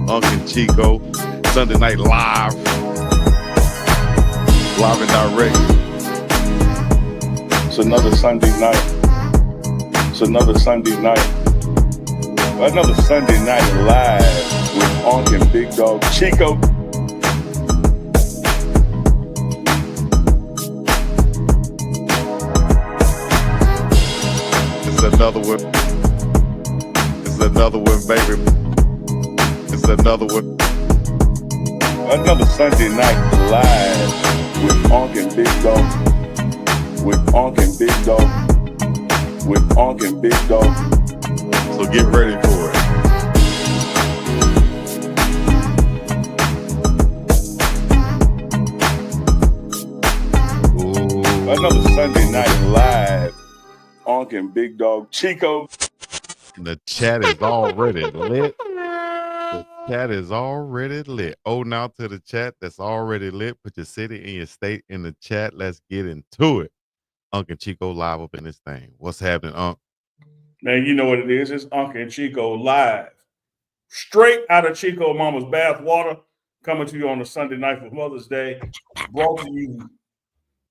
UNK and Chico, Sunday Night Live, live and direct. It's another Sunday night. It's another Sunday night. Another Sunday night live with UNK and Big Dog Chico. It's another one. It's another one, baby. It's another one. Another Sunday night live with UNK and Big Dog. With UNK and Big Dog. With UNK and Big Dog. So get ready for it. Ooh. Another Sunday night live. UNK and Big Dog Chico. The chat is already lit. The chat is already lit. Oh, now to the chat that's already lit. Put your city and your state in the chat. Let's get into it. UNK and Chico live up in this thing. What's happening, UNK? Man, you know what it is. It's UNK and Chico live. Straight out of Chico Mama's bath water. Coming to you on a Sunday night for Mother's Day. Brought to you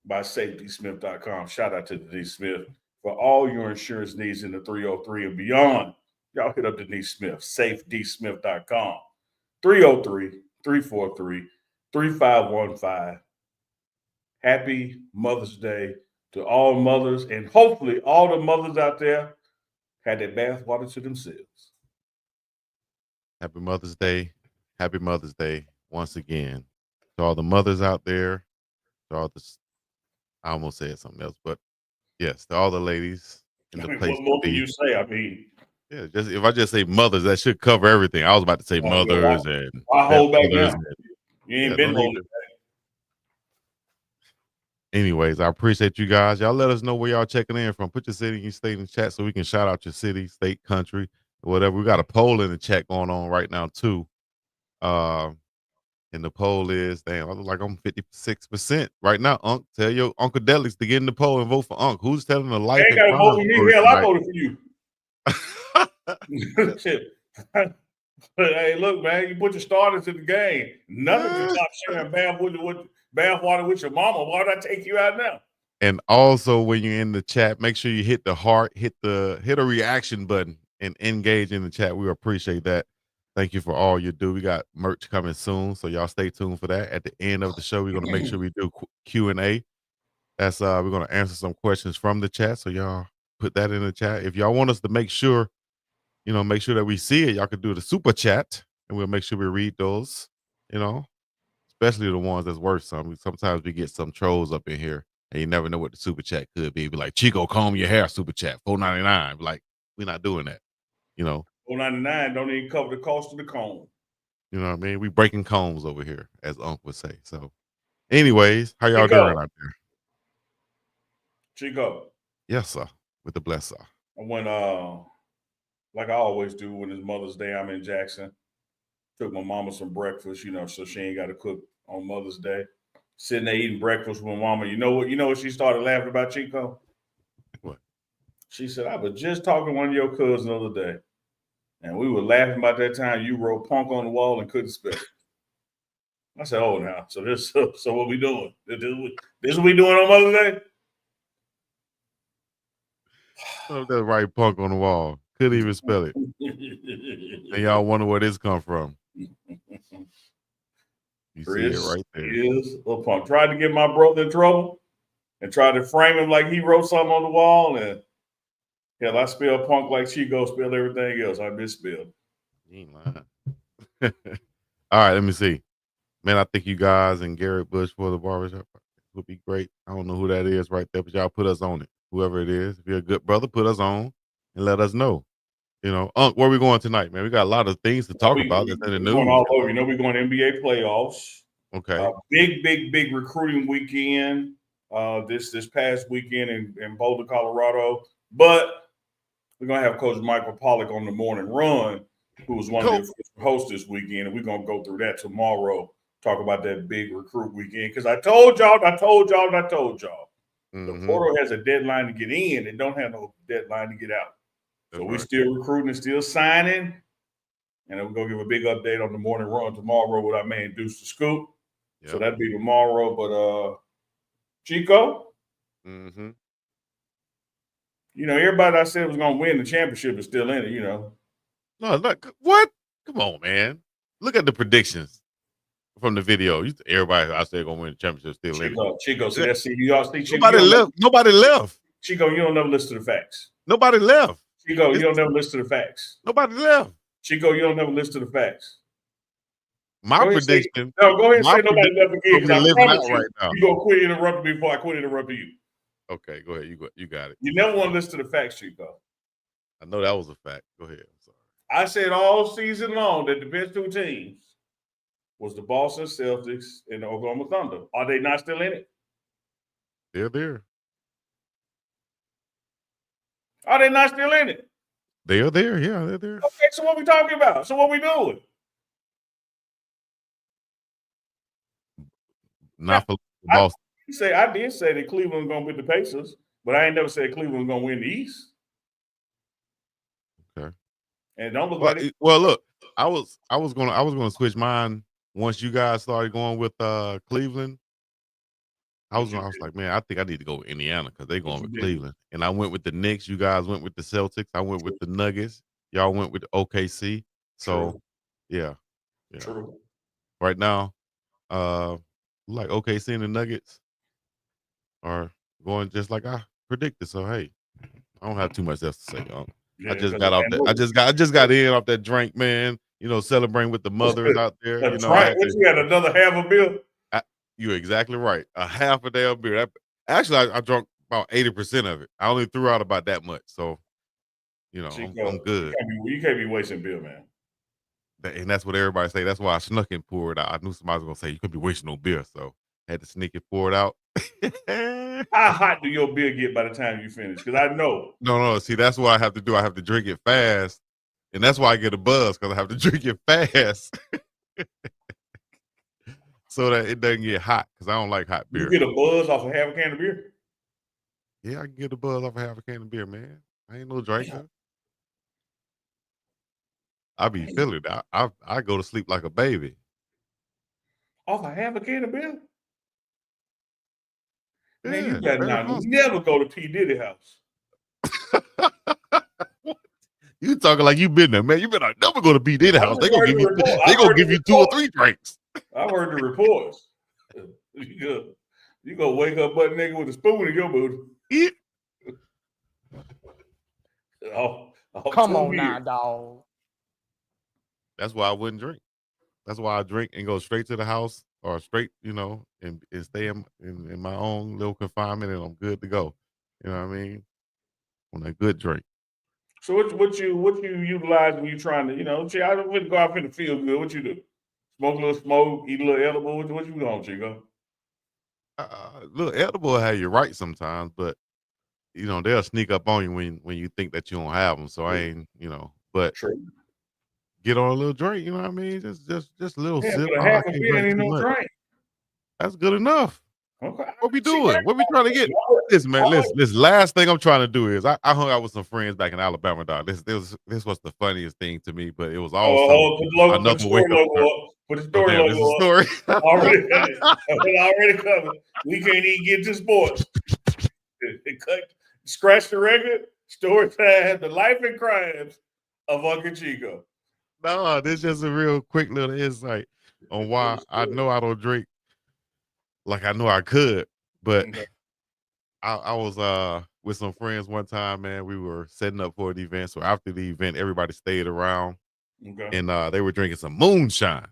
by SafeDSmith.com. Shout out to Denise Smith for all your insurance needs in the 303 and beyond. Y'all hit up Denise Smith, SafeDSmith.com. 303-343-3515. Happy Mother's Day to all mothers, and hopefully all the mothers out there had their bath water to themselves. Happy Mother's Day. Happy Mother's Day once again. To all the mothers out there, to all the, I almost said something else, but yes, to all the ladies in the place. What more can you say? I mean, yeah, just if I just say mothers, that should cover everything. I was about to say mothers and I hold back now. and, You ain't been holding back. Anyways, I appreciate you guys. Y'all let us know where y'all checking in from. Put your city and your state in the chat so we can shout out your city, state, country, whatever. We got a poll in the chat going on right now too. And the poll is, damn, I look like I'm 56% right now. UNK, tell your Uncle Delix to get in the poll and vote for UNK. Who's telling the life? Ain't got to vote for me. Hell, I voted for you. Shit. Hey, look, man, you put your starters in the game. None of you stop sharing bath water with your mama. Why would I take you out now? And also, when you're in the chat, make sure you hit the heart, hit a reaction button, and engage in the chat. We appreciate that. Thank you for all you do. We got merch coming soon, so y'all stay tuned for that. At the end of the show, we're gonna make sure we do Q&A. That's we're gonna answer some questions from the chat. So y'all put that in the chat. If y'all want us to make sure that we see it, y'all can do the super chat, and we'll make sure we read those. Especially the ones that's worth something. Sometimes we get some trolls up in here, and you never know what the super chat could be. Be like, Chico, comb your hair, super chat, $4.99. Like, we're not doing that. $4.99 don't even cover the cost of the comb. You know what I mean? We breaking combs over here, as UNK would say. So, anyways, how y'all doing out there? Chico. Yes, sir. With the bless, sir. I went, like I always do when it's Mother's Day, I'm in Jackson. Took my mama some breakfast, so she ain't got to cook on Mother's Day. Sitting there eating breakfast with my mama. You know what she started laughing about, Chico? What? She said, I was just talking to one of your cousins the other day. And we were laughing about that time you wrote punk on the wall and couldn't spell it. I said, oh, now. So what we doing? This is what we doing on Mother's Day? Oh, that right punk on the wall. Couldn't even spell it. And y'all wonder where this come from. You Chris see it right there. Is a punk. Tried to get my brother in trouble and tried to frame him like he wrote something on the wall, and hell, I spell punk like Chico spelled everything else. I misspelled. You ain't lying. All right, let me see. Man, I think you guys and Garrett Bush for the barbershop would be great. I don't know who that is right there, but y'all put us on it. Whoever it is, if you're a good brother, put us on and let us know. UNK, where we going tonight, man? We got a lot of things to talk about that's in the news. Going all over. We're going NBA playoffs. Okay. Big recruiting weekend this past weekend in Boulder, Colorado. But we're going to have Coach Michael Pollock on the morning run, who was one of the hosts this weekend. And we're going to go through that tomorrow, talk about that big recruit weekend. Because I told y'all. The portal has a deadline to get in. It don't have no deadline to get out. So we're still recruiting and still signing. And then we're going to give a big update on the morning run tomorrow with our man Deuce the Scoop. Yep. So that'd be tomorrow. But Chico, mm-hmm. you know, everybody I said was going to win the championship is still in it, you know. No, look, what? Come on, man. Look at the predictions from the video. Everybody I said going to win the championship still in it. Chico, see, that's see, you all see, Chico. Nobody left. Chico, you don't never listen to the facts. Nobody left. Chico, you don't never listen to the facts. Nobody left. Chico, you don't never listen to the facts. My prediction. Go ahead and say nobody left again. Because I promise you, right now. You gonna quit interrupting me before I quit interrupting you. Okay, go ahead. You got it. You never want to listen to the facts, Chico. I know that was a fact. Go ahead. I'm sorry. I said all season long that the best two teams was the Boston Celtics and the Oklahoma Thunder. Are they not still in it? They're there. Are they not still in it? They are there. Yeah, they're there. Okay, so what we talking about? So what we doing? Not for Boston. I did say that Cleveland was gonna beat the Pacers, but I ain't never said Cleveland was gonna win the East. Okay. And don't look like it. Well, look, I was gonna switch mine once you guys started going with Cleveland. I was like, man, I think I need to go with Indiana because they're going with Cleveland. And I went with the Knicks. You guys went with the Celtics. I went with the Nuggets. Y'all went with the OKC. So, yeah. True. Right now, like OKC and the Nuggets are going just like I predicted. So, hey, I don't have too much else to say. Yeah, I just got off that. I just got in off that drink, man. You know, celebrating with the mothers out there. You know, you had another half a beer. You're exactly right. A half a damn beer. Actually, I drank about 80% of it. I only threw out about that much. So, you know, I'm good. You can't be wasting beer, man. And that's what everybody say. That's why I snuck and poured it out. I knew somebody was gonna say you could be wasting no beer, so I had to sneak and pour it out. How hot do your beer get by the time you finish? Because I know. No. See, that's what I have to do. I have to drink it fast, and that's why I get a buzz because I have to drink it fast. So that it doesn't get hot because I don't like hot beer. You get a buzz off of half a can of beer? Yeah, I can get a buzz off of half a can of beer, man. I ain't no drinker. I be feeling that. I go to sleep like a baby. Off of half a can of beer? Yeah, man, you better not never go to P. Diddy house. You talking like you been there, man. You better never go to P. Diddy house. They gonna give you 2 or 3 drinks. I heard the reports. You go wake up butt nigga with a spoon in your booty. Yeah. Come on now, dog. That's why I wouldn't drink. That's why I drink and go straight to the house or straight, you know, and stay in my own little confinement, and I'm good to go. You know what I mean? On a good drink. So what you utilize when you trying to, you know, I don't go out in the field good. What you do? Smoke a little smoke, eat a little edible. What you doing, Chico? Little edible have you right sometimes, but you know they'll sneak up on you when you think that you don't have them. So I ain't, you know, but get on a little drink. You know what I mean? Just a little sip. Half a beer ain't no drink. That's good enough. Okay. What we doing? What we trying to get? Listen, man. This last thing I'm trying to do is I hung out with some friends back in Alabama, dog. This was the funniest thing to me, but it was also another wake up. Put the story logo up. Already covered. We can't even get to sports. Scratch the record. Story time. The life and crimes of Uncle Chico. No, this is just a real quick little insight on why I know I don't drink like I know I could, but I was with some friends one time, man. We were setting up for an event. So after the event, everybody stayed around and they were drinking some moonshine.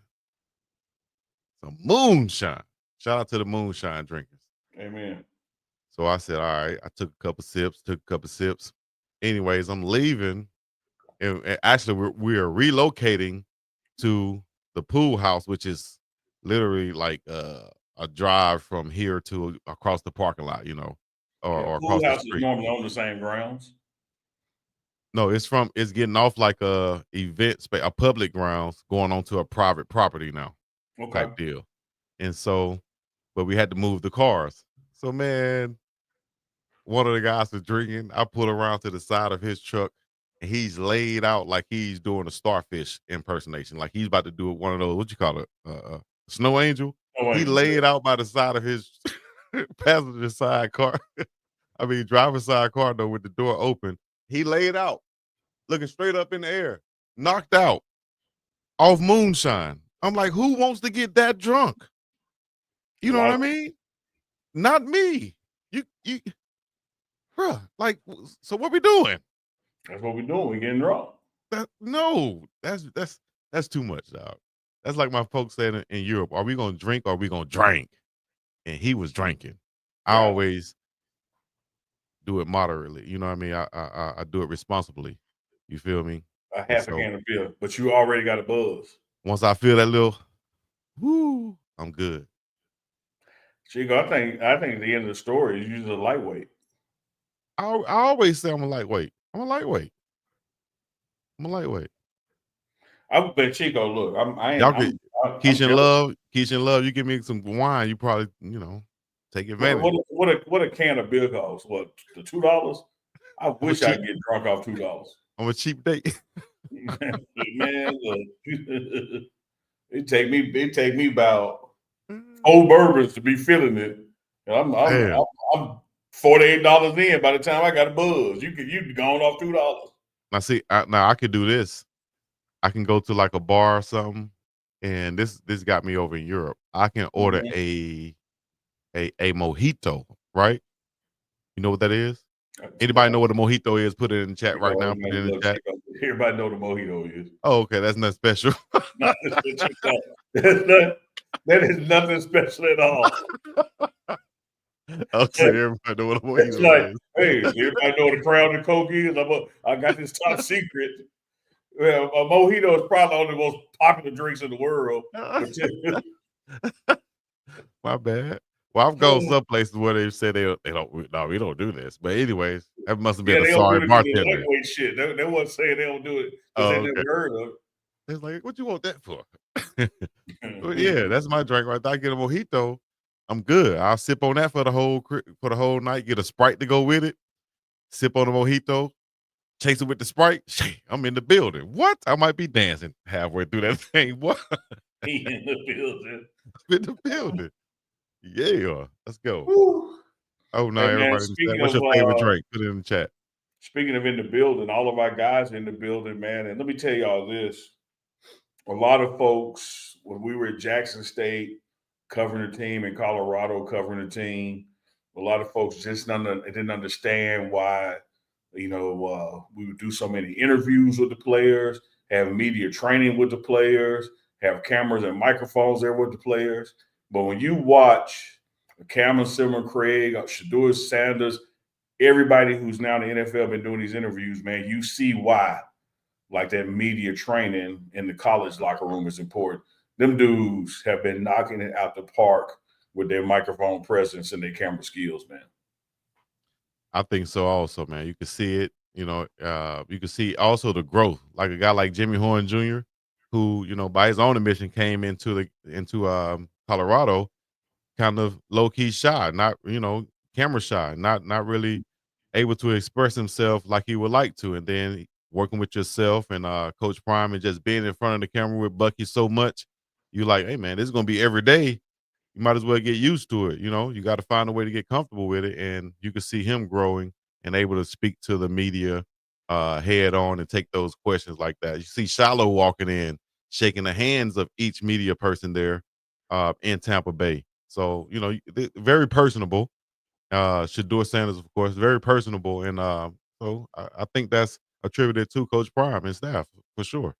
Some moonshine. Shout out to the moonshine drinkers. Amen. So I said, all right, I took a couple sips. Anyways, I'm leaving. And actually, we are relocating to the pool house, which is literally like a drive from here to across the parking lot, you know, or across the street. Is normally on the same grounds. No, it's getting off like a event space, a public grounds, going on to a private property now, type deal. And so, but we had to move the cars. So, man, one of the guys was drinking. I pulled around to the side of his truck. and he's laid out like he's doing a starfish impersonation, like he's about to do one of those, what you call it, snow angel. Oh, He Angel, laid out by the side of his passenger side car. I mean, driver's side car though, with the door open. He laid out, looking straight up in the air, knocked out off moonshine. I'm like, who wants to get that drunk? a You know what lot I of mean? Not me. You, bruh. Like, so what we doing? that's what we're doing. We're getting drunk. No, that's too much, dog. That's like my folks said in Europe. Are we gonna drink or are we gonna drink? And he was drinking. I Yeah, always do it moderately. You know what I mean? I do it responsibly. You feel me? a And half a so can of beer, but you already got a buzz. once I feel that little woo, I'm good. Chico, I think the end of the story is you're a lightweight. I always say I'm a lightweight. I'm a lightweight. I'm a lightweight. I would bet Chico. Look, I ain't. Y'all get I'm jealous. Keisha and Love, you give me some wine, you probably, take advantage. What a can of beer costs? What, the $2? I I'm a wish I cheap could get drunk off $2. I'm a cheap date. Man, look, it take me about 4 bourbons to be feeling it. And Damn. I'm $48 in by the time I got a buzz. You gone off $2. Now see, now I could do this. I can go to like a bar or something, and this got me over in Europe. I can order Mhm. a mojito, right? You know what that is? Anybody Chico, know what a mojito is? Put it in the chat right Chico, now. Put it man, in the look, chat. Chico, everybody know the mojito is. Oh, okay, that's not special. Not Chico. That is nothing special at all. Okay, everybody know what a It's like, mojito is. hey, does everybody know what a Crown and Coke is? I got this top secret. Well, a mojito is probably one of the most popular drinks in the world. But My bad. Well, I've gone some places where they say they don't. No, we don't do this. But anyways, that must have yeah, been a they don't do sorry the bartender. lightweight shit. They wasn't saying they don't do it because they Oh, never okay. heard of It's like, what you want that for? Well, yeah, it. that's my drink right there. I get a mojito, I'm good. I'll sip on that for the whole night. Get a Sprite to go with it. Sip on a mojito, chase it with the Sprite. Shit, I'm in the building. What? I might be dancing halfway through that thing. What? He in the building. I'm in the building. Yeah, let's go. Whew. Oh no, Hey man, everybody in the chat. What's your favorite drink? Put it in the chat. speaking of in the building, all of our guys in the building, man. And let me tell y'all this: a lot of folks, when we were at Jackson State covering the team, in Colorado covering the team, a lot of folks just didn't understand why, we would do so many interviews with the players, have media training with the players, have cameras and microphones there with the players. But when you watch Cameron Simmer, Craig, Shador Sanders, everybody who's now in the NFL been doing these interviews, man, you see why like that media training in the college locker room is important. Them dudes have been knocking it out the park with their microphone presence and their camera skills, man. I think so also, man. You can see it, you can see also the growth. Like a guy like Jimmy Horn Jr., who, by his own admission came into Colorado kind of low key shy, not, camera shy, not really able to express himself like he would like to. And then working with yourself and Coach Prime and just being in front of the camera with Bucky so much, you like, hey man, this is gonna be every day. You might as well get used to it. You got to find a way to get comfortable with it. And you can see him growing and able to speak to the media head on and take those questions like that. You see Shiloh walking in, shaking the hands of each media person there in Tampa Bay. So, very personable. Shador Sanders, of course, very personable. And so I think that's attributed to Coach Prime and staff for sure.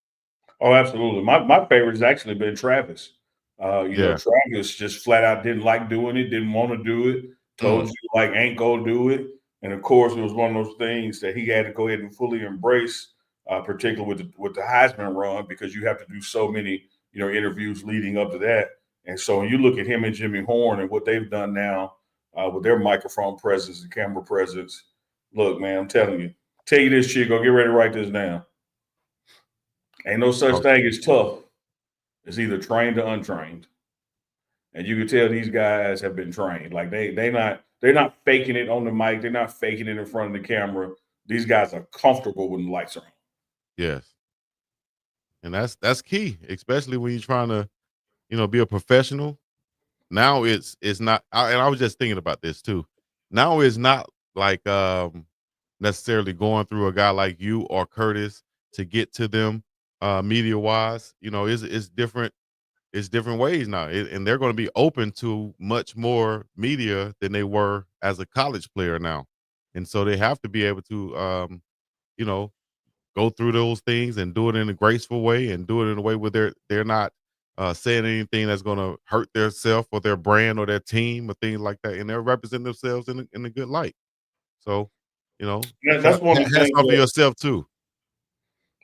Oh, absolutely. My favorite has actually been Travis. Yeah. Travis just flat out didn't like doing it, didn't want to do it, told Mm. you like ain't gonna do it. And of course, it was one of those things that he had to go ahead and fully embrace, particularly with the Heisman run, because you have to do so many, interviews leading up to that. And so when you look at him and Jimmy Horn and what they've done now with their microphone presence and camera presence, look, man, I'm telling you, tell you this, Chico, get ready to write this down. Ain't no such Oh, thing as tough. It's either trained or untrained. And you can tell these guys have been trained. Like they're not faking it on the mic. They're not faking it in front of the camera. these guys are comfortable when the lights are on. Yes. And that's key, especially when you're trying to, be a professional. Now it's not and I was just thinking about this too. Now it's not like necessarily going through a guy like you or Curtis to get to them media wise. It's different. It's different ways now, and they're going to be open to much more media than they were as a college player now, and so they have to be able to, you know, go through those things and do it in a graceful way and do it in a way where they're not saying anything that's going to hurt their self or their brand or their team or things like that, and they're representing themselves in a good light. So, Yeah, that's one of the hats things off for that yourself too.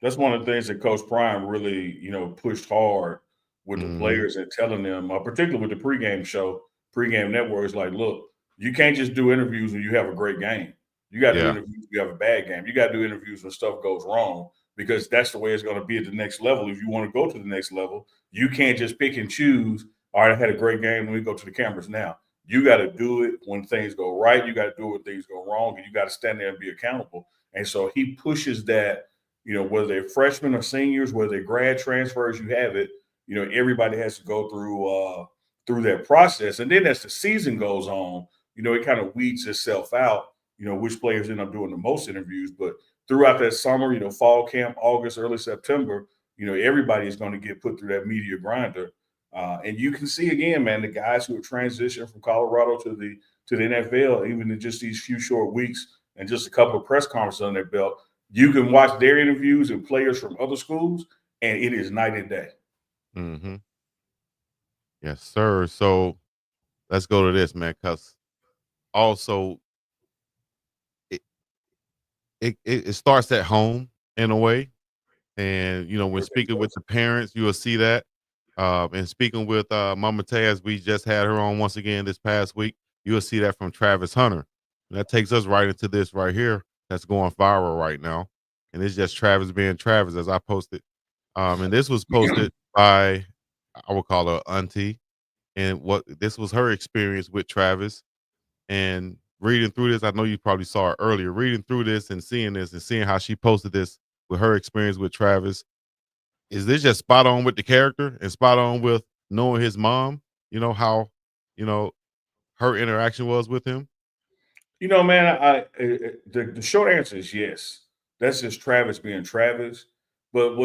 that's one of the things that Coach Prime really, pushed hard with the Hmm. players and telling them, particularly with the pregame show, pregame network is like, look, you can't just do interviews when you have a great game. You got to do Yeah. interviews when you have a bad game. You got to do interviews when stuff goes wrong because that's the way it's going to be at the next level. If you want to go to the next level, you can't just pick and choose. All right, I had a great game. Let me go to the cameras now. You got to do it when things go right. You got to do it when things go wrong, and you got to stand there and be accountable. And so he pushes that, whether they're freshmen or seniors, whether they're grad transfers, you have it. Everybody has to go through that process, and then as the season goes on, it kind of weeds itself out. Which players end up doing the most interviews, but throughout that summer, fall camp, August, early September, everybody is going to get put through that media grinder, and you can see again, man, the guys who have transitioned from Colorado to the NFL, even in just these few short weeks and just a couple of press conferences on their belt. You can watch their interviews and players from other schools, and it is night and day. Hmm. Yes, sir. So let's go to this, man, because also it, it starts at home in a way. And when speaking with the parents, you will see that. And speaking with Mama Taz, we just had her on once again this past week. You will see that from Travis Hunter. And that takes us right into this right here that's going viral right now. And it's just Travis being Travis, as I posted. And this was posted by, I would call her auntie. And what this was her experience with Travis. And reading through this, I know you probably saw it earlier. Reading through this and seeing how she posted this with her experience with Travis, is this just spot on with the character and spot on with knowing his mom? How you know her interaction was with him. Man, the short answer is yes. That's just Travis being Travis. But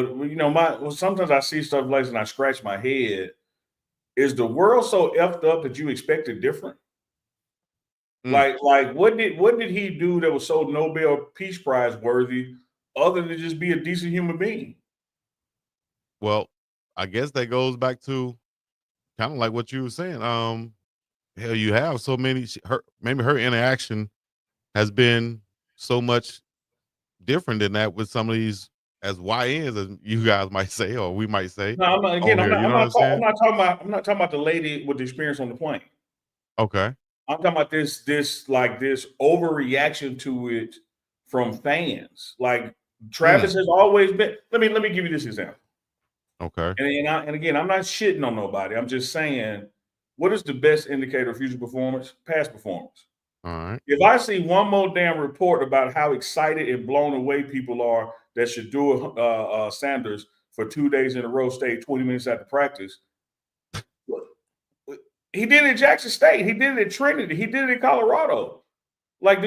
sometimes I see stuff like this and I scratch my head. Is the world so effed up that you expect it different? Mm. Like what did he do that was so Nobel Peace Prize worthy, other than just be a decent human being? Well, I guess that goes back to kind of like what you were saying. Hell, you have so many. Maybe her interaction has been so much different than that with some of these as YNs, as you guys might say, or we might say No, I'm not, again. on I'm here. not. You I'm know what not. I'm saying? I'm not talking about the lady with the experience on the plane. Okay. I'm talking about this overreaction to it from fans. Like Mm. Travis has always been. Let me give you this example. Okay. And again, I'm not shitting on nobody. I'm just saying, what is the best indicator of future performance? Past performance. All right. If I see one more damn report about how excited and blown away people are that Shador Sanders for 2 days in a row stayed 20 minutes after practice, he did it at Jackson State. He did it at Trinity. He did it in Colorado. Like,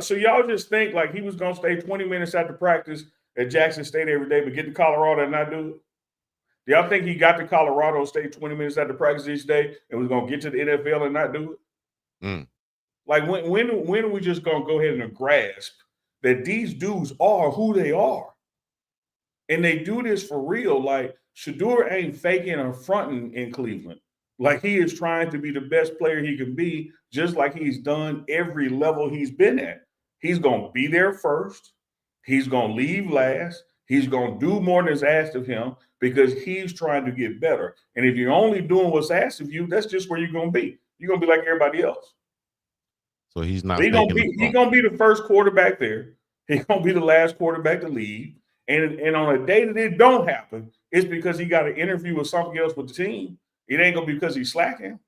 so y'all just think like he was gonna stay 20 minutes after practice at Jackson State every day, but get to Colorado and not do it? Do y'all think he got to Colorado State 20 minutes after practice each day and was gonna get to the NFL and not do it? Mm. Like when are we just gonna go ahead and grasp that these dudes are who they are? And they do this for real. Like Shador ain't faking or fronting in Cleveland. Like he is trying to be the best player he can be, just like he's done every level he's been at. He's gonna be there first. He's gonna leave last. He's gonna do more than is asked of him because he's trying to get better. And if you're only doing what's asked of you, that's just where you're gonna be. You're gonna be like everybody else. So he's not He's gonna faking the be funk. the first quarterback there. He's gonna be the last quarterback to leave. And on a day that it don't happen, it's because he got an interview with something else with the team. It ain't gonna be because he's slacking.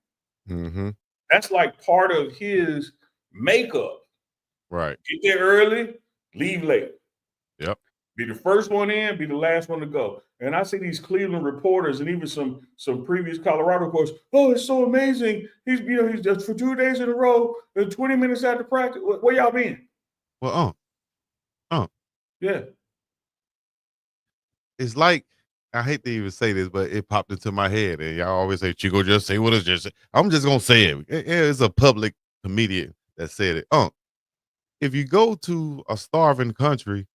Mm-hmm. That's like part of his makeup. Right. Get there early, Leave late. Yep. Be the first one in, be the last one to go. And I see these Cleveland reporters and even some previous Colorado reporters. Oh, it's so amazing. He's just for 2 days in a row, 20 minutes after practice. Where y'all been? Well, Yeah. it's like, I hate to even say this, but it popped into my head, and y'all always say, "Chico, just say what it's just." I'm just gonna say it. It's a public comedian that said it. If you go to a starving country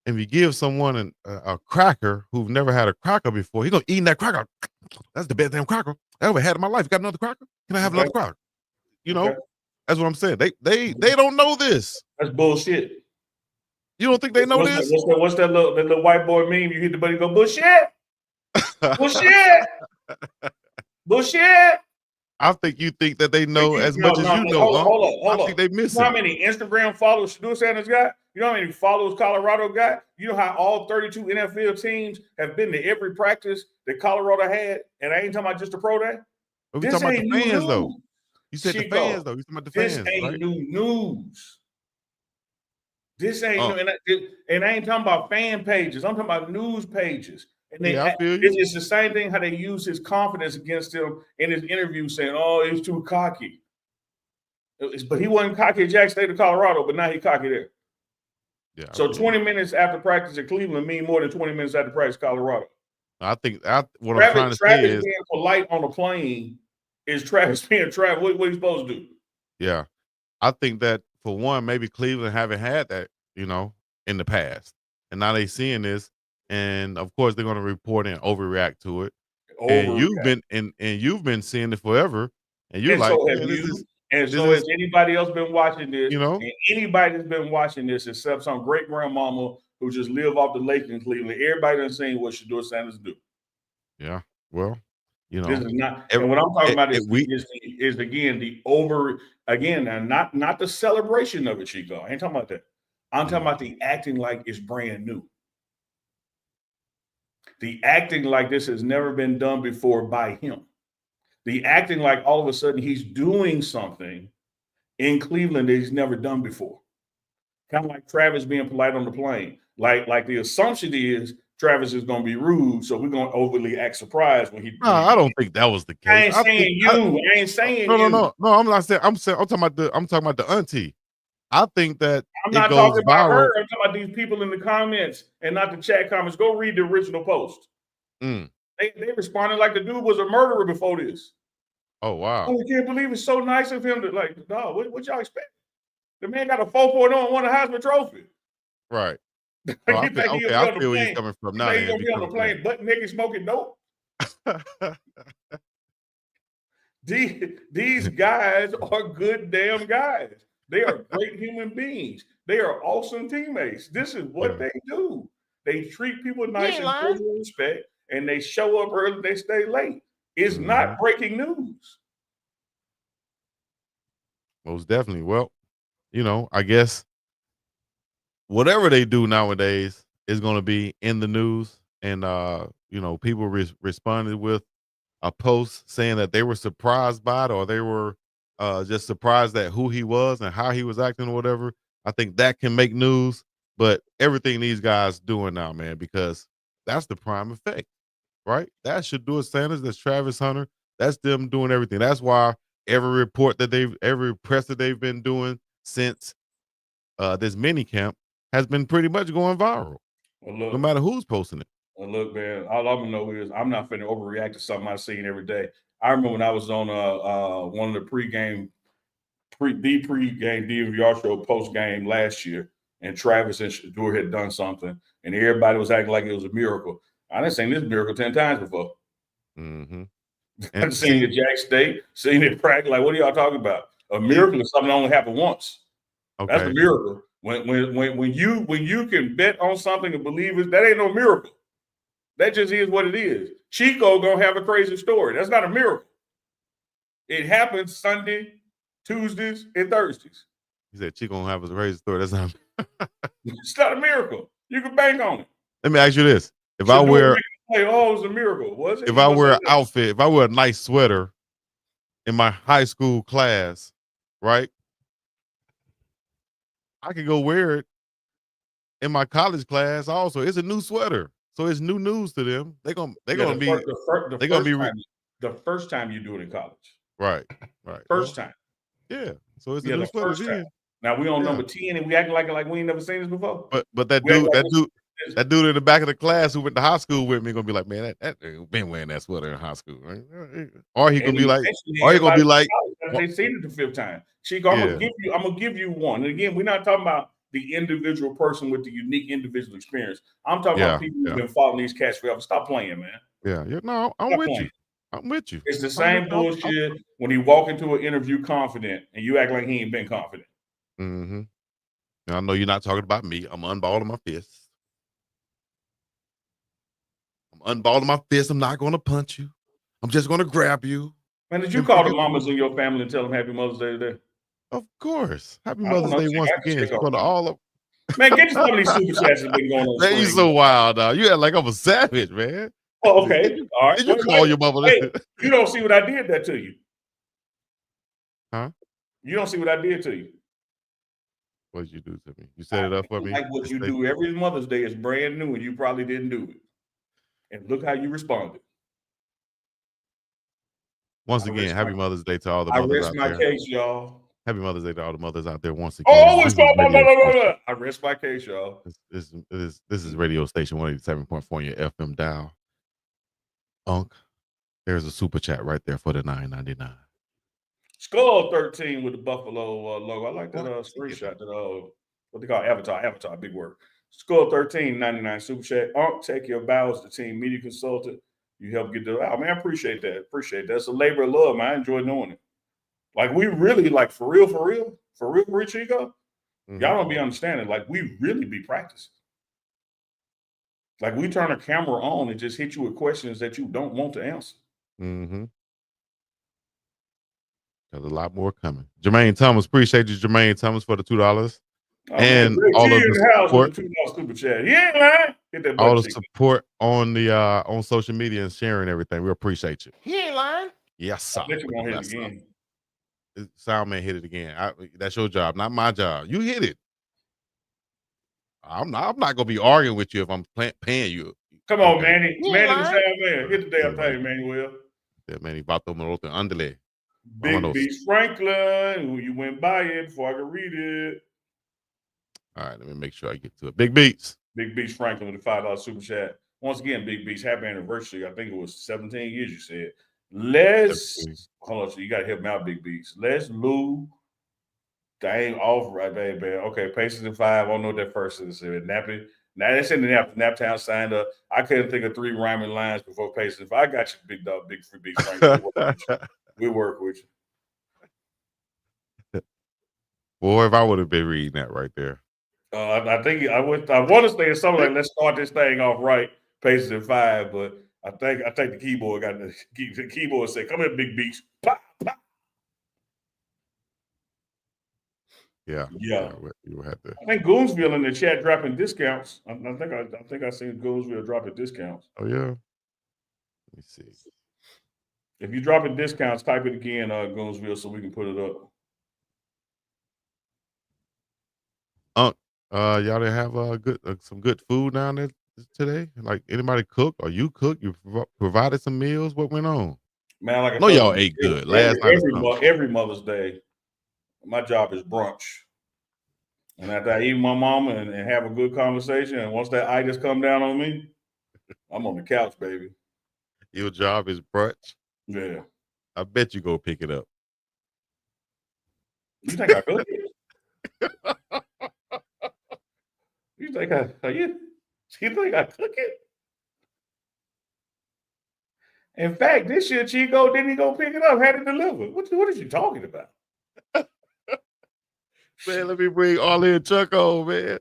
and you give someone a cracker who've never had a cracker before, he gonna eat that cracker. That's the best damn cracker I ever had in my life. You got another cracker? Can I have another cracker? You know, that's what I'm saying. They don't know this. That's bullshit. You don't think they know this? What's that little white boy meme? You hit the buddy, go bullshit, bullshit, bullshit. I think you think that they know as much as you know. Hold I think they miss You know it. how many Instagram followers Shador Sanders got? You know how many followers Colorado got? You know how all 32 NFL teams have been to every practice that Colorado had? And I ain't talking about just the pro day. But we talking about the fans, though. You said Chico, the fans, though. You talking about the fans, this ain't right? new news. This ain't new, and I ain't talking about fan pages. I'm talking about news pages. And I feel you. It's the same thing how they use his confidence against him in his interview, saying, "Oh, he's too cocky." But he wasn't cocky at Jack State of Colorado, but now he's cocky there. Yeah. So 20 minutes after practice at Cleveland mean more than 20 minutes after practice at Colorado. I think what I'm trying to say is being polite on a plane is Travis being Travis. What are you supposed to do? Yeah. I think that for one, maybe Cleveland haven't had that, in the past. And now they seeing this, and of course they're gonna report and overreact to it. And you've been seeing it forever. And you're like, so have you. Has anybody else been watching this? And anybody that's been watching this, except some great grandmama who just live off the lake in Cleveland, everybody done seen what Shador Sanders do. Yeah. Well, this is not. And what I'm talking about is again not the celebration of it, Chico. I ain't talking about that. I'm talking about the acting like it's brand new. The acting like this has never been done before by him. The acting like all of a sudden he's doing something in Cleveland that he's never done before. Kind of like Travis being polite on the plane. Like the assumption is Travis is going to be rude, so we're going to overly act surprised when he. No, I don't think that was the case. I ain't saying you. No. I'm not saying. I'm talking about the auntie. I think that I'm not talking about her. I'm talking about these people in the comments and not the chat comments. Go read the original post. They responded like the dude was a murderer before this. Oh, wow. Oh, I can't believe it's so nice of him to what y'all expect? The man got a 4.0 and won a Heisman Trophy. Right. I feel where he's coming from now. He's gonna be on the plane, butt naked, smoking dope. These guys are good damn guys. They are great human beings. They are awesome teammates. This is what they do. They treat people nice and full of respect, and they show up early. They stay late. It's not breaking news. Most definitely. Well, I guess whatever they do nowadays is going to be in the news, and people responded with a post saying that they were surprised by it, or they were just surprised at who he was and how he was acting or whatever. I think that can make news, but everything these guys doing now, man, because that's the prime effect, right? That's Shador Sanders, that's Travis Hunter, that's them doing everything. That's why every press that they've been doing since this mini camp has been pretty much going viral. Well, look, no matter who's posting it. Well, look, man, all I'm gonna know is I'm not finna overreact to something I've seen every day. I remember when I was on one of the pregame DVR show post game last year, and Travis and Shador had done something, and everybody was acting like it was a miracle. I done seen this miracle 10 times before. I've seen it at Jack State, seen it practice. Like, what are y'all talking about? A miracle is something that only happened once. Okay. That's a miracle. When you can bet on something and believe it, that ain't no miracle. That just is what it is. Chico gonna have a crazy story. That's not a miracle. It happens Sunday, Tuesdays, and Thursdays. He said Chico gonna have a crazy story. That's not. It's not a miracle. You can bank on it. Let me ask you this: if I wear, it was a miracle. Was it? If I wear an outfit, if I wear a nice sweater in my high school class, right? I could go wear it in my college class also, it's a new sweater. So it's new news to them. They're gonna be the first time you do it in college. Right. First time. Yeah. So it's a Yeah, new the sweater first time. then. Now we on Yeah. number 10 and we acting like we ain't never seen this before. But that We act dude, like that dude in the back of the class who went to high school with me gonna be like, man, that nigga been wearing that sweater in high school, right? Or he could be like, they seen it the fifth time. Chico, I'm gonna give you one. And again, we're not talking about the individual person with the unique individual experience. I'm talking about people who've been following these cats forever. Stop playing, man. Yeah. No, I'm with you. I'm with you. It's the same bullshit when he walk into an interview confident and you act like he ain't been confident. Mm-hmm. Now, I know you're not talking about me. I'm unballing my fists. I'm not going to punch you. I'm just going to grab you. Man, did you call the mamas in your family and tell them Happy Mother's Day today? Of course. Happy Mother's Day once again. All of Man, get some of these super chats that been going on. Man, you so wild now. You act like I'm a savage, man. Oh, okay. All right. Did you call your mother? Hey, you don't see what I did that to you. Huh? You don't see what I did to you. What did you do to me? You set it up for me? Like what you do every Mother's Day is brand new and you probably didn't do it. And look how you responded. Once again, happy Mother's Day to all the mothers out there. I rest my case, y'all. Happy Mother's Day to all the mothers out there once again. I rest my case, y'all. This is radio station 187.4 on your FM dial. UNK, there's a super chat right there for the $9.99. Skull 13 with the Buffalo logo. I like that screenshot. That what they call avatar, big word. Skull 13, 99 super chat. UNK, take your bows to team media consultant. You help get the out, man. I appreciate that. It's a labor of love, man. I enjoy doing it. Like we really, like for real, Chico. Y'all don't be understanding. Like we really be practicing. Like we turn a camera on and just hit you with questions that you don't want to answer. Mm-hmm. There's a lot more coming. Jermaine Thomas, appreciate you, Jermaine Thomas, for the $2. And all of the support. Super chat. Yeah, man. Hit that all the support on the on social media and sharing everything. We appreciate you. He ain't lying. Yes, sir. I bet you gonna hit it again. Soundman hit it again. That's your job, not my job. You hit it. I'm not gonna be arguing with you if I'm paying you. Come on, Manny. Manny the Soundman. Hit the damn thing, Manuel. Yeah, Manny bato maroto andale. Big Beast Franklin. You went by it before I could read it. All right, let me make sure I get to it. Big Beats. Big Beast Franklin with the $5 super chat. Once again, Big Beast, happy anniversary. I think it was 17 years, you said. Hold on, so you got to help me out, Big Beast. Lou. Dang, off right, baby. Okay, Pacers in 5. I don't know what that first is. Nappy. Now that's in the Naptown signed up. I couldn't think of 3 rhyming lines before Pacers. If I got you, big dog, big Franklin. We work with you. Boy, if I would have been reading that right there. I think I want to say something like, let's start this thing off right, Pacers in 5, but I think the keyboard got the keyboard said, come here, Big Beast. Pop, pop. Yeah. You had to. I think Goonsville in the chat dropping discounts. I think I seen Goonsville dropping discounts. Oh yeah. Let me see. If you dropping discounts, type it again, Goonsville, so we can put it up. Y'all didn't have some good food down there today? Like anybody cook or you cook? You provided some meals? What went on? Man, like I know y'all ate good. Every Mother's Day, my job is brunch. And after I eat my mama and have a good conversation, and once that itis come down on me, I'm on the couch, baby. Your job is brunch? Yeah. I bet you go pick it up. You think I cook it? You think I cook it? In fact, this year Chico didn't go pick it up, had it delivered. What is you talking about? Man, let me bring Arlie Chuck on, man.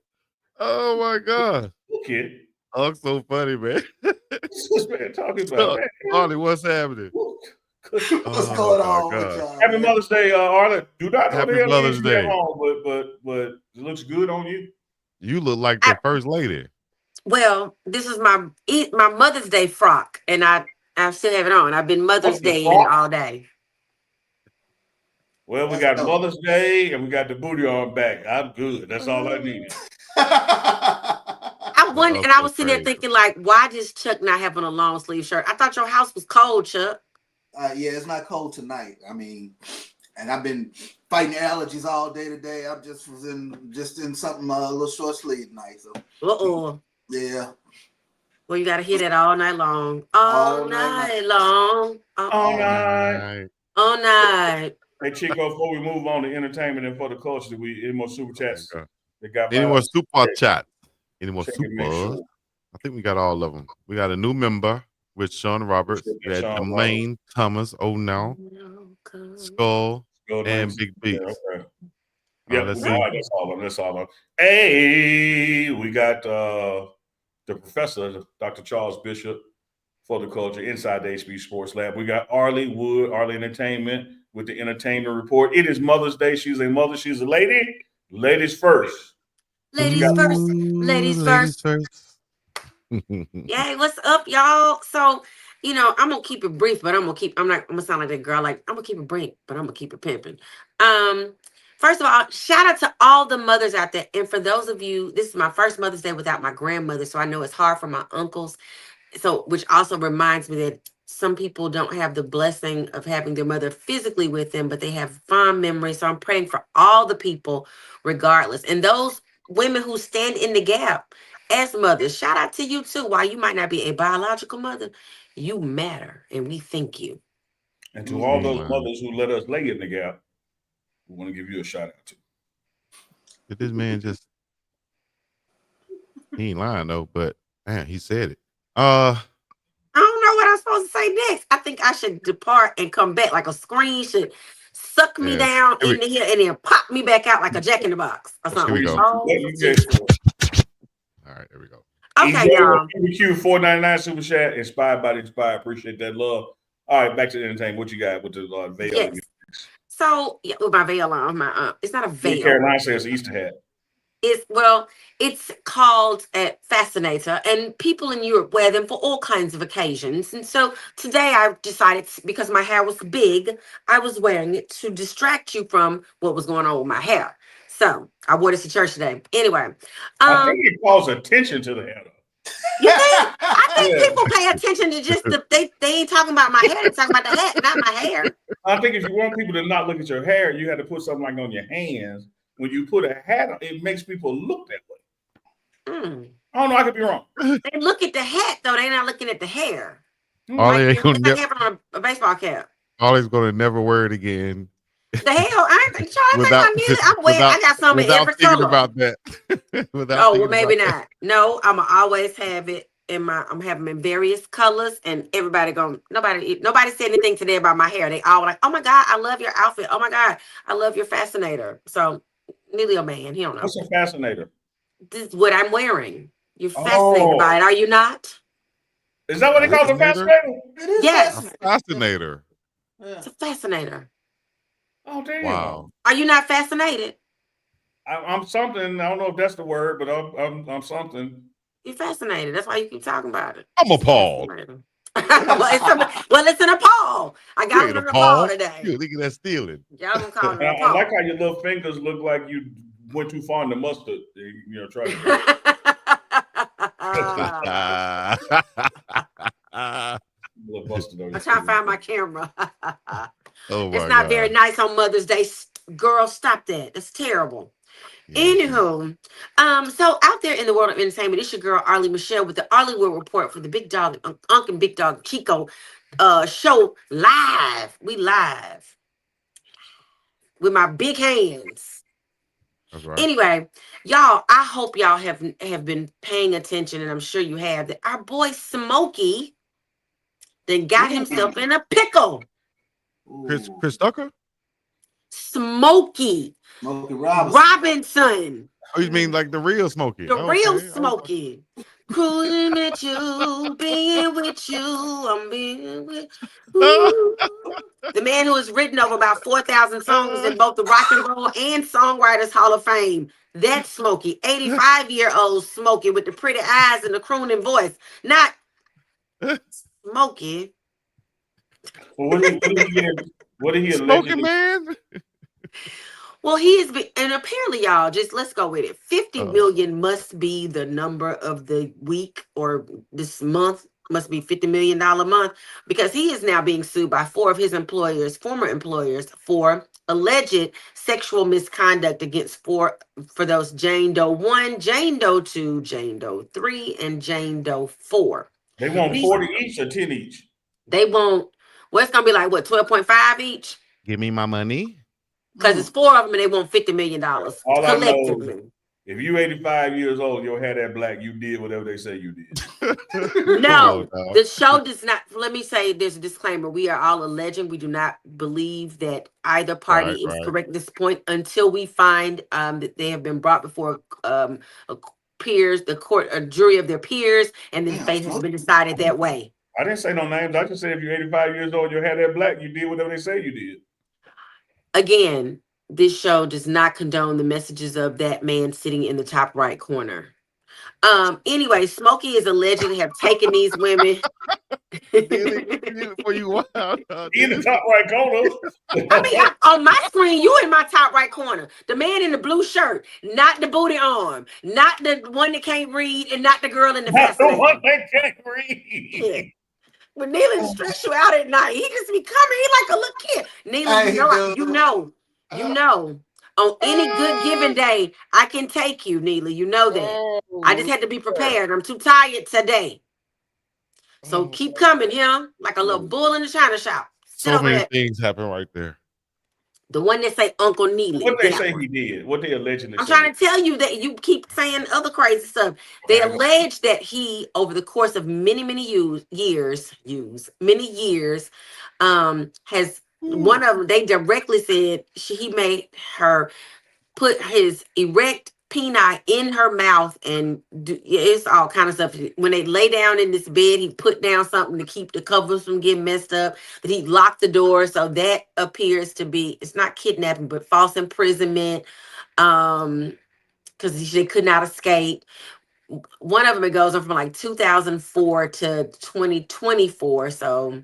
Oh my God. Okay. Oh, so funny, man. What's this man talking about? Arlie, what's happening? What's going on with y'all? Happy Mother's Day, Arlie. Do not Happy Mother's Day. Home, but it looks good on you. You look like the first lady. Well, this is my Mother's Day frock, and I still have it on. I've been Mother's Day all day. Well, we got Mother's Day and we got the booty on back. I'm good. That's all I needed. wonder, Oh, and I so was sitting there crazy. thinking, like, why does Chuck not having a long sleeve shirt? I thought your house was cold, Chuck. Yeah, it's not cold tonight. I mean, and I've been fighting allergies all day today. I'm just in something a little short sleeve tonight. So yeah. Well, you got to hear that all night long. All night long. All night. All night. Hey, Chico, before we move on to entertainment and for the culture, any more super chats that got Any by more us? super chat? Any more Check and make supers? sure. I think we got all of them. We got a new member with Sean Roberts. We had Jermaine Thomas, now Skull, and Big Beats. Yeah, okay. Yep, Let's all see. right, that's all of them. That's all of them. Hey, we got the professor, Dr. Charles Bishop, for the culture inside the HB Sports Lab. We got Arlie Wood, Arlie Entertainment with the entertainment report. It is Mother's Day. She's a mother. She's a lady. Ladies first. Ladies first. Ladies first. Yay, what's up, y'all? So, I'm gonna keep it brief, but I'm gonna sound like that girl. Like, I'm gonna keep it brief, but I'm gonna keep it pimping. First of all, shout out to all the mothers out there. And for those of you, this is my first Mother's Day without my grandmother, so I know it's hard for my uncles. So, which also reminds me that some people don't have the blessing of having their mother physically with them, but they have fond memories. So I'm praying for all the people, regardless. And those women who stand in the gap as mothers, shout out to you too. While you might not be a biological mother, you matter, and we thank you. And to all those mothers who let us lay in the gap, we want to give you a shout out too. Did this man just? He ain't lying though, but man, he said it. I don't know what I'm supposed to say next. I think I should depart and come back, like a screen should suck me down into here and then pop me back out like a Jack in the Box or something. Here we go. All right, there we go. Okay, y'all. Q $4.99 super chat. Inspired by the inspired. Appreciate that love. All right, back to the entertainment. What you got with the veil? Yes. So with my veil on, it's not a veil. Caroline says Easter hat. It's called a fascinator, and people in Europe wear them for all kinds of occasions. And so today I decided, because my hair was big, I was wearing it to distract you from what was going on with my hair. So I wore this to church today. Anyway, I think it calls attention to the hair. You think? I think people pay attention to just they ain't talking about my hair, they're talking about the hat, not my hair. I think if you want people to not look at your hair, you had to put something like on your hands. When you put a hat on, it makes people look that way. I don't know. I could be wrong. They look at the hat though. They're not looking at the hair. Like on a baseball cap. Ollie's gonna never wear it again. The hell, I ain't trying to make my music. I got some in every color. About that. Well, maybe not. No, I'ma always have it in I'm having them in various colors, and nobody said anything today about my hair. They all were like, "Oh my God, I love your outfit. Oh my God, I love your fascinator." So, nearly a man, he don't know. What's a fascinator? This is what I'm wearing. You're fascinated by it, are you not? Is that what they call a fascinator? It is. Yes, a fascinator. It's a fascinator. Oh damn! Wow. Are you not fascinated? I'm something. I don't know if that's the word, but I'm something. You're fascinated. That's why you keep talking about it. I'm appalled. Well, it's an appall. I got an appall today. You look at that stealing. Y'all gonna call it I like how your little fingers look like you went too far in the mustard. Try I'm trying to find my camera. It's not very nice on Mother's Day. Girl, stop that. That's terrible. Anywho, so out there in the world of entertainment, it's your girl Arlie Michelle with the Arlie Wood Report for the Big Dog, UNK and Big Dog CHICO show live. We live with my big hands. That's right. Anyway, y'all, I hope y'all have been paying attention, and I'm sure you have, that our boy Smokey then got himself in a pickle. Chris Tucker? Smokey Robinson. Oh, you mean like the real Smokey? The real Smokey. Cruising at you, being with you, I'm being with you. The man who has written over about 4,000 songs in both the Rock and Roll and Songwriters Hall of Fame. That's Smokey. 85-year-old Smokey with the pretty eyes and the crooning voice. Not Smokey. Well, what did he Smoking man? Well, he is, and apparently, y'all, just let's go with it. 50 Oh, million must be the number of the week or this month. Must be $50 million month because he is now being sued by 4 of his employers, former employers, for alleged sexual misconduct against 4 for those Jane Doe 1, Jane Doe 2, Jane Doe 3, and Jane Doe 4. They want These 40 each or 10 each. they won't. Well, it's gonna be like what 12.5 each give me my money. because it's 4 of them and they want $50 million All I know, collectively. if you 85 years old, your hair that black, you did whatever they say you did. No, the show does not. Let me say there's a disclaimer. We are all alleging. We do not believe that either party is Right. correct at this point until we find that they have been brought before a peers, the court, a jury of their peers, and the fate has been decided that way. I didn't say no names. I just said if you're 85 years old, your hair that black, you did whatever they say you did. Again, this show does not condone the messages of that man sitting in the top right corner. Anyway, Smokey is alleged to have taken these women. For you wild, In the top right corner. I mean, on my screen, you in my top right corner. The man in the blue shirt, not the booty arm, not the one that can't read, and not the girl in the Not the fascinator. one that can't read. Yeah. But Neela stress you out at night. He just be coming. He like a little kid. Neela, Hey, you know. On any good given day, I can take you, Neela. You know that. I just had to be prepared. I'm too tired today. So keep coming here like a little bull in the china shop. Sit so over many there. things happen right there. The one that say Uncle Neely. What they say he did? What they allegedly I'm say? trying to tell you that you keep saying other crazy stuff. They allege that he, over the course of many years, has one of them. They directly said he made her put his erect penis in her mouth and it's all kind of stuff. When they lay down in this bed, he put down something to keep the covers from getting messed up. That he locked the door, so that appears to be, it's not kidnapping, but false imprisonment. Because they could not escape. One of them, it goes on from like 2004 to 2024, so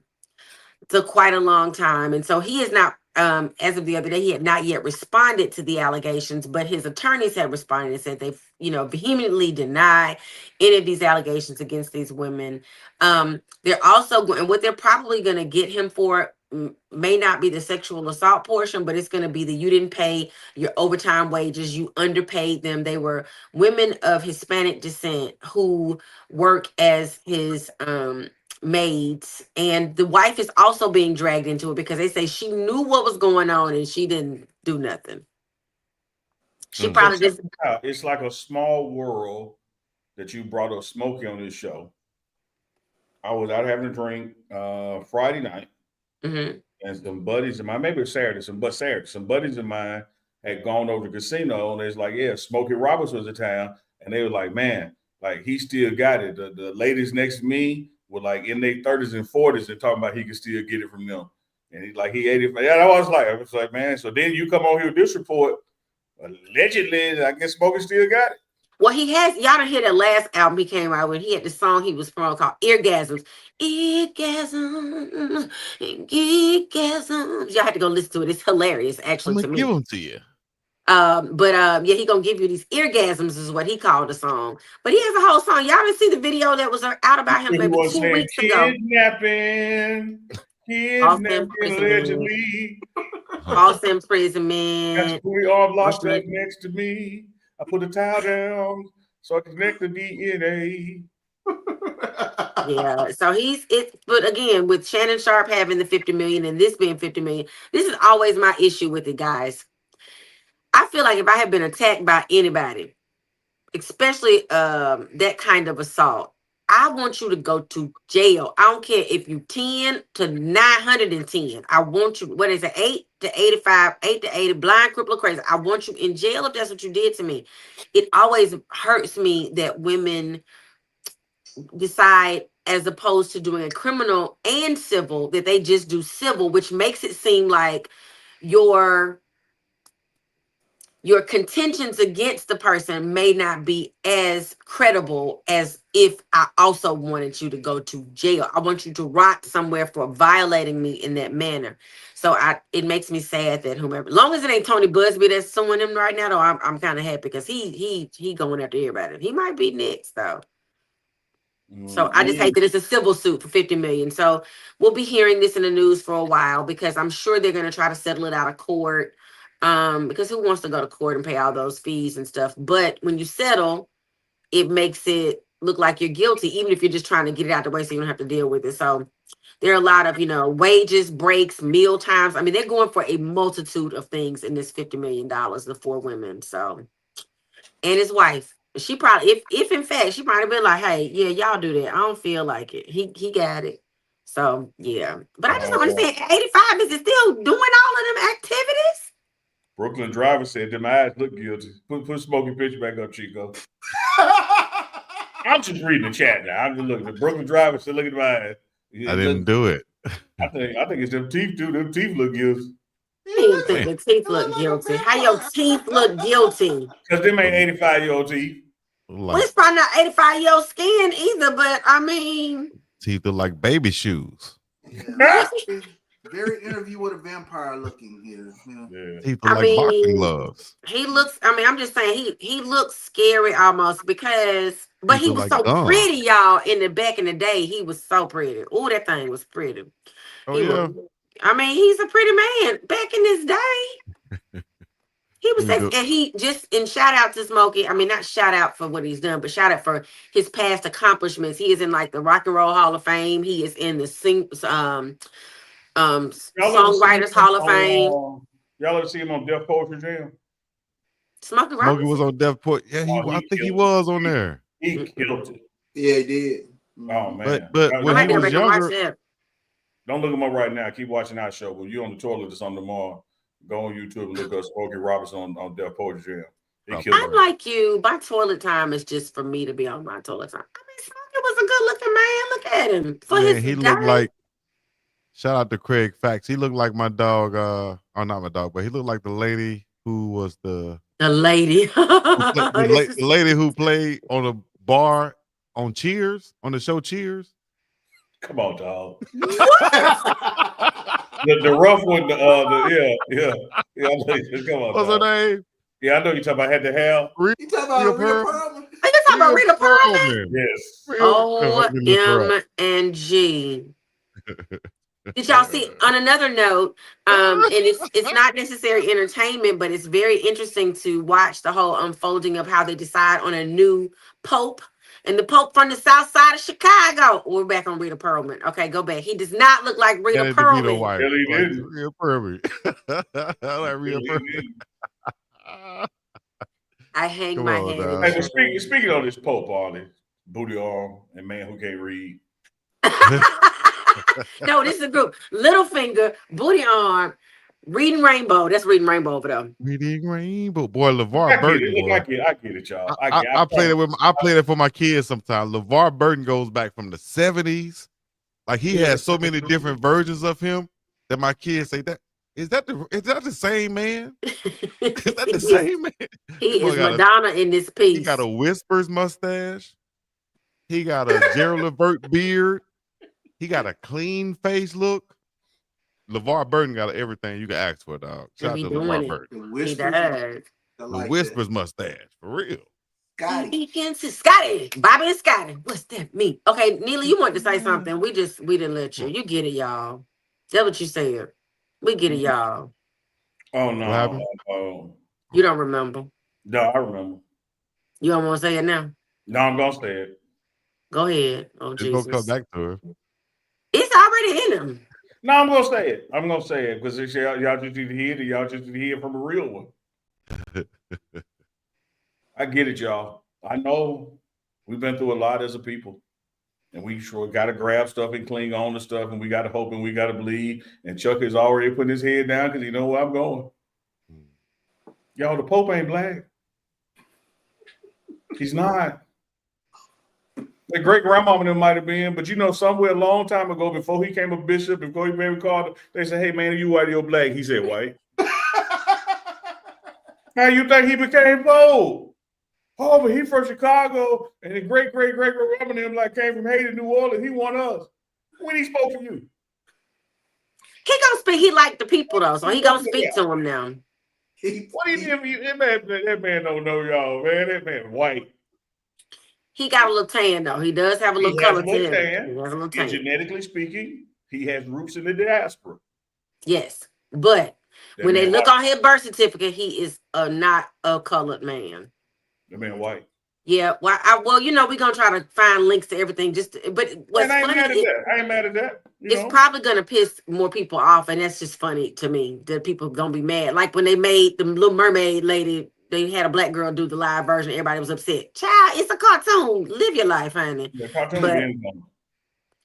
it's quite a long time. And so he is not, as of the other day, he had not yet responded to the allegations, but his attorneys had responded and said they've, vehemently deny any of these allegations against these women. They're also going, and what they're probably going to get him for may not be the sexual assault portion, but it's going to be the you didn't pay your overtime wages, you underpaid them. They were women of Hispanic descent who work as his maids, and the wife is also being dragged into it because they say she knew what was going on and she didn't do nothing. She probably just, it's like a small world that you brought up Smokey on this show. I was out having a drink Friday night, and some buddies of mine, maybe it was Saturday, some buddies of mine had gone over to the casino, and it's like, yeah, Smokey Robinson was in town, and they were like, man, like he still got it. The ladies next to me were like in their 30s and 40s and talking about he could still get it from them. And he's like, he 85. Yeah, I was like, man, so then you come on here with this report, allegedly, I guess Smokey still got it. Well, he has, y'all done hear that last album he came out with. He had the song he was from called Eargasms. Eargasms. Y'all have to go listen to it. It's hilarious, actually, I'm to gonna me. give them to you. Yeah, he gonna give you these eargasms is what he called the song. But he has a whole song. Y'all didn't see the video that was out about him maybe 2 weeks ago. Kidnapping, allegedly. False imprisonment. We all locked up next to me. I put a towel down so I can connect the DNA. Yeah, so but again, with Shannon Sharp having the 50 million and this being 50 million, this is always my issue with it, guys. I feel like if I had been attacked by anybody, especially that kind of assault, I want you to go to jail. I don't care if you 10 to 910. I want you, what is it, 8 to 85, 8 to 80, blind, crippled, crazy. I want you in jail if that's what you did to me. It always hurts me that women decide, as opposed to doing a criminal and civil, that they just do civil, which makes it seem like your contentions against the person may not be as credible as if I also wanted you to go to jail. I want you to rot somewhere for violating me in that manner. So it makes me sad that whomever, long as it ain't Tony Busby that's suing him right now, though, I'm kind of happy because he going after everybody. He might be next though. So I just hate that it's a civil suit for $50 million. So we'll be hearing this in the news for a while because I'm sure they're going to try to settle it out of court. Because who wants to go to court and pay all those fees and stuff? But when you settle, it makes it look like you're guilty, even if you're just trying to get it out the way so you don't have to deal with it. So there are a lot of, wages, breaks, meal times. I mean, they're going for a multitude of things in this $50 million, the 4 women. So, and his wife. She probably, if in fact, she might have been like, hey, yeah, y'all do that. I don't feel like it. He got it. So, yeah. But I just don't understand. 85, is it still doing all of them activities? Brooklyn Driver said them eyes look guilty. Put Smokey picture back up, Chico. I'm just reading the chat now. I'm just looking. The Brooklyn Driver said, look at my eyes. I didn't do it. I think it's them teeth too. Them teeth look guilty. You think the teeth look guilty? How your teeth look guilty? Because them ain't 85-year-old teeth. Well, it's probably not 85-year-old skin either, but I mean, teeth look like baby shoes. Yeah. Very Interview with a Vampire looking here. Yeah. Teeth look like boxing gloves. He looks, I'm just saying he looks scary almost because, but he was like so pretty, y'all. Back in the day, he was so pretty. Oh, that thing was pretty. He's a pretty man back in his day. He was sexy, and he just, and shout out to Smokey. I mean, not shout out for what he's done, but shout out for his past accomplishments. He is in like the Rock and Roll Hall of Fame. He is in the Songwriters Hall of Fame. Y'all ever see him on Def Poetry Jam? Smokey Robinson was on Def Poetry. Yeah, I think he was on there. He killed it. Yeah, he did. Oh man! But when he was younger, don't look him up right now. Keep watching our show. When you're on the toilet or something tomorrow, go on YouTube and look up Smokey Robinson on Def Poetry Jam. I'm like you. My toilet time is just for me to be on my toilet time. I mean, Smokey was a good-looking man. Look at him. For his he looked like. Shout out to Craig Fax. He looked like my dog. Or not my dog, but he looked like the lady who was the lady. the lady who played on a bar on Cheers, on the show Cheers. Come on, dog. the rough one, yeah. I know, come on, what's dog. her name? Yeah, I know you're talking about Head to Hell. You talking about Rita Perlman? Are you talking about Rita Perlman? Yes. OMG. Did y'all see, on another note, and it's not necessary entertainment, but it's very interesting to watch the whole unfolding of how they decide on a new pope. And the pope from the south side of Chicago. We're back on Rita Perlman. Okay, go back. He does not look like Rita Perlman. Rita Perlman. Like Rita Perlman. I hang my head. Hey, speaking of this pope, all this booty arm and man who can't read. No, this is a group. Littlefinger, Booty Arm, Reading Rainbow. That's Reading Rainbow over there. Reading Rainbow. Boy, LeVar Burton. I get it, y'all. I played it for my kids sometimes. LeVar Burton goes back from the 70s. Like he has so many different versions of him that my kids say is that the same man? Is that the same man? He is Madonna in this piece. He got a Whispers mustache. He got a Gerald Levert beard. He got a clean face look. LeVar Burton got everything you can ask for, dog. Shout out to LeVar Burton. The Whispers mustache, for real. Scotty, Bobby and Scotty. What's that mean? Okay, Neely, you wanted to say something. We didn't let you. You get it, y'all. That's what you said. We get it, y'all. Oh no. You don't remember? No, I remember. You don't want to say it now? No, I'm gonna say it. Go ahead. Oh, Jesus. Gonna come back to her. It's already in him. No, I'm gonna say it. Because y'all just need to hear it. Y'all just need to hear it from a real one. I get it, y'all. I know we've been through a lot as a people. And we sure got to grab stuff and cling on to stuff. And we got to hope and we got to believe. And Chuck is already putting his head down because he know where I'm going. Y'all, the Pope ain't black. He's not. The great grandmama might have been, but somewhere a long time ago, before he became a bishop, before he became called, they said, "Hey man, are you white or you're black?" He said, "White." How you think he became Pope? Oh, but he from Chicago, and the great grandmama came from Haiti, New Orleans. He want us. When he spoke to you? He gonna speak. He like the people though, so he gonna speak to him now. What do you mean? That man don't know y'all, man. That man white. He got a little tan though. He does have a little color to him. He has a little tan. Genetically speaking, he has roots in the diaspora. Yes, but when they look on his birth certificate, he is not a colored man. The man white. Yeah, well, you know, we're gonna try to find links to everything. But what's funny, I ain't mad at that. It's probably gonna piss more people off, and that's just funny to me that people gonna be mad. Like when they made the Little Mermaid lady, they had a black girl do the live version. Everybody was upset. Child, it's a cartoon. Live your life, honey. The cartoon.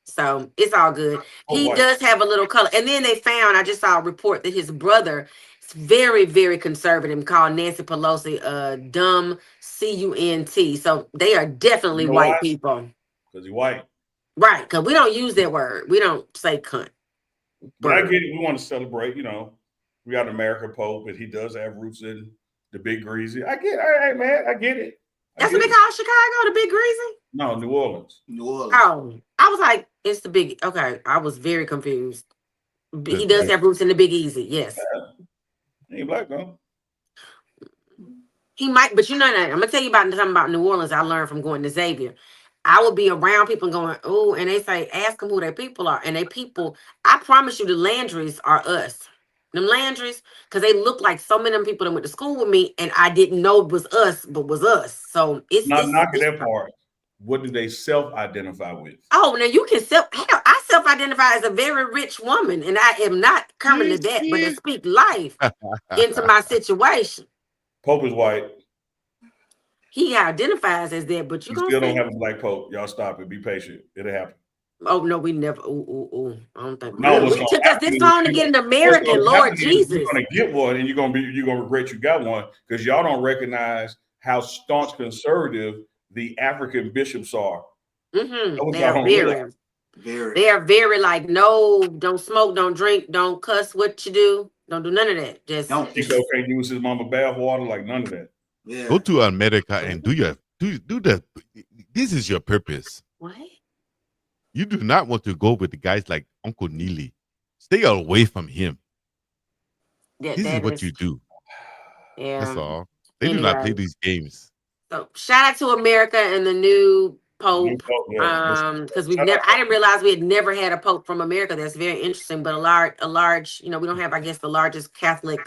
So it's all good. He does have a little color. And then they found, I just saw a report that his brother is very, very conservative, called Nancy Pelosi dumb CUNT. So they are definitely white people. Because he's white. Right, because we don't use that word. We don't say cunt. But I get it. We want to celebrate, you know. We got America Pope, and he does have roots in the Big Greasy. I get it. Hey, man, I get it. That's what they call Chicago, the Big Greasy? No, New Orleans. Oh, I was like, it's the Big. Okay, I was very confused. He does have roots in the Big Easy, yes. Yeah. He ain't black though. He might, but you know, I'm gonna tell you about something about New Orleans. I learned from going to Xavier. I would be around people going, oh, and they say, ask them who their people are, and they people. I promise you, the Landrys are us. Them Landrys, because they look like so many of them people that went to school with me, and I didn't know it was us, but was us. So it's not knocking that part. What do they self-identify with? Oh, now you can I self-identify as a very rich woman, and I am not currently that, but to speak life into my situation. Pope is white. He identifies as that, but you still don't have a black Pope. Y'all stop it. Be patient. It'll happen. Oh no, we never. I don't think. No, it took us this long to get an American. Lord Jesus, you're gonna get one, and you're gonna regret you got one because y'all don't recognize how staunch conservative the African bishops are. Mm-hmm. They are very like, no, don't smoke, don't drink, don't cuss. What you do, don't do none of that. Just Chico can't use his mama bath water, like none of that. Yeah. Go to America and do that. This is your purpose. What? You do not want to go with the guys like Uncle Neely. Stay away from him. This is what you do. Yeah. That's all. They do not play these games. So shout out to America and the new Pope. Because I didn't realize we had never had a Pope from America. That's very interesting. But a large, you know, we don't have, I guess, the largest Catholic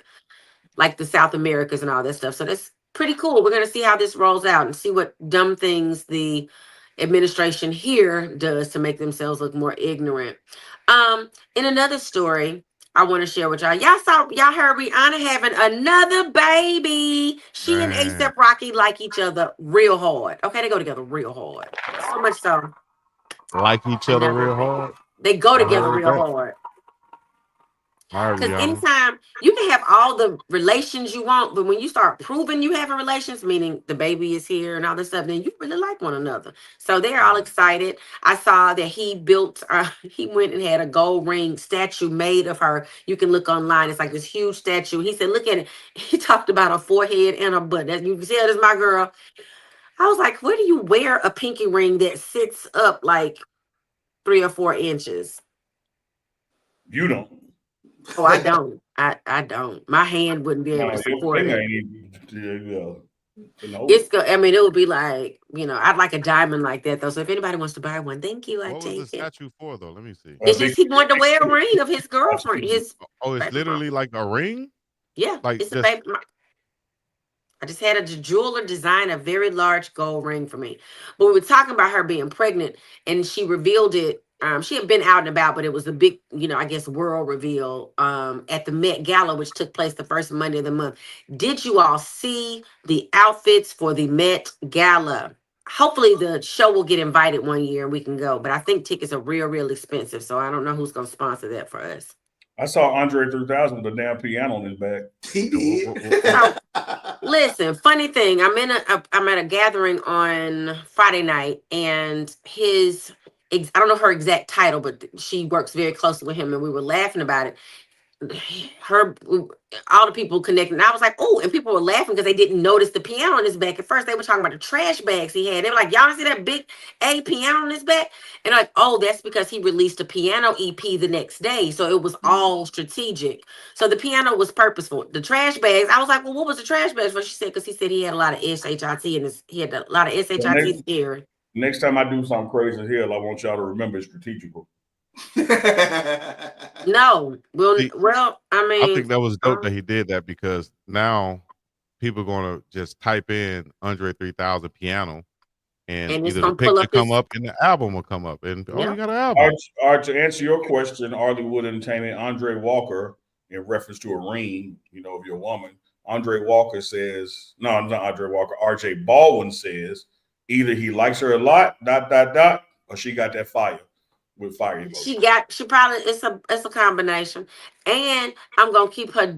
like the South Americas and all that stuff. So that's pretty cool. We're gonna see how this rolls out and see what dumb things the administration here does to make themselves look more ignorant. In another story I want to share with y'all. Y'all heard Rihanna having another baby. She and A$AP Rocky like each other real hard. Okay, they go together real hard. So much so. Like each other real hard? They go together real hard. Because anytime you can have all the relations you want, but when you start proving you have a relations, meaning the baby is here and all this stuff, then you really like one another. So they're all excited. I saw that he went and had a gold ring statue made of her. You can look online. It's like this huge statue. He said, look at it. He talked about a forehead and a butt. You can see that is my girl. I was like, where do you wear a pinky ring that sits up like 3 or 4 inches? You don't. Oh, I don't. I don't. My hand wouldn't be able to support it. It would be like, you know, I'd like a diamond like that though. So if anybody wants to buy one, thank you. What was the statue for though? Let me see. It's just he wanted to wear a ring of his girlfriend. It's literally like a ring? Yeah. Like it's a baby. I just had a jeweler design a very large gold ring for me. But we were talking about her being pregnant and she revealed it. She had been out and about, but it was a big, you know, I guess, world reveal at the Met Gala, which took place the first Monday of the month. Did you all see the outfits for the Met Gala? Hopefully the show will get invited one year and we can go. But I think tickets are real, real expensive. So I don't know who's going to sponsor that for us. I saw Andre 3000 with a damn piano in his back. He did. Listen, funny thing. I'm at a gathering on Friday night and I don't know her exact title, but she works very closely with him and we were laughing about it. all the people connecting. I was like, oh, and people were laughing because they didn't notice the piano on his back. At first, they were talking about the trash bags he had. They were like, y'all see that big A piano on his back? And like, oh, that's because he released a piano EP the next day. So it was all strategic. So the piano was purposeful. The trash bags, I was like, well, what was the trash bags for? She said, because he said he had a lot of SHIT and he had a lot of SHIT scary. Next time I do something crazy here, I want y'all to remember it's strategical. No, well, I mean, I think that was dope that he did that because now people are gonna just type in Andre 3000 piano, and it's either the gonna pull picture up come up and the album will come up, and oh, you got an album. Art, to answer your question, Arleywood Entertainment, Andre Walker, in reference to a ring, of your woman, Andre Walker says, no, not Andre Walker, RJ Baldwin says, either he likes her a lot, ... or she got that fire. With fire emoji. She probably it's a combination, and I'm gonna keep her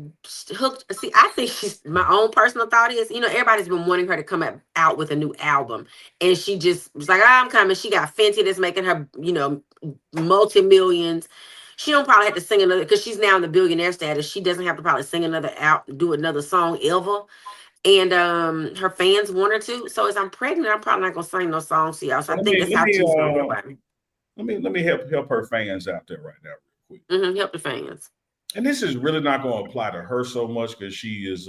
hooked. See, I think she's my own personal thought is, everybody's been wanting her to come out with a new album, and she just was like, I'm coming. She got Fenty that's making her, multi-millions. She don't probably have to sing another because she's now in the billionaire status. She doesn't have to probably sing do another song ever. And her fans want her to. So as I'm pregnant, I'm probably not gonna sing no songs to y'all. So I think that's how she's gonna go about it. Let me help her fans out there right now real quick. Help the fans. And this is really not going to apply to her so much because she is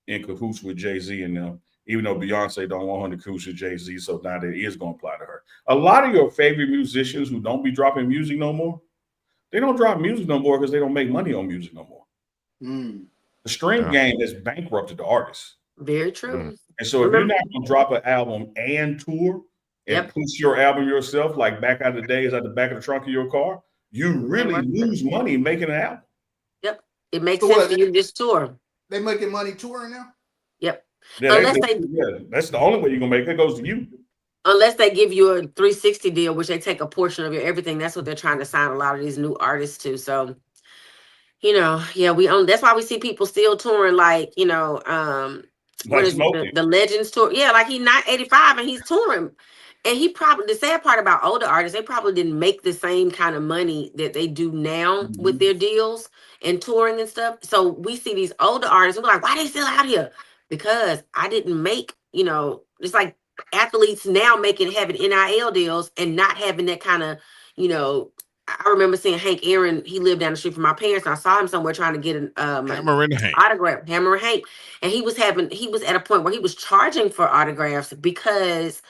in cahoots with Jay-Z and them, even though Beyonce don't want her in cahoots with Jay-Z, so now that is going to apply to her. A lot of your favorite musicians who don't be dropping music no more, they don't drop music no more because they don't make money on music no more. The stream game has bankrupted the artists. Very true. And so if you're not going to drop an album and tour, and push your album yourself, like back out of the days at the back of the trunk of your car, you really lose money making an album. Yep. It makes sense for you to just tour. They making money touring now? Yep. Yeah, that's the only way you're going to make it. It goes to you. Unless they give you a 360 deal, which they take a portion of your everything. That's what they're trying to sign a lot of these new artists to. So, that's why we see people still touring like, what is the Legends tour? Yeah, like he's not 85 and he's touring. And the sad part about older artists, they probably didn't make the same kind of money that they do now with their deals and touring and stuff. So we see these older artists and we're like, why are they still out here? Because I didn't make, it's like athletes now having NIL deals and not having that kind of, I remember seeing Hank Aaron, he lived down the street from my parents, and I saw him somewhere trying to get an autograph, Hammer and Hank. And he was at a point where he was charging for autographs because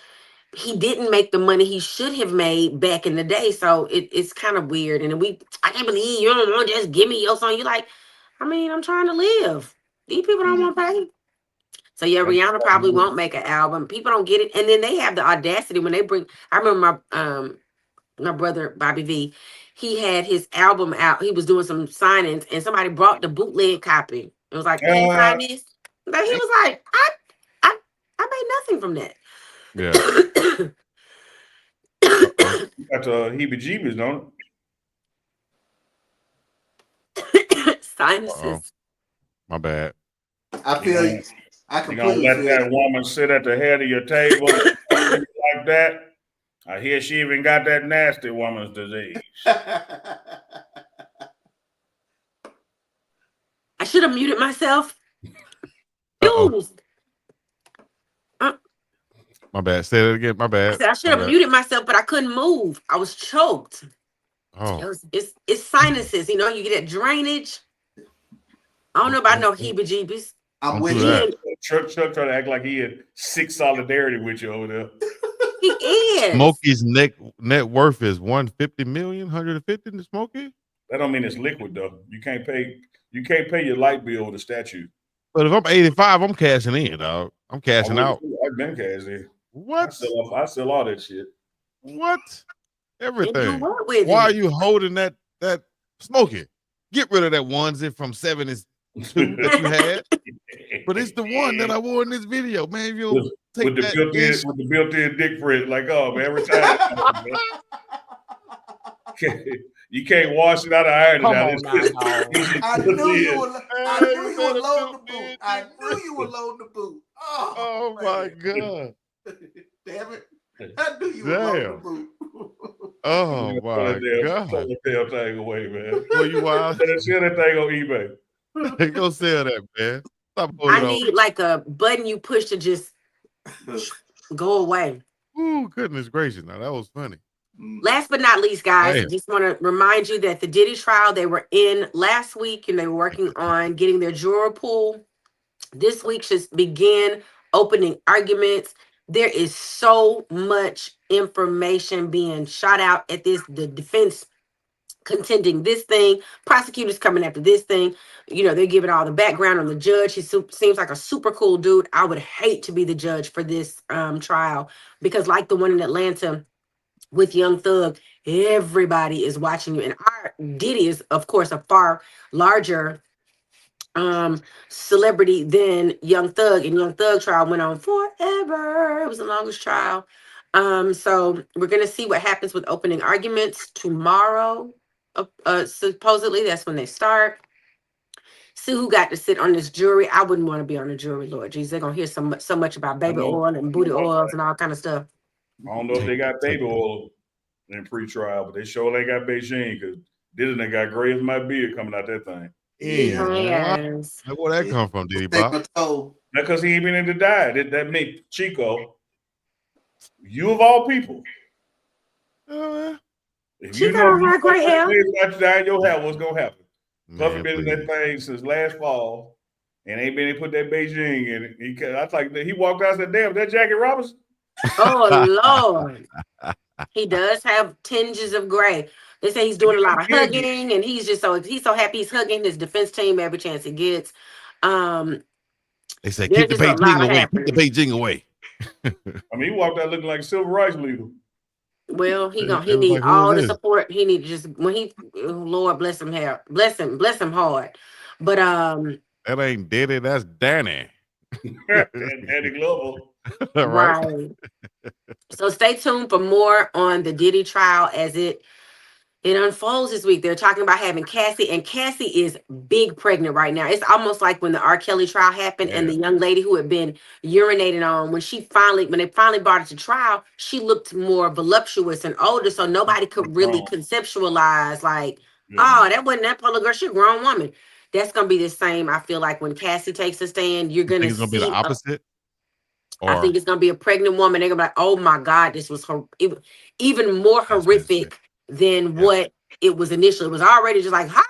he didn't make the money he should have made back in the day. So it's kind of weird. And I can't believe you don't want to just give me your song. You're like, I'm trying to live. These people don't want to pay. So yeah, Rihanna probably won't make an album. People don't get it. And then they have the audacity when they I remember my brother, Bobby V, he had his album out. He was doing some signings and somebody brought the bootleg copy. It was like, can you sign this? But he was like, I made nothing from that. Yeah. Got heebie-jeebies, don't it? Sinuses. My bad. I feel you. I completely let that woman sit at the head of your table like that. I hear she even got that nasty woman's disease. I should have muted myself. My bad. Say that again. My bad. I should have muted myself, but I couldn't move. I was choked. Oh. It's sinuses. You get that drainage. I don't know about no heebie-jeebies. I'm with you. Chuck trying to act like he had sick solidarity with you over there. He is. Smokey's net worth is 150 million, 150 to Smokey. That don't mean it's liquid though. You can't pay your light bill with a statue. But if I'm 85, I'm cashing in, dog. I'm cashing out. I've been cashing in. What? I sell all that shit. What? Everything. Why are you holding that Smokey? Get rid of that onesie from 72 that you had. But it's the one that I wore in this video, man. You'll take with the built-in dick print, like, oh man, every time. You can't wash it out of iron. I knew you were loading the boot. I knew you were loading the boot. Oh my God. Damn it. I knew you were loading the boot. Oh Throw my that God. damn thing away, man. Boy, you wild. Sell that thing on eBay. Go sell that, man. Stop I holding on. need like a button you push to just go away. Ooh, goodness gracious. Now that was funny. Last but not least, guys, I Damn. just want to remind you that the Diddy trial, they were in last week and they were working on getting their juror pool. This week should begin opening arguments. There is so much information being shot out at this. The defense contending this thing, prosecutors coming after this thing. You know, they're giving all the background on the judge. He seems like a super cool dude. I would hate to be the judge for this trial because, like the one in Atlanta with Young Thug, everybody is watching you. And our Diddy is, of course, a far larger celebrity than Young Thug, and Young Thug trial went on forever. It was the longest trial. So we're gonna see what happens with opening arguments tomorrow. Supposedly that's when they start. See who got to sit on this jury. I wouldn't want to be on the jury, Lord Jesus. They're gonna hear so much about baby oil and booty oils and all kind of stuff. I don't know if they got baby oil in pre-trial, but they sure they got Beijing because Diddy got gray as my beard coming out that thing. Yes. Where that come from, Diddy Bob? Because he ain't been in to die. That make Chico, you of all people. If you know you gray hair. about to die in your hair, what's gonna happen? Puffy been in that thing since last fall, and ain't been to put that Beijing in it. I like he walked out and said, "Damn, that Jackie Robinson." Oh Lord, he does have tinges of gray. They say he's doing a lot of hugging, and he's so happy he's hugging his defense team every chance he gets. They say keep the Beijing away. Keep the Beijing away. I mean, he walked out looking like a civil rights leader. Well, he need all the support. He need just when Lord bless him bless him hard. But that ain't Diddy, that's Danny. Danny Glover. Right. So stay tuned for more on the Diddy trial as it unfolds this week. They're talking about having Cassie, and Cassie is big pregnant right now. It's almost like when the R. Kelly trial happened and the young lady who had been urinated on, when they finally brought it to trial, she looked more voluptuous and older, so nobody could really conceptualize like, oh, that wasn't that poor girl, she a grown woman. That's gonna be the same. I feel like when Cassie takes a stand, you're gonna see it's gonna be the opposite. I think it's gonna be a pregnant woman. They're gonna be like, oh my God, this was even more horrific than what it was initially. It was already just like, hi,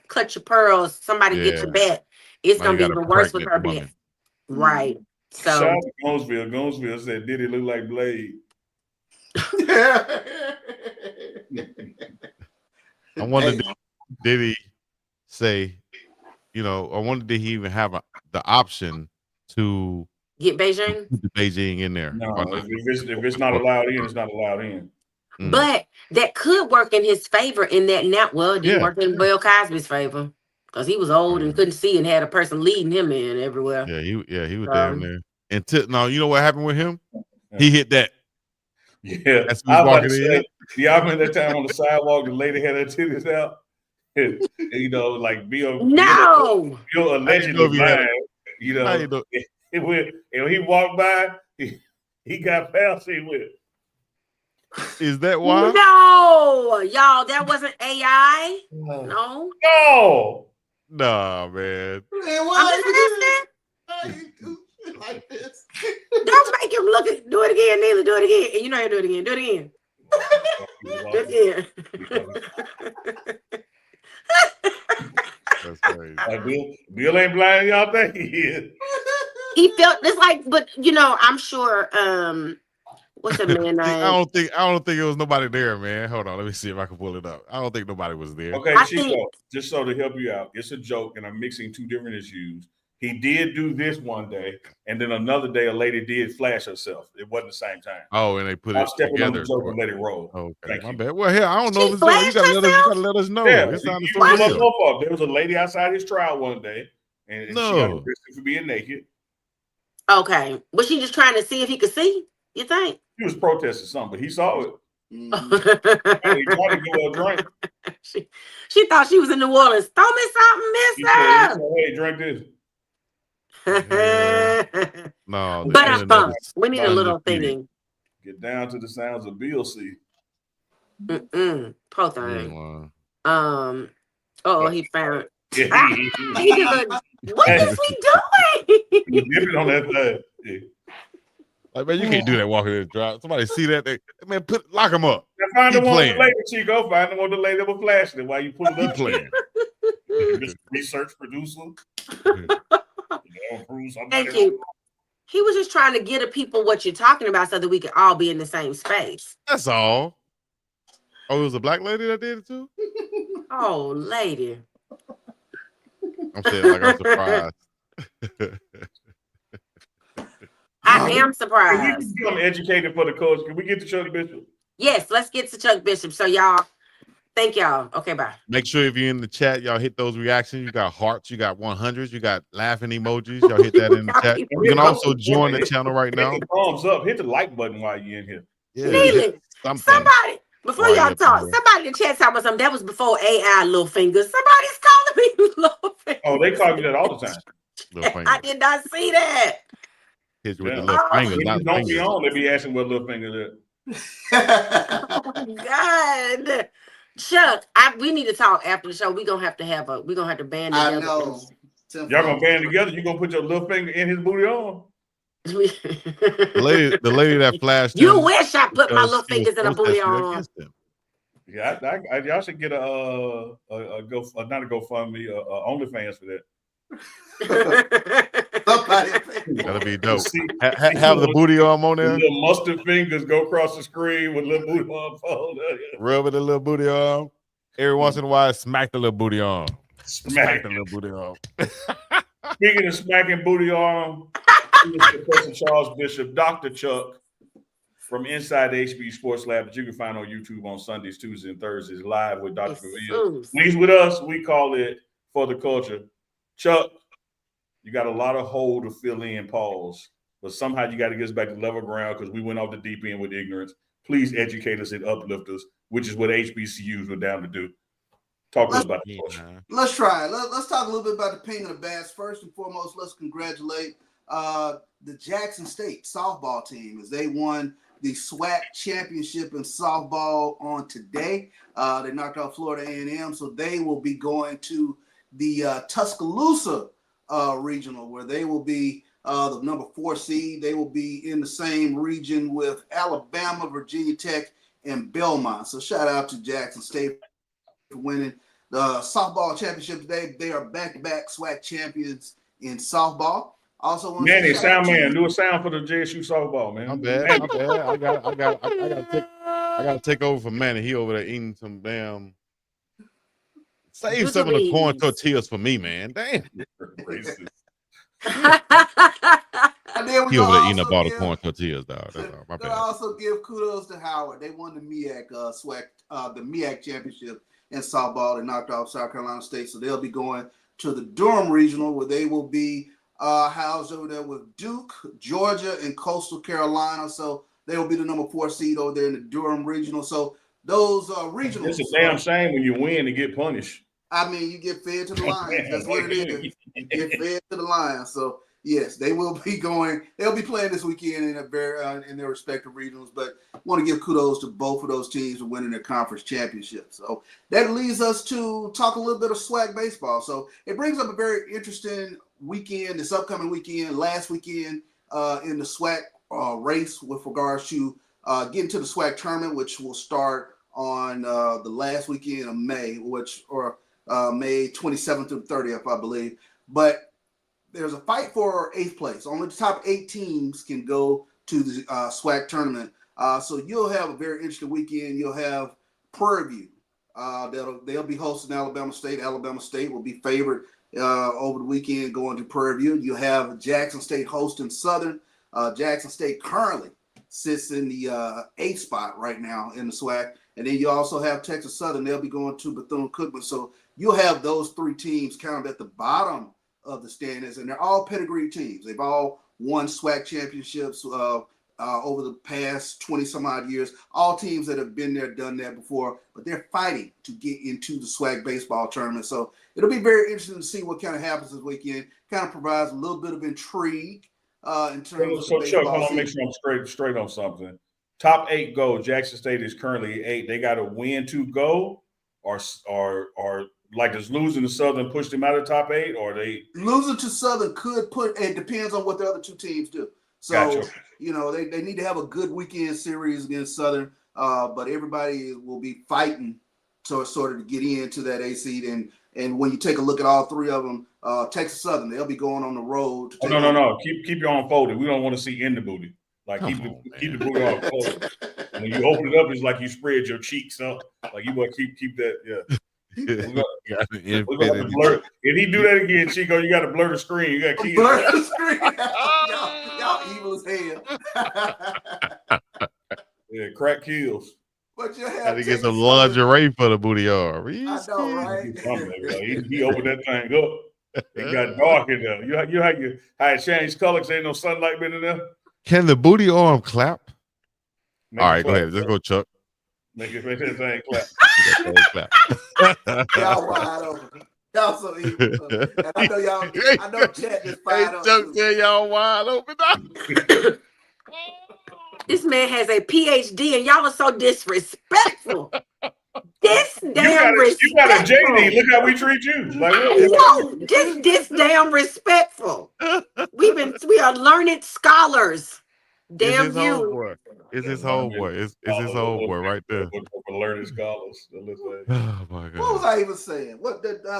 clutch your pearls, somebody get your bet. It's gonna be even worse with her bet. Right. So shout out to Gonesville. Gonesville said, "Did it look like Blade?" I wonder, did he say, I wonder did he even have the option to get Beijing? Put the Beijing in there. No, if it's not allowed in, it's not allowed in. But that could work in his favor in that now. Well, it didn't work in Bill Cosby's favor because he was old and couldn't see and had a person leading him in everywhere. Yeah, he was down there. And now you know what happened with him? He hit that. Yeah, that's who was walking in. Yeah, I remember that time on the sidewalk, the lady had her titties out. And, like Bill allegedly blind. And he walked by, he got fancy with it. Is that why? No, y'all, that wasn't AI. No. Nah, man. I'm just like this. Don't make him do it again, Neely. Do it again. And you know you do it again. Do it again. That's crazy. Like Bill ain't blind, y'all think he is. He felt this like, but I'm sure what's that man name? I don't think it was nobody there, man. Hold on, let me see if I can pull it up. I don't think nobody was there. Okay, Chico, just so to help you out, it's a joke, and I'm mixing two different issues. He did do this one day, and then another day a lady did flash herself. It wasn't the same time. Oh, and they put it together. On the joke and let it roll. Okay, my bad. Well, here I don't know if it's you gotta let us know. Yeah, there was a lady outside his trial one day, and she got arrested for being naked. Okay, was she just trying to see if he could see? You think he was protesting something, but he saw it. He tried to give her a drink. She thought she was in New Orleans. Throw me something, mister. He said, hey, drink this. No, but we need a little thingy. Get down to the sounds of BLC. Poor He ain't thing. won. He found. Yeah, What hey, is he doing? he dipping on that thing. Yeah. Like, man, you can't do that walking in the drop. Somebody see that, man, lock him up. Now find He the one with the playing. lady, Chico. Find the one with the lady that was flashing it while you pull it He up. playing. Mr. Research producer. Thank you. He was just trying to get the people what you're talking about so that we could all be in the same space. That's all. Oh, it was a black lady that did it too? Oh, lady. I'm saying like I'm surprised. I am Can we surprised. become educated for the coach? Can we get to Chuck Bishop? Yes, let's get to Chuck Bishop. So y'all, thank y'all. Okay, bye. Make sure if you're in the chat, y'all hit those reactions. You got hearts, you got 100s, you got laughing emojis. Y'all hit that in the chat. You can also join the channel right now. Hit the thumbs up. Hit the like button while you're in here. Yeah, Neely, somebody, before y'all talk, somebody in the chat talking about something. That was before AI, little fingers. Somebody's calling me little fingers. Oh, they call you that all the time. I did not see that. Hit you with the little fingers, not don't fingers. be on. They be asking what little finger is. Oh God, Chuck, we need to talk after the show. We're gonna have to band together. I know. Y'all gonna band together? You gonna put your little finger in his booty on? The lady that flashed. You wish I put my little fingers in a booty on. Yeah, y'all should get a not a GoFundMe, OnlyFans for that. That'll be dope. Have the booty arm on there. Little mustard fingers go across the screen with little booty arm. Rub the little booty arm. Every once in a while, smack the little booty arm. Smack the little booty arm. Speaking of smacking booty arm, Professor Charles Bishop, Dr. Chuck from inside the HB Sports Lab that you can find on YouTube on Sundays, Tuesdays, and Thursdays, live with Dr. Pavilion. When he's with us, we call it For the Culture. Chuck, you got a lot of hole to fill in, pause, but somehow you got to get us back to level ground because we went off the deep end with ignorance. Please educate us and uplift us, which is what HBCUs were down to do. Talk to us about the culture. Let's try it. Let's talk a little bit about the ping and the bass. First and foremost, let's congratulate the Jackson State softball team as they won the SWAC championship in softball on today. They knocked out Florida A&M, so they will be going to the Tuscaloosa regional, where they will be the number 4 seed. They will be in the same region with Alabama, Virginia Tech, and Belmont. So shout out to Jackson State for winning the softball championship today. They are back-to-back SWAC champions in softball. Also, Manny, sound man, do a sound for the JSU softball, man. I'm bad. I gotta take over for Manny. He over there eating some damn. Save some of the corn tortillas for me, man. Damn. He over there eating up all the corn tortillas, dog. That's all. My bad. Also give kudos to Howard. They won the MEAC SWAC, the MEAC championship in softball. They knocked off South Carolina State, so they'll be going to the Durham regional, where they will be housed over there with Duke, Georgia, and Coastal Carolina. So they will be the number 4 seed over there in the Durham regional. So those regionals. It's a damn shame when you win and get punished. I mean, you get fed to the Lions. That's what it is. You get fed to the Lions. So yes, they will be going. They'll be playing this weekend in their respective regionals. But I want to give kudos to both of those teams for winning their conference championships. So that leads us to talk a little bit of SWAC baseball. So it brings up a very interesting weekend, this upcoming weekend, last weekend in the SWAC race with regards to getting to the SWAC tournament, which will start on the last weekend of May, May 27th through 30th, I believe. But there's a fight for 8th place. Only the top 8 teams can go to the SWAC tournament. So you'll have a very interesting weekend. You'll have Prairie View. They'll be hosting Alabama State. Alabama State will be favored over the weekend going to Prairie View. You have Jackson State hosting Southern. Jackson State currently sits in the 8th spot right now in the SWAC. And then you also have Texas Southern. They'll be going to Bethune-Cookman. So you'll have those 3 teams kind of at the bottom of the standings, and they're all pedigree teams. They've all won SWAC championships over the past 20-some-odd years. All teams that have been there, done that before, but they're fighting to get into the SWAC baseball tournament. So it'll be very interesting to see what kind of happens this weekend. Kind of provides a little bit of intrigue in terms of So Chuck, baseball. I want to make sure I'm straight on something. top 8 go. Jackson State is currently 8. They got to win to go, or like does losing to Southern push them out of the top 8, or they losing to Southern could put. It depends on what the other two teams do. So gotcha. They need to have a good weekend series against Southern, but everybody will be fighting to sort of get into that A seed. And when you take a look at all three of them, Texas Southern, they'll be going on the road. To No. Keep your arm folded. We don't want to see in the booty. Like keep the booty arm folded. When you open it up, it's like you spread your cheeks up. Like you want to keep that. Yeah. We're gonna blur. If he do that again, Chico, you got to blur the screen. You got to blur the screen. y'all evil as hell. Yeah, crack kills. But you have to get some lingerie for the booty arm. I know, right? He opened that thing up. It got dark in there. You how it changed colors. Ain't no sunlight been in there. Can the booty arm clap? All right, go ahead. Let's go, Chuck. Make that thing clap. Y'all wide open. Y'all so evil. And I know y'all. I know chat is fired up. Chuck said y'all wide open. This man has a PhD, and y'all are so disrespectful. You got a JD. Look how we treat you. Like, no, this damn respectful. We are learned scholars. Damn you. It's his homeboy. It's his homeboy right there. Learned scholars. Oh my God. What was I even saying?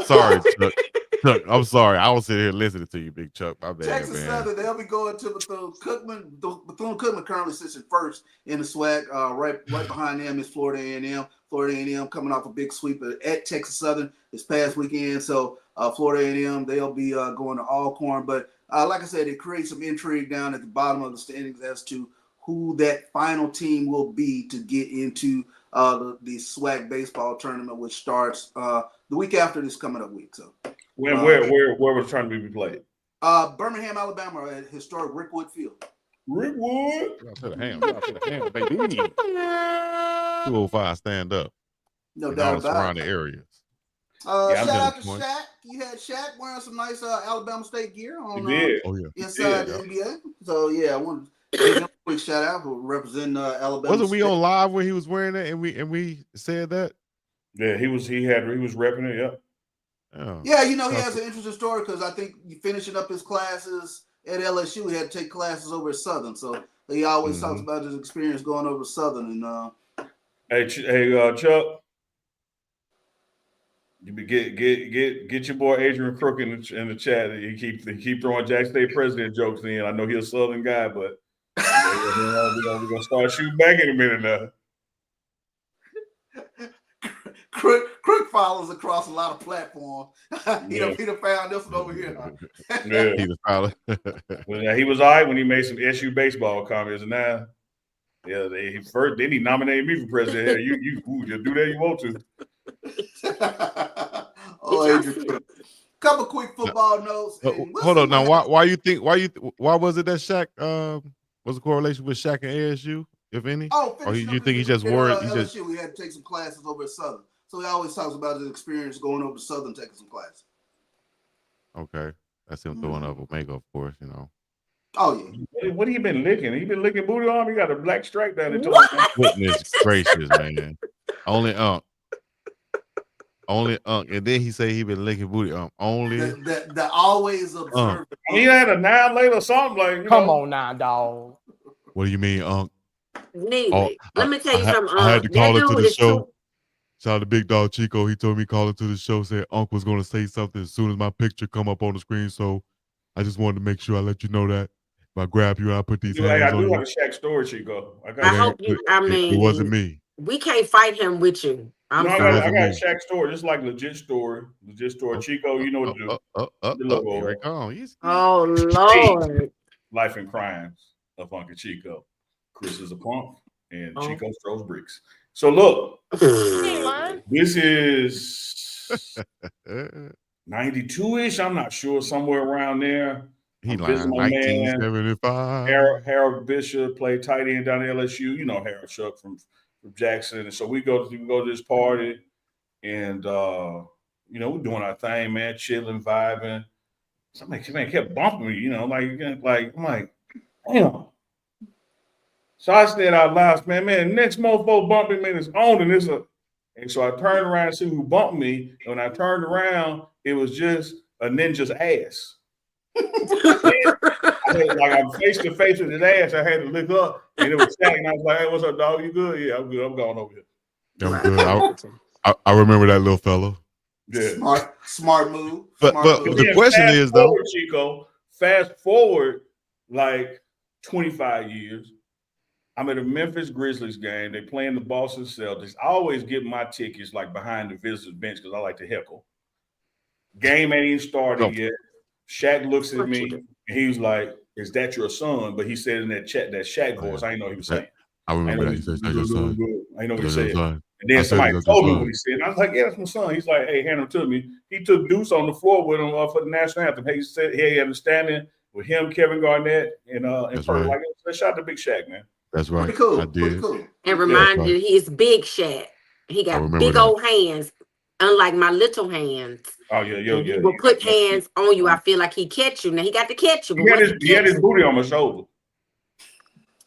Sorry, Chuck. Chuck, I'm sorry. I was sitting here listening to you, Big Chuck. My bad, Texas Southern, they'll be going to Bethune-Cookman. Bethune-Cookman currently sits in first in the SWAC. Right behind them is Florida A&M. Florida A&M coming off a big sweep at Texas Southern this past weekend. So Florida A&M, they'll be going to Alcorn. But like I said, it creates some intrigue down at the bottom of the standings as to who that final team will be to get into the SWAC baseball tournament, which starts the week after this coming up week. So. Where was the tournament be played? Birmingham, Alabama, at historic Rickwood Field. Rickwood? Shout out to the ham, baby. 205, stand up. No doubt about it. Surrounding areas. Shout out to Shaq. You had Shaq wearing some nice Alabama State gear on inside the NBA. So yeah, I wanted to give him a quick shout out for representing Alabama. Wasn't we on live when he was wearing it and we said that? Yeah, he was repping it. Yeah. Oh. Yeah, he has an interesting story because I think finishing up his classes at LSU, he had to take classes over at Southern. So he always talks about his experience going over to Southern. And hey, Chuck, you get your boy Adrian Crook in the chat. He keep throwing Jack State president jokes in. I know he's a Southern guy, but we're gonna start shooting back in a minute now. Crook follows across a lot of platforms. He done found this one over here. Yeah. He was probably. Well, he was all right when he made some SU baseball comments, and now, then he nominated me for president. Hey, you do that you want to. Adrian. Couple quick football notes. Hold on now. Why was it that Shaq was a correlation with Shaq and ASU, if any? Or you think he just worried? We had to take some classes over at Southern. So he always talks about his experience going over to Southern taking some classes. Okay. That's him throwing up Omega, of course, Oh, yeah. What have you been licking? He been licking booty arm? He got a black stripe down there. Goodness gracious, man. Only Unk. And then he say he been licking booty arm. Only. The always observe. He had a 9 later or something like. Come on now, dog. What do you mean, Unk? Let me tell you something. I had to call into the show. Shout out to Big Dog Chico. He told me call into the show, said Unc was going to say something as soon as my picture come up on the screen. So I just wanted to make sure I let you know that if I grab you and I put these hands I on do you. have a Shack story, Chico. I hope you. It wasn't me. We can't fight him with you. I got a Shack story, just like legit story. Chico, you know what to do. Here it comes. Oh Lord. Life and crimes of Uncle Chico. Chris is a punk, and Chico throws bricks. So look, this is 92-ish. I'm not sure, somewhere around there. He lying. 1975. Harold Bishop played tight end down at LSU. You know Harold Chuck from Jackson. And so we go to this party, and we're doing our thing, man, chilling, vibing. Somebody kept bumping me, like I'm like, damn. So I said out loud, man, next mofo bumped me, man, it's on and it's a. And so I turned around to see who bumped me. And when I turned around, it was just a ninja's ass. Like I'm face to face with his ass. I had to look up, and it was Shaq. And I was like, "Hey, what's up, dog? You good? Yeah, I'm good. I'm going over here." I'm good. I remember that little fellow. Yeah, smart move. But the question is though, Chico, fast forward like 25 years. I'm at a Memphis Grizzlies game. They playing the Boston Celtics. I always get my tickets like behind the visitors bench because I like to heckle. Game ain't even started yet. Shaq looks at me and he was like, "Is that your son?" But he said in that chat, that Shaq voice, I didn't know what he was saying. I remember that. He said, "That's your son." I know what he said. And then somebody told me what he said. And I was like, "Yeah, that's my son." He's like, "Hey, hand him to me." He took Deuce on the floor with him for the national anthem. He said, "Hey, he had a standing with him, Kevin Garnett, and Perk." Like, shout out to Big Shaq, man. That's right. Pretty cool. I did. Cool. And remind you, he's Big Shaq. He got big old hands, unlike my little hands. Oh yeah. He will put hands on you. I feel like he catch you. Now he got to catch you. But he had his booty on my shoulder.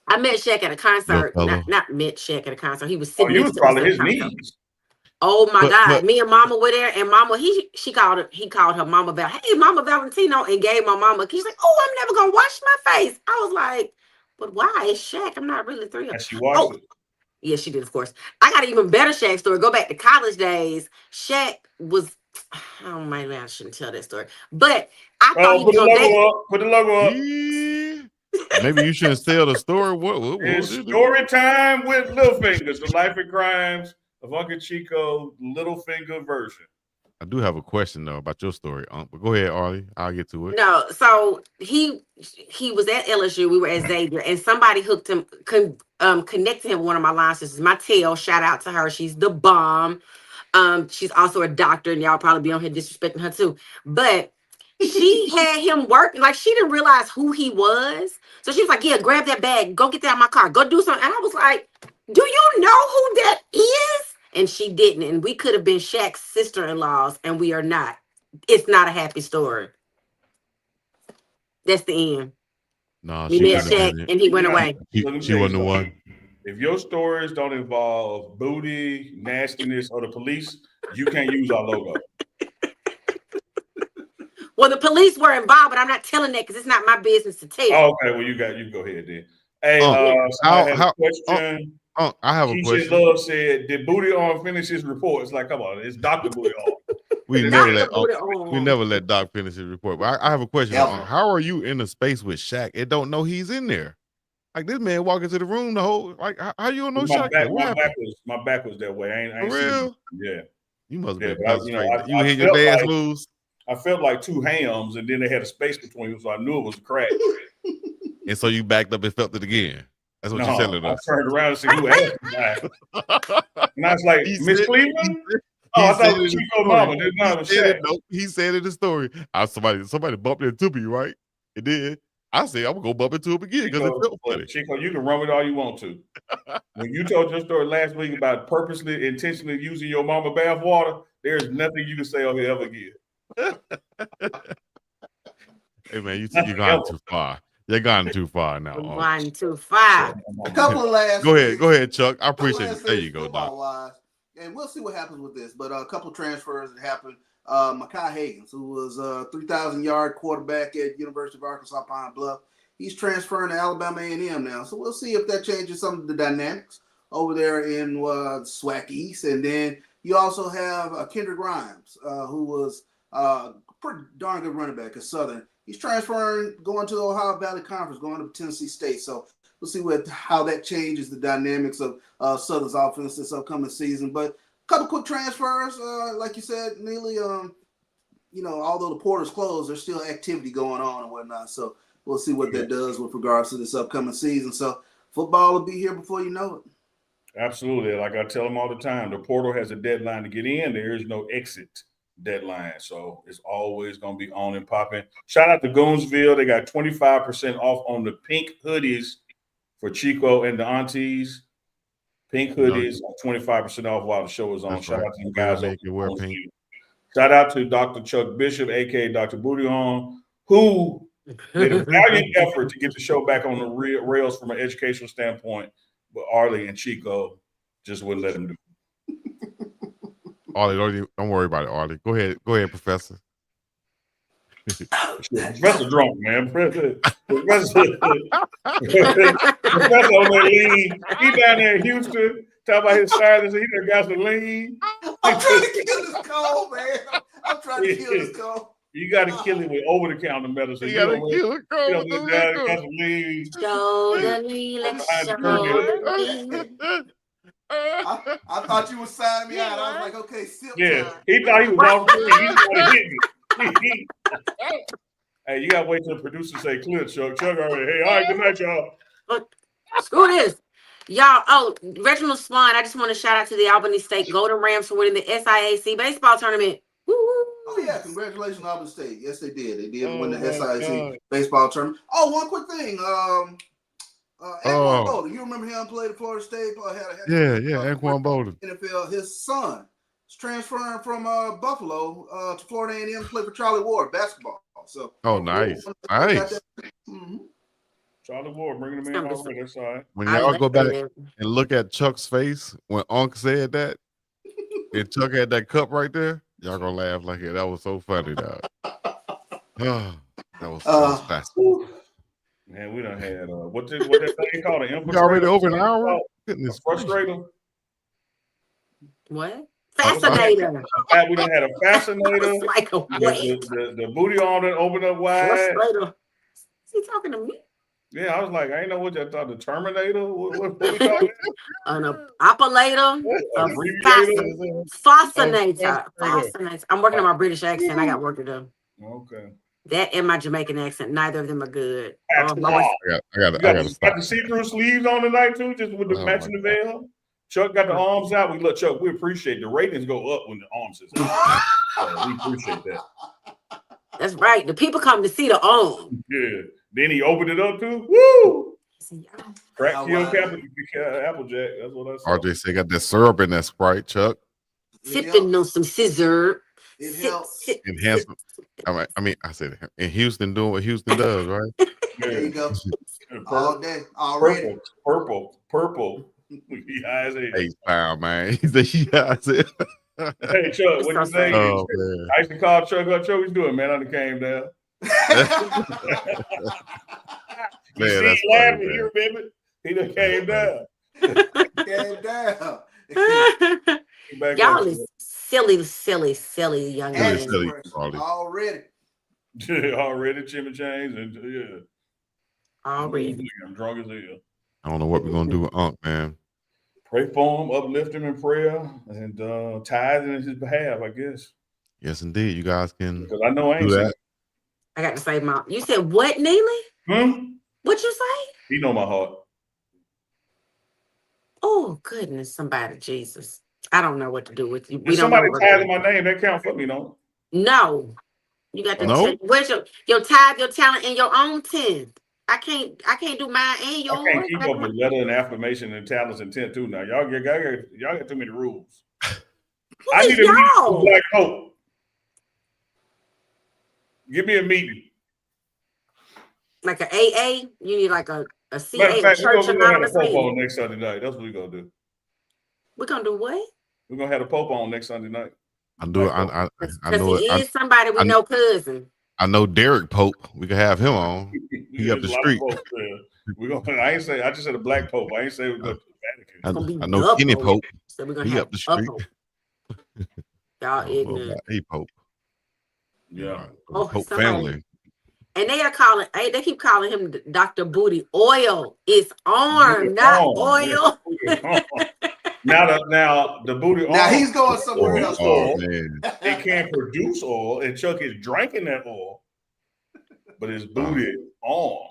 I met Shaq at a concert. Not met Shaq at a concert. He was sitting. You was probably his knees. Oh my God! Me and Mama were there, and Mama he called her Mama Val. Hey, Mama Valentino, and gave my mama. She's like, "Oh, I'm never gonna wash my face." I was like, "But why? It's Shaq. I'm not really thrilled." And she washed it. Yeah, she did, of course. I got an even better Shaq story. Go back to college days. Shaq was. Oh my man, I shouldn't tell that story. But I thought he was gonna date. Put the logo up. Yeah. Maybe you shouldn't tell the story. What story time with Littlefinger, the life and crimes of Uncle Chico, Littlefinger version. I do have a question though about your story, but go ahead, Arlie. I'll get to it. No, so he was at LSU. We were at Xavier, and somebody hooked him, connected him with one of my line sisters. My tail, shout out to her. She's the bomb. She's also a doctor, and y'all probably be on here disrespecting her too. But she had him working, like she didn't realize who he was. So she was like, "Yeah, grab that bag, go get that out of my car, go do something." And I was like, "Do you know who that is?" And she didn't. And we could have been Shaq's sister-in-laws, and we are not. It's not a happy story. That's the end. No, we met Shaq, and he went away. She wasn't the one. If your stories don't involve booty, nastiness, or the police, you can't use our logo. Well, the police were involved, but I'm not telling that because it's not my business to tell. Oh, okay, well, you go ahead then. Hey, I have a question. I have a question. Love said, "Did Booty Arm finish his report?" It's like, come on, it's Dr. Booty Arm. we never let Doc finish his report. But I have a question. How are you in a space with Shaq and don't know he's in there? Like this man walking to the room, the whole how you don't know Shaq? My back was that way. I ain't For real? Yeah. You must be concentrated. You hit your dance moves. I felt like two hams, and then they had a space between them, so I knew it was a crack. And so you backed up and felt it again. That's what you're telling us. I turned around and said, "Who asked me?" And I was like, "Miss Cleveland." I thought it was Chico Mama. He said in the story. Somebody bumped into me, right? It did. I said, I'm gonna go bump into him again because it felt funny. Chico, you can run it all you want to. When you told your story last week about purposely, intentionally using your mama bath water, there's nothing you can say on here ever again. Hey man, you gone too far. You're gone too far now. Gone too far. A couple of last. Go ahead, Chuck. I appreciate it. There you go, Doc. And we'll see what happens with this. But a couple of transfers that happened. Mekhi Higgins, who was a 3,000-yard quarterback at University of Arkansas Pine Bluff, he's transferring to Alabama A&M now. So we'll see if that changes some of the dynamics over there in SWAC East. And then you also have Kendrick Grimes, who was a pretty darn good running back at Southern. He's transferring, going to the Ohio Valley Conference, going to Tennessee State. So we'll see how that changes the dynamics of Southern's offense this upcoming season. But a couple quick transfers, like you said, Neely. Although the portal's closed, there's still activity going on and whatnot. So we'll see what that does with regards to this upcoming season. So football will be here before you know it. Absolutely. Like I tell them all the time, the portal has a deadline to get in. There is no exit deadline. So it's always going to be on and popping. Shout out to Goonsville. They got 25% off on the pink hoodies for Chico and the aunties. Pink hoodies, 25% off while the show is on. That's Shout out to the guys. Shout out to Dr. Chuck Bishop, a.k.a. Dr. Booty On, who Made a valiant effort to get the show back on the rails from an educational standpoint, but Arlie and Chico just wouldn't let him do it. Arlie, don't worry about it, Arlie. Go ahead, Professor. Professor drunk, man. Professor on that lean. He down there in Houston, talking about his silence. He done got some lean. I'm trying to kill this cold, man. I'm trying to kill this cold. You got to kill it with over-the-counter medicine. You got to kill it cold. Got some lean. Show the lean, let's show the lean. I thought you would sign me out. I was like, okay, sip Yeah, time. he thought he was off the lean. He just want to hit me. Hey, you got to wait till the producer say clear, Chuck. Chuck already, hey, all right, good night, y'all. Screw this. Y'all, Reginald Swan, I just want to shout out to the Albany State Golden Rams for winning the SIAC baseball tournament. Woo-hoo. Oh, yeah, congratulations, Albany State. Yes, they did. They did win the SIAC baseball tournament. Oh, one quick thing. Anquan Bolden, you remember him played at Florida State? Anquan Bolden. NFL, his son is transferring from Buffalo to Florida A&M to play for Charlie Ward basketball. So, nice. Mm-hmm. Charlie Ward bringing him in already. That's all right. When y'all go back and look at Chuck's face when Unc said that, and Chuck had that cup right there, y'all gonna laugh like it. That was so funny, dog. That was fast. Man, we done had what that thing called? An we already over an hour. Goodness, frustrator. What? Fascinator. We done had a fascinator. Like a the booty arm that opened up wide. Frustrator. Is he talking to me? Yeah, I was like, I ain't know what you thought. The Terminator. What we talking? An operator. Fascinator. I'm working on my British accent. I got work to do. Okay. That and my Jamaican accent. Neither of them are good. I got the see-through sleeves on tonight too, just with the matching the veil. Chuck got the arms out. We Chuck. We appreciate the ratings go up when the arms is out. We appreciate that. That's right. The people come to see the arm. Yeah. Then he opened it up too. Woo! Crack kill Applejack. That's what I said. RJ said got that syrup in that Sprite, Chuck. Sipping on some scissor. It helps. Enhancement. I mean, I said in Houston doing what Houston does, right? There you go. All day, already. Purple. He eyes it. 8 pound, man. He said he eyes it. Hey Chuck, what you saying? Oh, man. I used to call Chuck. Chuck, he's doing, man. I done came down. Man, that's laughing. You remember? He done came down. Y'all is silly young men. Already. Already chimichains and Already. I'm drunk as hell. I don't know what we're gonna do with Unc, man. Pray for him, uplift him in prayer, and tithe in his behalf, I guess. Yes, indeed. You guys can. Because I know I ain't do that. I got to say, Mom. You said what, Neely? What you say? He know my heart. Oh, goodness. Somebody, Jesus. I don't know what to do with you. If somebody tithe in my name, that count for me, no? No. You got to where's your tithe, your talent, and your own 10th. I can't do mine and yours. I can't keep up with letter and affirmation and talents and 10 too now. Y'all got too many rules. I need a meeting with Black Hope. Give me a meeting. Like an AA? You need like a CA, Matter of fact, Church we're gonna have a Anonymous Pope meeting. on next Sunday night. That's what we're gonna do. We're gonna do what? We're gonna have a Pope on next Sunday night. I know he is somebody we know, cousin. I know Derek Pope. We can have him on. He up the street. I just said a Black Pope. I ain't say we're going to the Vatican. I know Kenny Pope. So we're gonna he have up the street. Y'all ignorant. Hey Pope. Yeah. Pope family. And they keep calling him Dr. Booty Oil. It's arm, not oil. Now the booty oil. Now he's going somewhere else. It can't produce oil, and Chuck is drinking that oil, but it's booty on.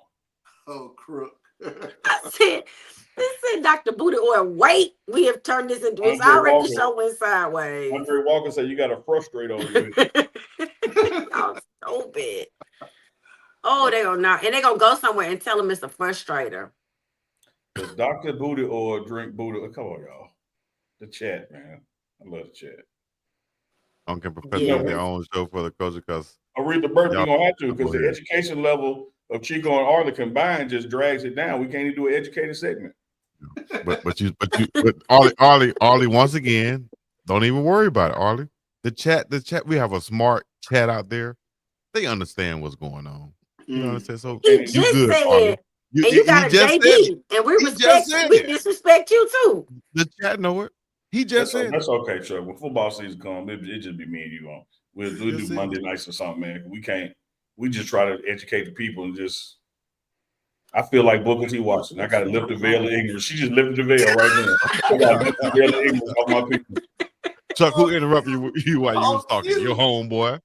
Oh, crook. I said, Dr. Booty Oil, wait, we have turned this into it's already the show went sideways. Andre Walker said you got to frustrate over here. Y'all stupid. Oh, they're gonna go somewhere and tell them it's a frustrator. Does Dr. Booty Oil drink booty? Come on, y'all. The chat, man. I love the chat. Uncle Professor have their own show for the culture because Aretha Burke, Y'all you're gonna have to, because go the ahead. education level of Chico and Arlie combined just drags it down. We can't even do an educated segment. But Arlie, once again, don't even worry about it, Arlie. The chat, we have a smart chat out there. They understand what's going on. You understand? So He you just good, said, Arlie. and you got He a just said it. JB, and we He just said it. disrespect you too. The chat know it. He just said That's okay, Chuck. When football season comes, it just be me and you on. We'll do Monday nights or something, man. We can't. We just try to educate the people and just. I feel like Booker T. Washington. I got to lift the veil of ignorance. She just lifted the veil right now. I got to lift the veil of ignorance off my people. Chuck, who interrupted you while you was talking? Your homeboy.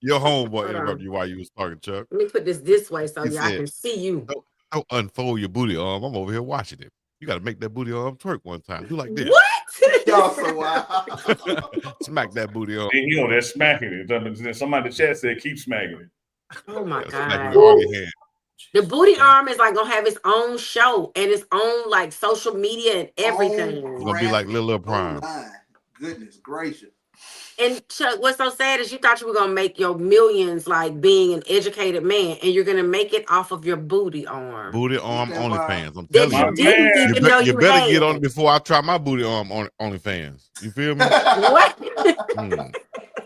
Your homeboy interrupted you while you was talking, Chuck. Let me put this way so y'all can see you. Don't unfold your booty arm. I'm over here watching it. You got to make that booty arm twerk one time. Do like this. What? Y'all so wild. Smack that booty arm. And, they're smacking it. Somebody in the chat said keep smacking it. Oh my God. The booty arm is like gonna have its own show and its own like social media and everything. It's gonna be like Lil Prime. Goodness gracious. And Chuck, what's so sad is you thought you were gonna make your millions like being an educated man, and you're gonna make it off of your booty arm. Booty arm OnlyFans. I'm telling you. You better get on it before I try my booty arm on OnlyFans. You feel me? What?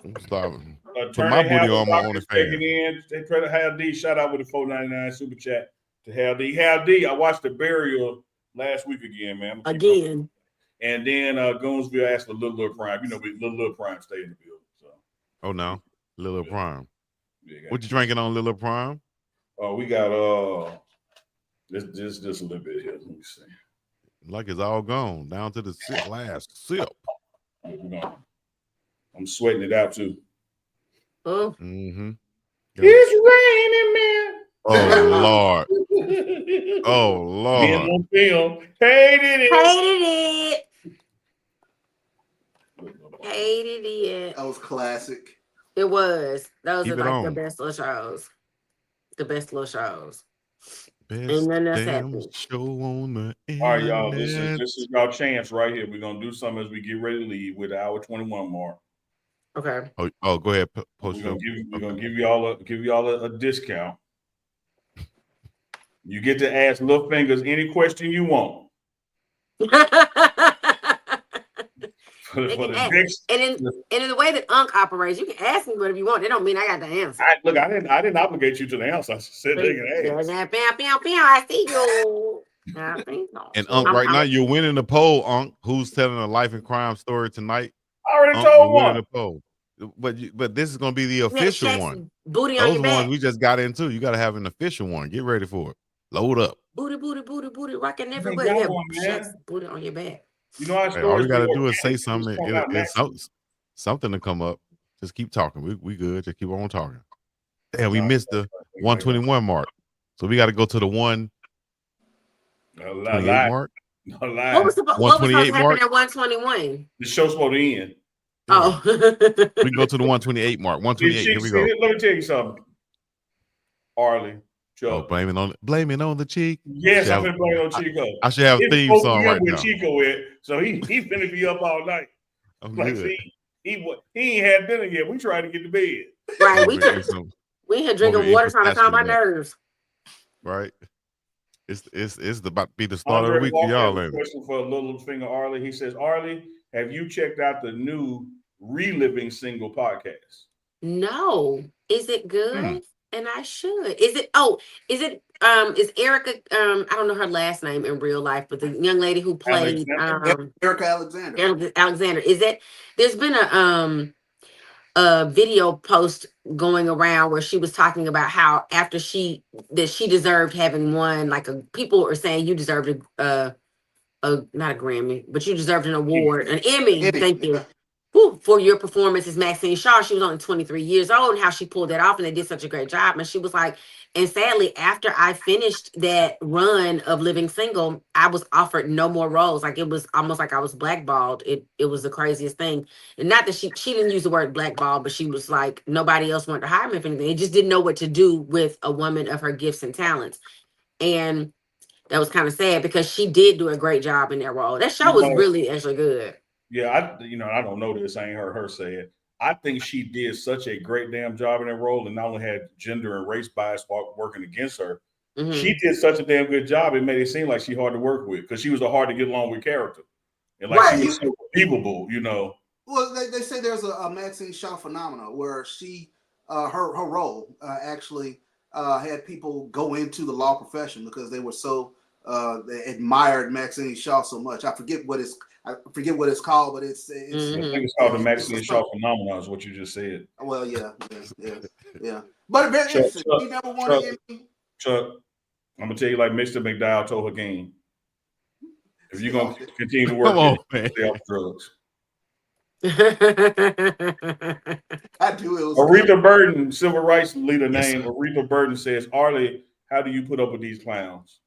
I'm starving. Put my booty arm on OnlyFans. They try to Hal D. Shout out with the $4.99 super chat to Hal D. Hal D. I watched The Burial last week again, man. Again. And then Goonsville asked for Lil Prime. You know, Lil Prime stay in the building. So. Oh no, Lil Prime. Yeah, what you drinking on Lil Prime? Oh, we got this a little bit here. Let me see. Like it's all gone down to the last sip. I'm sweating it out too. Oh. Mm-hmm. It's raining, man. Oh Lord. Oh Lord. Hated it. That was classic. It was. Those Keep are like the best little shows. The best little shows. Best damn show on the internet. All right, y'all. This is y'all chance right here. We're gonna do something as we get ready to leave with the hour 21 mark. Okay. Oh, go ahead. Post we're gonna give y'all a discount. You get to ask Lil Fingers any question you want. And in the way that UNK operates, you can ask me whatever you want. It don't mean I got the answer. I didn't obligate you to the answer. I said they can ask. I see you. And UNK, right now you're winning the poll, UNK. Who's telling a life and crime story tonight? I already told one. The poll. But this is gonna be the official one. Booty Those on your back. ones we just got into. You got to have an official one. Get ready for it. Load up. Booty, rocking everywhere. Booty on your back. You know how all we got to do is say something. It's something to come up. Just keep talking. We good. Just keep on talking. Damn, we missed the 121 mark. So we got to go to the 128 mark. What was supposed to happen at 121? The show's supposed to end. Oh. We can go to the 128 mark. 128. Here we go. Let me tell you something. Arlie. Oh, blame it on the cheek. Yes, I'm gonna blame it on Chico. I should have a theme song right now. Chico with, so he's gonna be up all night. Like he ain't had dinner yet. We tried to get to bed. Right. We had drinking water trying to calm my nerves. Right. It's about to be the start of the week for y'all. Question for Little Finger Arlie. He says, Arlie, have you checked out the new Reliving Single podcast? No. Is it good? And I should. Is Erica, I don't know her last name in real life, but the young lady who played Erica Alexander. Is that there's been a video post going around where she was talking about how after she deserved having won, like people are saying you deserved not a Grammy, but you deserved an award, an Emmy. Thank you. For your performance as Maxine Shaw. She was only 23 years old, and how she pulled that off, and they did such a great job. And she was like, and sadly, after I finished that run of Living Single, I was offered no more roles. Like it was almost like I was blackballed. It was the craziest thing. And not that she didn't use the word blackball, but she was like, nobody else wanted to hire me if anything. They just didn't know what to do with a woman of her gifts and talents. And that was kind of sad because she did do a great job in that role. That show was really actually good. Yeah, I don't know this. I ain't heard her say it. I think she did such a great damn job in that role, and not only had gender and race bias working against her, she did such a damn good job. It made it seem like she hard to work with because she was a hard to get along with character, and like she was so believable, you know. Well, they say there's a Maxine Shaw phenomena where she, her role actually had people go into the law profession because they were so they admired Maxine Shaw so much. I forget what it's called, but it's I think it's called the Maxine Shaw phenomenon, is what you just said. Well, yeah. But very interesting. He never won an Emmy. Chuck, I'm gonna tell you like Mr. McDowell told her game. If you're gonna continue to work, stay off drugs. I do. Aretha Burton, civil rights leader name. Aretha Burton says, "Arlie, how do you put up with these clowns?"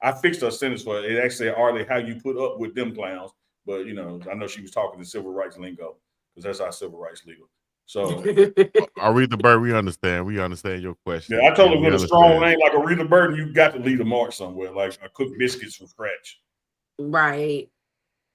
I fixed her sentence for it. It actually said, "Arlie, how you put up with them clowns?" But you know, I know she was talking to civil rights lingo because that's our civil rights leader. So Aretha Burton, we understand. We understand your question. Yeah, I told her with a strong name like Aretha Burton, you got to leave a mark somewhere. Like I cook biscuits from scratch. Right.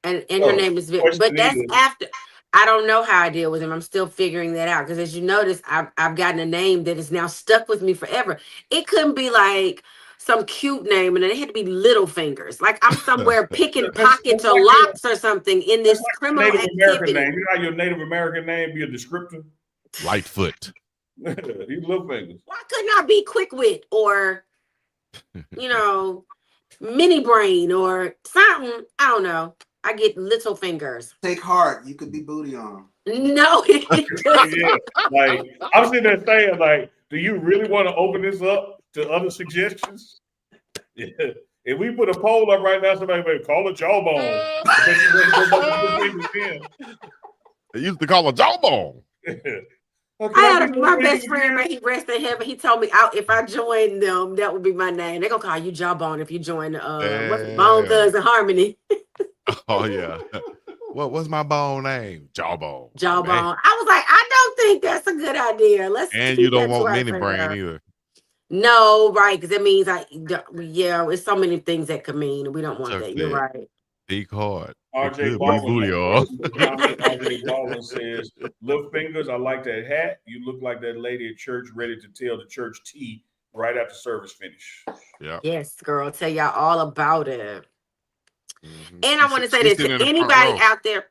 And her name is Vic. But that's after. I don't know how I deal with him. I'm still figuring that out because, as you notice, I've gotten a name that is now stuck with me forever. It couldn't be like some cute name, and it had to be Little Fingers. Like I'm somewhere picking pockets or locks or something in this criminal Native activity. American name. You know how your Native American name be a descriptor? Lightfoot. He's Little Fingers. Why couldn't I be Quick Wit or, Mini Brain or something? I don't know. I get Little Fingers. Take heart. You could be Booty on. No. Yeah, like I'm sitting there saying, like, do you really want to open this up to other suggestions? Yeah. If we put a poll up right now, somebody may call it jawbone. They used to call it jawbone. I had my best friend, man, he rest in heaven. He told me if I joined them, that would be my name. They're gonna call you Jawbone if you join Bone Thugs and Harmony. Oh yeah. What's my bone name? Jawbone. Jawbone. Man. I was like, I don't think that's a good idea. And you don't want Mini Brain either. No, right? Because it means it's so many things that could mean. We don't want that. You're right. Big hard. RJ Baldwin says, "Little Fingers, I like that hat. You look like that lady at church ready to tell the church tea right after service finish." Yeah. Yes, girl. Tell y'all all about it. Mm-hmm. And I want to say this to anybody out there.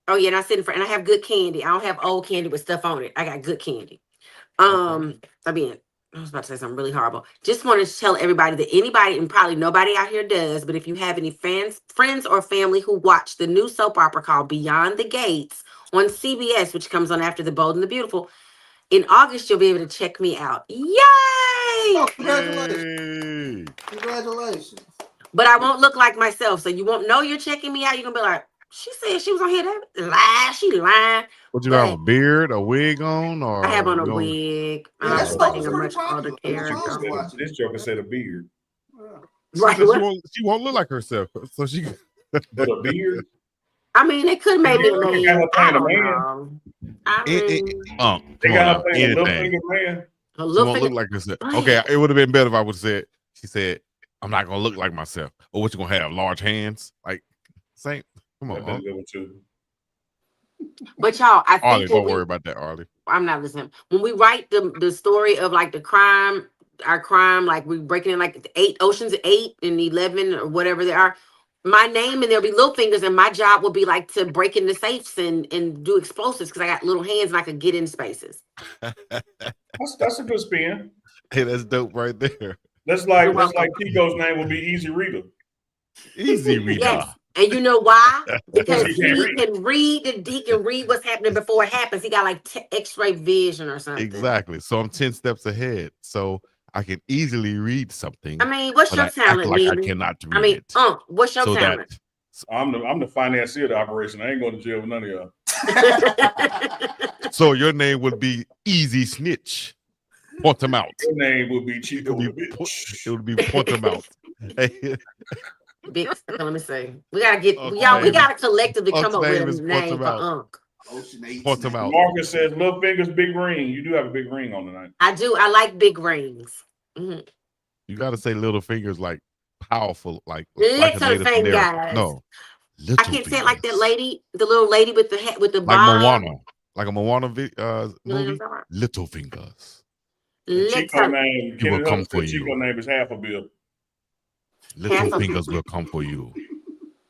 Oh yeah, and I sit in front, and I have good candy. I don't have old candy with stuff on it. I got good candy. I was about to say something really horrible. Just wanted to tell everybody that anybody, and probably nobody out here does, but if you have any friends or family who watch the new soap opera called Beyond the Gates on CBS, which comes on after The Bold and the Beautiful, in August, you'll be able to check me out. Yay! Oh, congratulations. Congratulations. But I won't look like myself, so you won't know you're checking me out. You're going to be like, she said she was on here. Lie. She lying. What you have, a beard, a wig on? Or I have on a wig. I'm playing a much older character. This joker said a beard. Right. She won't look like herself. So she but a beard? I mean, it could maybe a man. I don't know. They got her playing a Little Finger man. She won't look like herself. Okay, it would have been better if I would have said, she said, I'm not going to look like myself. Or what you going to have, large hands? Like, same. Come on. But y'all, I think Arlie, don't worry about that, Arlie. I'm not listening. When we write the story of like our crime, like we breaking in like 8 Oceans 8 and 11 or whatever they are, my name and there'll be Little Fingers, and my job will be like to break into safes and do explosives because I got little hands and I could get in spaces. That's a good spin. Hey, that's dope right there. That's like Chico's name will be Easy Reader. Easy Reader. Yes. And you know why? Because he can read what's happening before it happens. He got like X-ray vision or something. Exactly. So I'm 10 steps ahead. So I can easily read something. I mean, what's your talent? Like I cannot read it. What's your talent? I'm the financier of the operation. I ain't going to jail with none of y'all. So your name would be Easy Snitch. Point them out. Your name would be Chico. It would be point them out. Big, let me see. We gotta get y'all. We gotta collectively come up with a name for UNK. Point them out. Marcus says, "Little Fingers, big ring." You do have a big ring on tonight. I do. I like big rings. Mm-hmm. You gotta say Little Fingers, like powerful, like Little Fingers. No, I can't say it like that lady, the little lady with the hat with the like bomb. Moana. like a Moana movie. Little fingers. Chico name. He will Kenneth come Hudson for said Chico you. name is half a bill. Little fingers will come for you.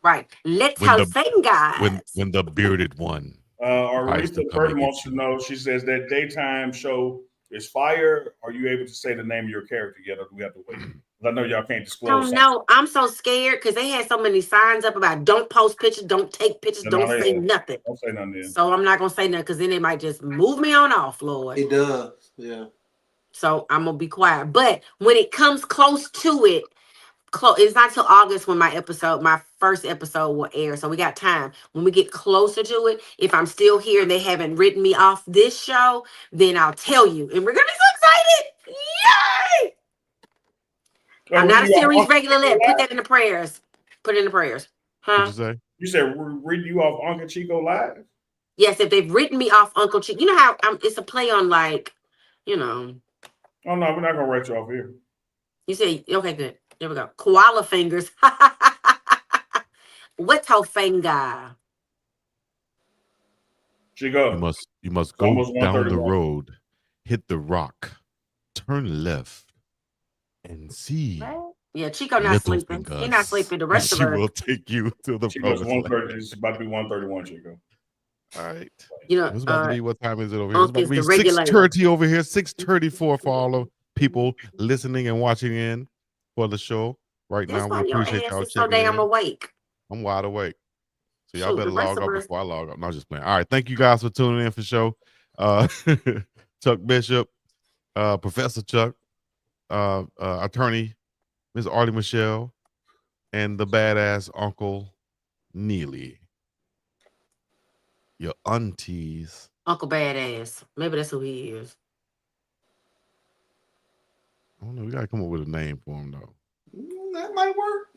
Right. Little fingers. When the bearded one. Aretha Bird wants to know. She says that daytime show is fire. Are you able to say the name of your character yet, or do we have to wait? I know y'all can't disclose. No, I'm so scared because they had so many signs up about don't post pictures, don't take pictures, don't say nothing. Don't say nothing. So I'm not gonna say nothing because then they might just move me on off, Lord. It does, yeah. So I'm gonna be quiet. But when it comes close to it, it's not till August when my first episode will air. So we got time. When we get closer to it, if I'm still here and they haven't written me off this show, then I'll tell you. And we're gonna be so excited. Yay! I'm not a series regular. Put that in the prayers. Put it in the prayers. Huh? What'd you say? You said read you off Uncle Chico live? Yes, if they've written me off Uncle Chico. You know how it's a play on like, Oh no, we're not gonna write you off here. You say, okay, good. There we go. Koala fingers. What's her finger? Chico. You must go down the road, hit the rock, turn left, and see. What? Yeah, Chico not sleeping. He's not sleeping. The rest of us. She will take you to the Chico's 1:30. It's about to be 1:31, Chico. All right. You know, it's about to be, what time is it over here? It's about to be 6:30 over here. 6:34 for all the people listening and watching in for the show right now. We appreciate y'all checking so damn in. awake. I'm wide awake. So y'all better log off before I log off. No, I'm just playing. All right. Thank you guys for tuning in for the show. Chuck Bishop, Professor Chuck, attorney, Miss Artie Michelle, and the badass Uncle Neely. Your aunties. Uncle Badass. Maybe that's who he is. I don't know. We got to come up with a name for him, though. That might work.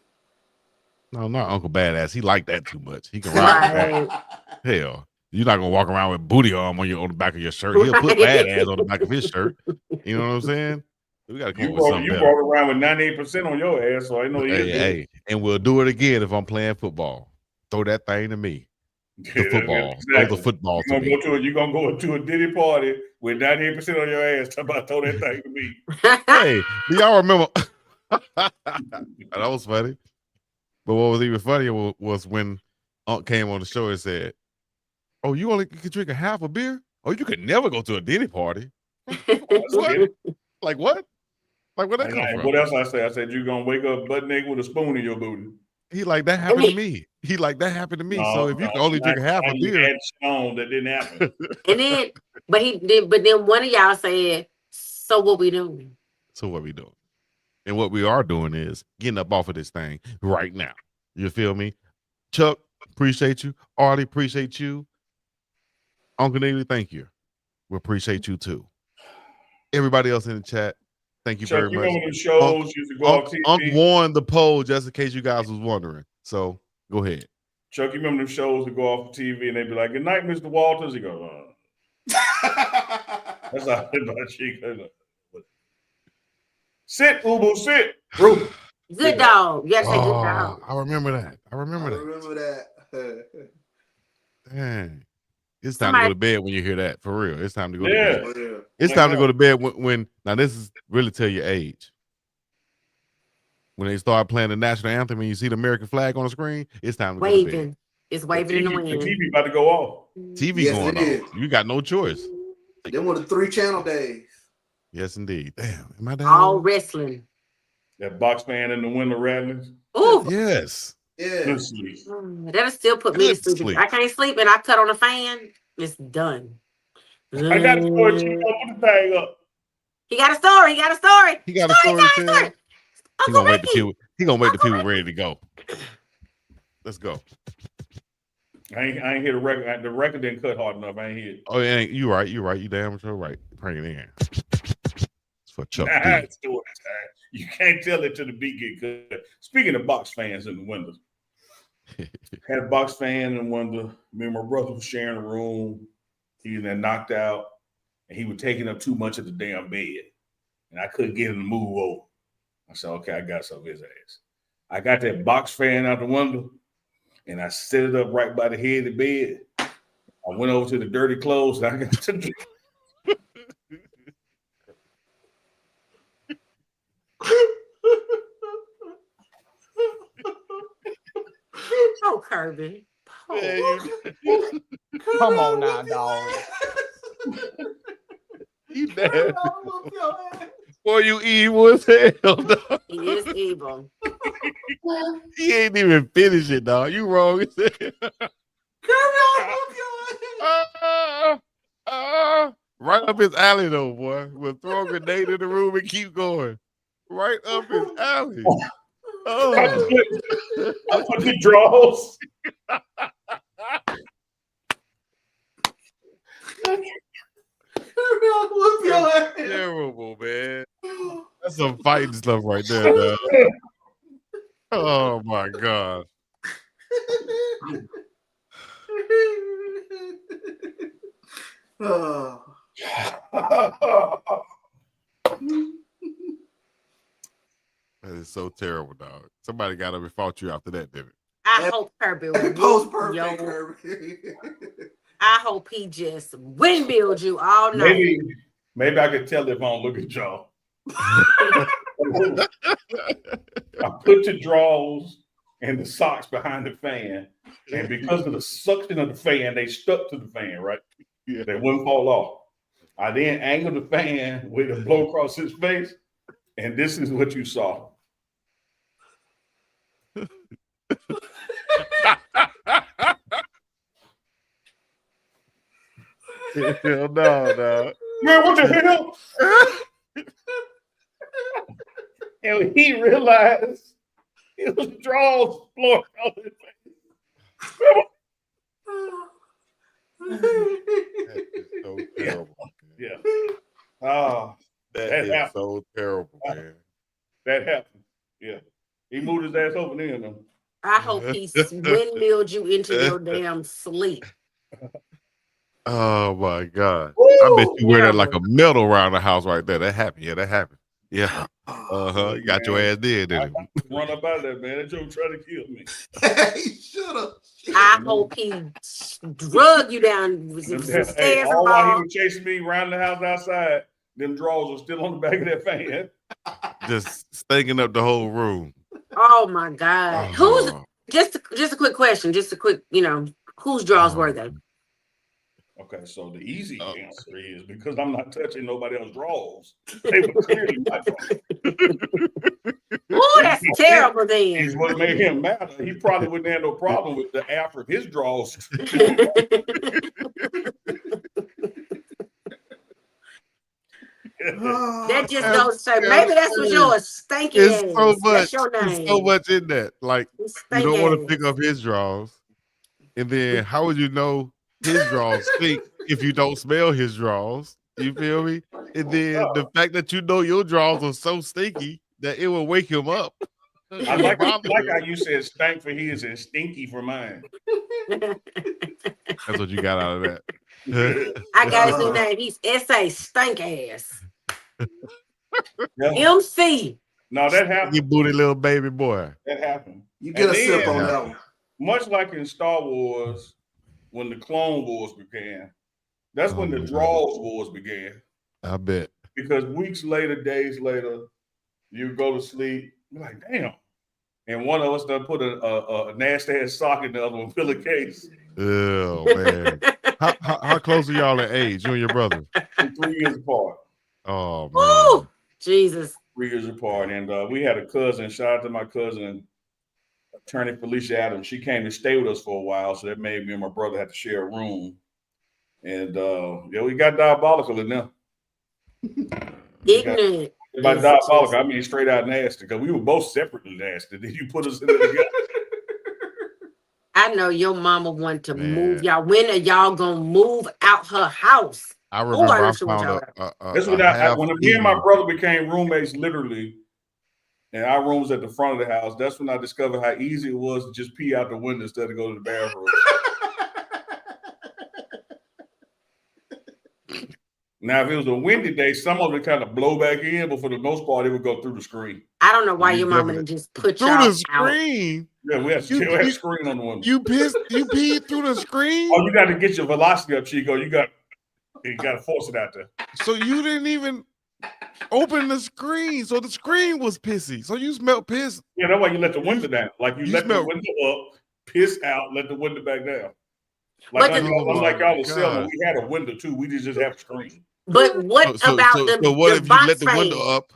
No, not Uncle Badass. He like that too much. He can rock that. Hell, you're not going to walk around with booty arm on the back of your shirt. He'll put badass on the back of his shirt. You know what I'm saying? We got to come up with something. You brought around with 98% on your ass, so I know you. Hey, and we'll do it again if I'm playing football. Throw that thing to me. The football. Exactly. Throw the football to me. You're going to go to a Diddy party with 98% on your ass. Talk about throw that thing to me. Hey, do y'all remember? That was funny. But what was even funnier was when Unc came on the show and said, "Oh, you only can drink a half a beer? Oh, you could never go to a Diddy party." What? Like what? Like where that come from? What else I said? I said you're gonna wake up butt naked with a spoon in your booty. He like that happened to me. He like that happened to me. No, so if you can only drink a half a beer, that didn't happen. And then, but then one of y'all said, "So what we doing?" So what we doing? And what we are doing is getting up off of this thing right now. You feel me? Chuck, appreciate you. Artie, appreciate you. Uncle Neely, thank you. We appreciate you too. Everybody else in the chat, thank you very much. The shows used to go off TV? Unc won the poll just in case you guys was wondering. So go ahead. Chuck, you remember them shows that go off TV and they'd be like, "Good night, Mr. Walters." He goes, That's how I think about Chico. Sit, Ubu, sit. Good dog. Yes, good dog. I remember that. I remember that. Dang. It's time to go to bed when you hear that. For real. It's time to go to bed. It's time to go to bed when now this is really tell your age. When they start playing the national anthem and you see the American flag on the screen, it's time to go to bed. It's waving in the wind. The TV about to go off. TV going off. You got no choice. Them were the 3-channel days. Yes, indeed. Damn. Am I down? All wrestling. That box fan in the window rattling. Ooh. Yes. Yeah. That'll still put me to sleep. I can't sleep and I cut on a fan. It's done. I got a story. Chico, put the thing up. He got a story. He got a story. He gonna wait the people ready to go. Let's go. I ain't hear the record. The record didn't cut hard enough. I ain't hear it. Oh, yeah, you right. You damn sure right. Bring it in. It's for Chuck. You can't tell it till the beat get cut. Speaking of box fans in the windows, had a box fan in the window. Me and my brother was sharing a room. He was then knocked out, and he was taking up too much of the damn bed, and I couldn't get him to move over. I said, "Okay, I got some of his ass." I got that box fan out the window, and I set it up right by the head of the bed. I went over to the dirty clothes and I got to Oh, Kirby. Come on now, dog. You nasty. Boy, you evil as hell, dog. He is evil. He ain't even finished it, dog. You wrong as hell. Right up his alley, though, boy. We'll throw a grenade in the room and keep going. Right up his alley. Oh. I put the drawers. Terrible, man. That's some fighting stuff right there, dog. Oh my God. Oh. That is so terrible, dog. Somebody got up and fought you after that, didn't it? I hope Kirby Post perfect, yo. Kirby. I hope he just windmilled you all night. Maybe I could tell if I don't look at y'all. I put the drawers and the socks behind the fan, and because of the suction of the fan, they stuck to the fan, right? Yeah. They wouldn't fall off. I then angled the fan with it blow across his face, and this is what you saw. Hell no. Man, what the hell? And when he realized it was drawers blowing across his face. That is so terrible. Yeah. Oh, That is happened. so terrible, man. That happened. Yeah. He moved his ass over there though. I hope he windmilled you into your damn sleep. Oh my God. Woo! I bet you wear that like Terrible. a medal around the house right there. That happened. Yeah, that happened. Yeah. You got your ass dead, didn't I run up out of there, man. That joke trying to kill me. Hey, shut up. I hope he drug you down with some stairs and All while he balls. was chasing me around the house outside, them drawers were still on the back of that fan. Just stinking up the whole room. Oh my God. Oh. Who's just a quick question, just a quick, whose drawers were they? Okay, so the easy answer is because I'm not touching nobody else's drawers. They were clearly my drawers. Oh, that's terrible Is then. what made him mad. He probably wouldn't have no problem with the after of his drawers. That just goes to say maybe that's what yours stinky It's ass. so much. That's your name. It's so much in that. Like, you don't want to pick Stink up his drawers. And then how would you know his drawers stink if you don't smell his drawers? You feel me? And then the fact that you know your drawers are so stinky that it will wake him up. I like how you said stank for his and stinky for mine. That's what you got out of that. I got his new name. He's S.A. Stink Ass. Yeah. MC. No, that happened. You booty little baby boy. That happened. You get And a sip then- on that one. Much like in Star Wars, when the Clone Wars began, that's when the Drawers Wars began. I bet. Because weeks later, days later, you go to sleep, you're like, damn. And one of us done put a nasty ass sock in the other one, pillowcase. Oh man. How close are y'all in age? You and your brother? 3 years apart. Oh man. Woo! Jesus. 3 years apart. And we had a cousin, shout out to my cousin, attorney Felicia Adams. She came to stay with us for a while, so that made me and my brother have to share a room. And we got diabolical in there. Ignorant. By diabolical, I mean straight out nasty, because we were both separately nasty. Then you put us in there together. I know your mama wanted to move y'all. When are y'all gonna move out her house? I remember I sure what found y'all That's when me and my brother became roommates, literally, and our room was at the front of the house. That's when I discovered how easy it was to just pee out the window instead of go to the bathroom. Now, if it was a windy day, some of it kind of blow back in, but for the most part, it would go through the screen. I don't know why You your mama definitely- didn't just put through y'all the screen. Yeah, we have a screen on the window. You peed through the screen? Oh, you got to get your velocity up, Chico. You got to force it out there. So you didn't even open the screen. So the screen was pissy. So you smelled piss. Yeah, that's why you let the window down. Like you let smell- the window up, piss out, let the window back down. But Like unlike y'all was God. selling, we had a window too. We just have a screen. But what about So what if you box let the fan? window up,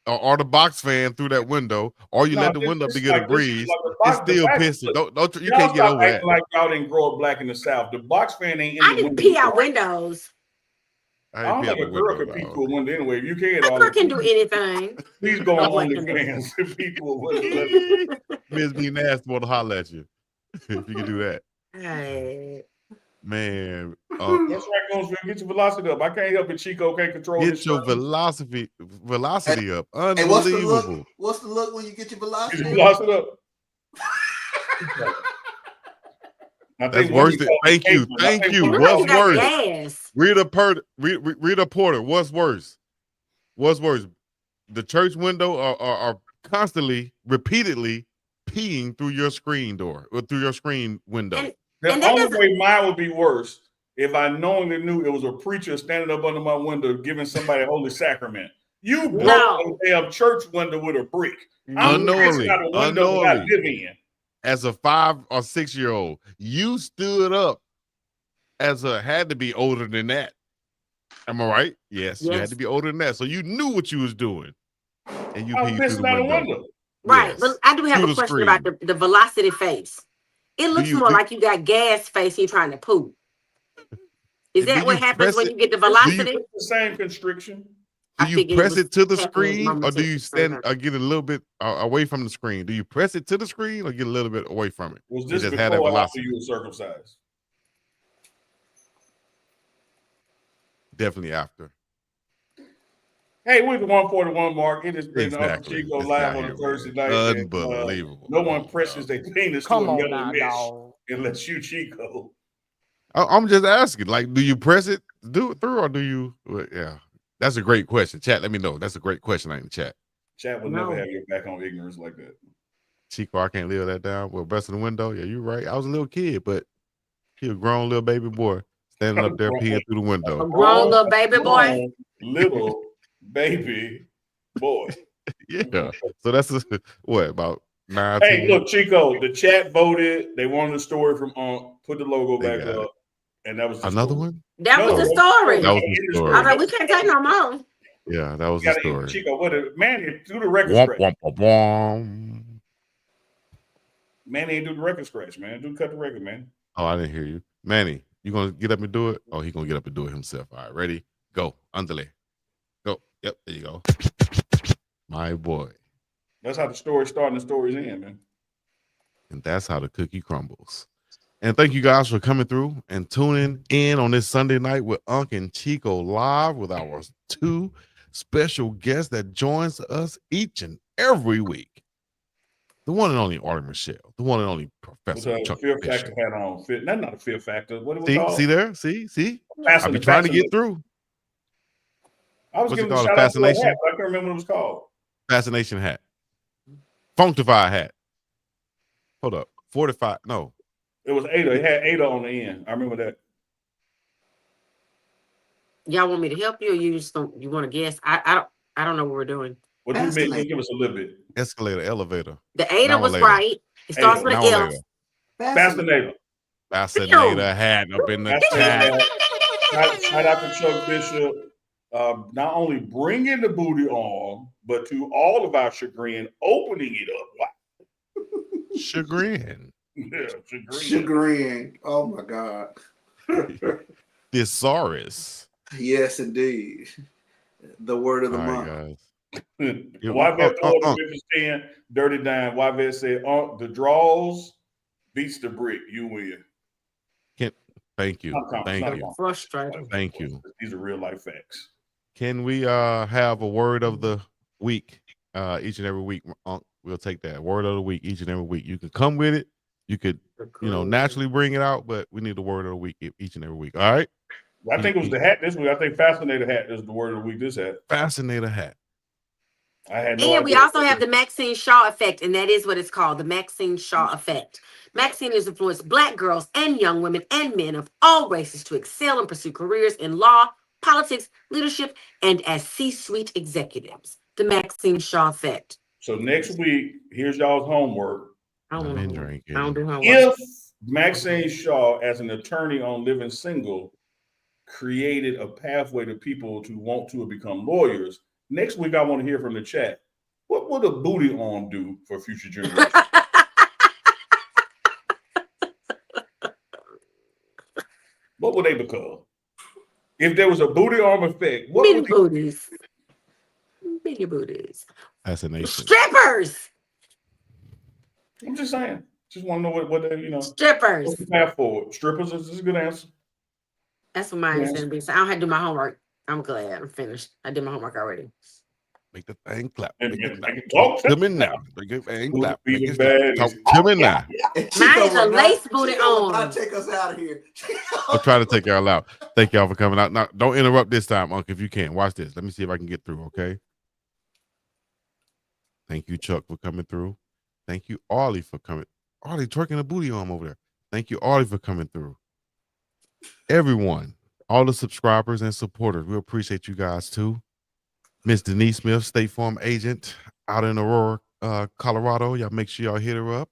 or the box fan through that window, or you let the window up to get a breeze? It's still pissy. Don't you can't get over that. Like y'all didn't grow up black in the South. The box fan ain't in I the didn't window. pee out windows. I don't think a girl could pee through a window anyway. If you can, A girl can do anything. Please go on OnlyFans and pee through a window. Miss B Nasty want to holler at you if you can do that. Hey. Man, That's right, Ghostface. Get your velocity up. I can't help it. Chico can't control his get your velocity up. Unbelievable. Hey, what's the look when you get your velocity? Get your velocity up. That's worse than, thank you. What's worse? Yes. Rita Porter, what's worse? The church window are constantly, repeatedly peeing through your screen door or through your screen window. The only way mine would be worse if I knowingly knew it was a preacher standing up under my window giving somebody a holy sacrament. You broke a damn church window with a brick. I'm unknowingly, out a window that I live in. As a 5 or 6 year old, you stood up had to be older than that. Am I right? Yes, you had to be older than that. So you knew what you was doing. And you peed through the window. Right. Yes. But I do have a question about the velocity face. It looks more like you got gas face and you're trying to poop. Is that what happens when you get the velocity? It's the same constriction. Do you press it to the screen or do you stand or get a little bit away from the screen? Do you press it to the screen or get a little bit away from it? Was this before or after you were circumcised? Definitely after. Hey, we're the 141 mark. It has been Chico live on a Thursday night. Unbelievable. No one presses their penis to a metal mesh unless you Chico. I'm just asking, like, do you press it, do it through, or do you? Yeah, that's a great question. Chat, let me know. That's a great question in the chat. Chat will never have your back on ignorance like that. Chico, I can't live that down. Well, best in the window. Yeah, you're right. I was a little kid, but he a grown little baby boy standing up there peeing through the window. A grown little baby boy. Little baby boy. Yeah. So that's what about 9? Hey, 10? look, Chico. The chat voted. They wanted a story from Put the logo back up, and that was another one. That was the story. That was the story. I was like, we can't take no more. Yeah, that was the story. Chico, Manny do the record scratch. Manny ain't do the record scratch, man. Do cut the record, man. Oh, I didn't hear you, Manny. You gonna get up and do it? Oh, he gonna get up and do it himself. All right, ready? Go, underlay. Go. Yep, there you go. My boy. That's how the story starts and the story's end, man. And that's how the cookie crumbles. And thank you guys for coming through and tuning in on this Sunday night with UNK and Chico live with our 2 special guests that joins us each and every week. The one and only Artie Michelle, the one and only Professor Chuck Fear Factor hat on. That's not a Fear Factor. What do we call it? See there? See? I've been trying to get through. I was giving a shout out to a hat, but I can't remember what it was called. Fascination hat. Functified hat. Hold up. 45. No. It was Ada. It had Ada on the end. I remember that. Y'all want me to help you, or you just don't? You want to guess? I don't know what we're doing. What do you mean? Give us a little bit. Escalator, elevator. The Ada was right. It starts with an L. Fascinator. Fascinator hat up in the chat. Shout out to Chuck Bishop. Not only bringing the booty on, but to all of our chagrin, opening it up. Wow. Chagrin. Yeah, chagrin. Oh my God. Thesaurus. Yes, indeed. The word of the month. Guys. Yvette pulled the Memphis 10, Dirty Dime. Yvette said, the draws beats the brick. You win. Thank you. Thank you. Frustrating. Thank you. These are real life facts. Can we have a word of the week each and every week? We'll take that word of the week each and every week. You can come with it. You could, naturally bring it out, but we need the word of the week each and every week. All right. I think it was the hat this week. I think Fascinator hat is the word of the week. This hat. Fascinator hat. I had no And we idea. also have the Maxine Shaw effect, and that is what it's called, the Maxine Shaw effect. Maxine has influenced Black girls and young women and men of all races to excel and pursue careers in law, politics, leadership, and as C-suite executives. The Maxine Shaw effect. So next week, here's y'all's homework. I don't I've want been to. drinking. I don't do homework. If Maxine Shaw, as an attorney on Living Single, created a pathway to people to want to become lawyers, next week I want to hear from the chat. What would a booty arm do for future generations? What would they become? If there was a booty arm effect, what Mini would booties. Mini booties. Assassination. Strippers. I'm just saying. Just want to know what they, Strippers. what's the path forward? Strippers is a good answer. That's what mine is going to be. So I don't have to do my homework. I'm glad I'm finished. I did my homework already. Make the thing clap. And Make it clap. talk Come in now. Make it thing clap. Make Being it clap. bad Talk is- to me now. Mine is a lace booty Chico will on. not take us out of here. I'll try to take y'all out. Thank y'all for coming out. Now, don't interrupt this time, Unc, if you can. Watch this. Let me see if I can get through, okay? Thank you, Chuck, for coming through. Thank you, Arlie, for coming. Arlie twerking a booty arm over there. Thank you, Arlie, for coming through. Everyone, all the subscribers and supporters, we appreciate you guys too. Miss Denise Smith, State Farm agent out in Aurora, Colorado. Y'all make sure y'all hit her up.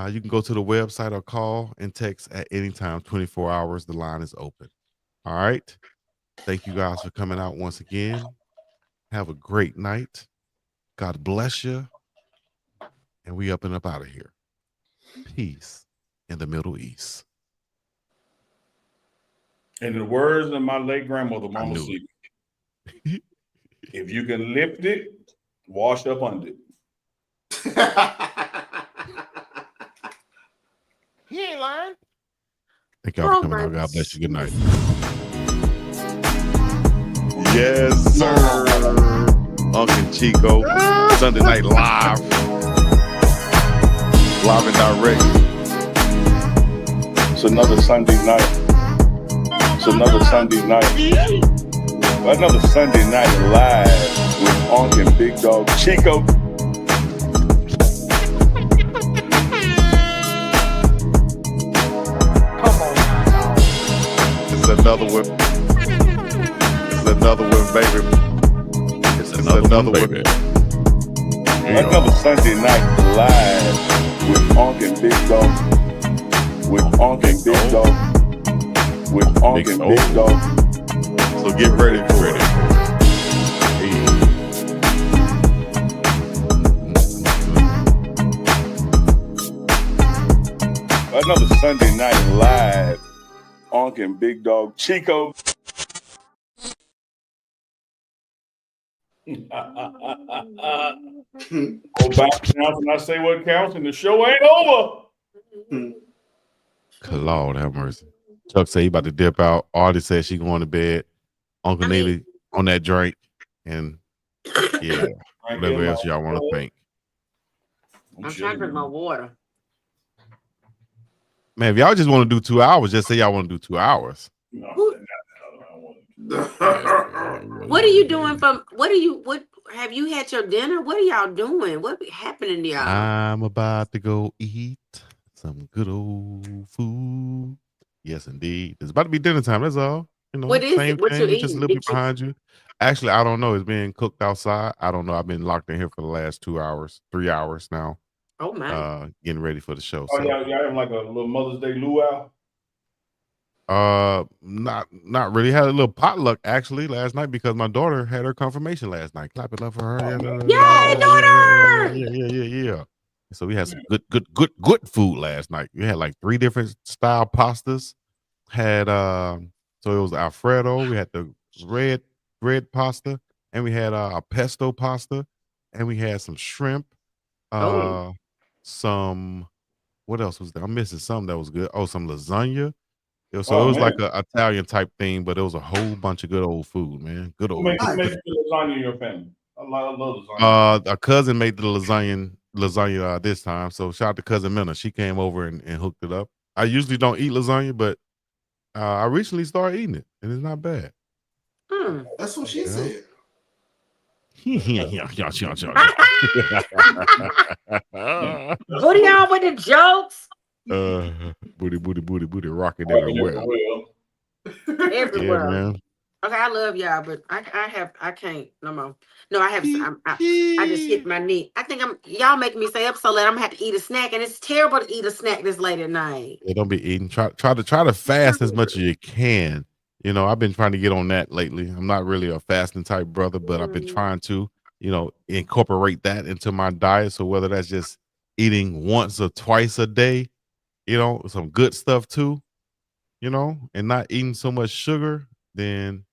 You can go to the website or call and text at any time, 24 hours. The line is open. All right. Thank you guys for coming out once again. Have a great night. God bless you. And we up and up out of here. Peace in the Middle East. In the words of my late grandmother, Mama knew C, if you can lift it, wash up under it. He ain't lying. Thank y'all for coming out. God bless you. Good night. Yes, sir. Uncle Chico, Sunday Night Live. Live and direct. It's another Sunday night. It's another Sunday night. Another Sunday night live with UNK and Big Dog Chico. It's another one. It's another one, baby. It's another one, baby. Another Sunday night live with UNK and Big Dog. With UNK and Big Dog. With UNK and Big Dog. So get ready for it. Another Sunday night live. UNK and Big Dog Chico. Go back now when I say what counts, and the show ain't over. Lord have mercy. Chuck say he about to dip out. Artie said she going to bed. Uncle Neely on that drink. And yeah, whatever else y'all want to think. I'm trying to drink my water. Man, if y'all just want to do 2 hours, just say y'all want to do 2 hours. What are you doing what have you had your dinner? What are y'all doing? What happening to y'all? I'm about to go eat some good old food. Yes, indeed. It's about to be dinner time. That's all. You know, What is same it? What thing, you just a eating? little bit behind you. Actually, I don't know. It's being cooked outside. I don't know. I've been locked in here for the last 2 hours, 3 hours now. Oh my! Getting ready for the show. Oh, So. y'all having like a little Mother's Day luau? Not really. Had a little potluck actually last night because my daughter had her confirmation last night. Clap it up for her. Yay, daughter! Yeah. So we had some good food last night. We had like 3 different style pastas. Had so it was Alfredo. We had the red pasta, and we had a pesto pasta, and we had some shrimp. Some what else was there? I'm missing something that was good. Oh, some lasagna. So it was like an Italian type thing, but it was a whole bunch of good old food, man. Good old. Who makes lasagna in your family? I love lasagna. A cousin made the lasagna this time. So shout out to cousin Minna. She came over and hooked it up. I usually don't eat lasagna, but I recently started eating it, and it's not bad. That's what she said. Booty on with the jokes Booty, rocking Rocking everywhere. everywhere. Yeah, everywhere. man. Okay, I love y'all, but I can't no more. No, I just hit my knee. I think y'all making me stay up so late. I'm gonna have to eat a snack, and it's terrible to eat a snack this late at night. Yeah, don't be eating. Try to fast as much as you can. You know, I've been trying to get on that lately. I'm not really a fasting type brother, but I've been trying to, incorporate that into my diet. So whether that's just eating once or twice a day, some good stuff too, and not eating so much sugar, then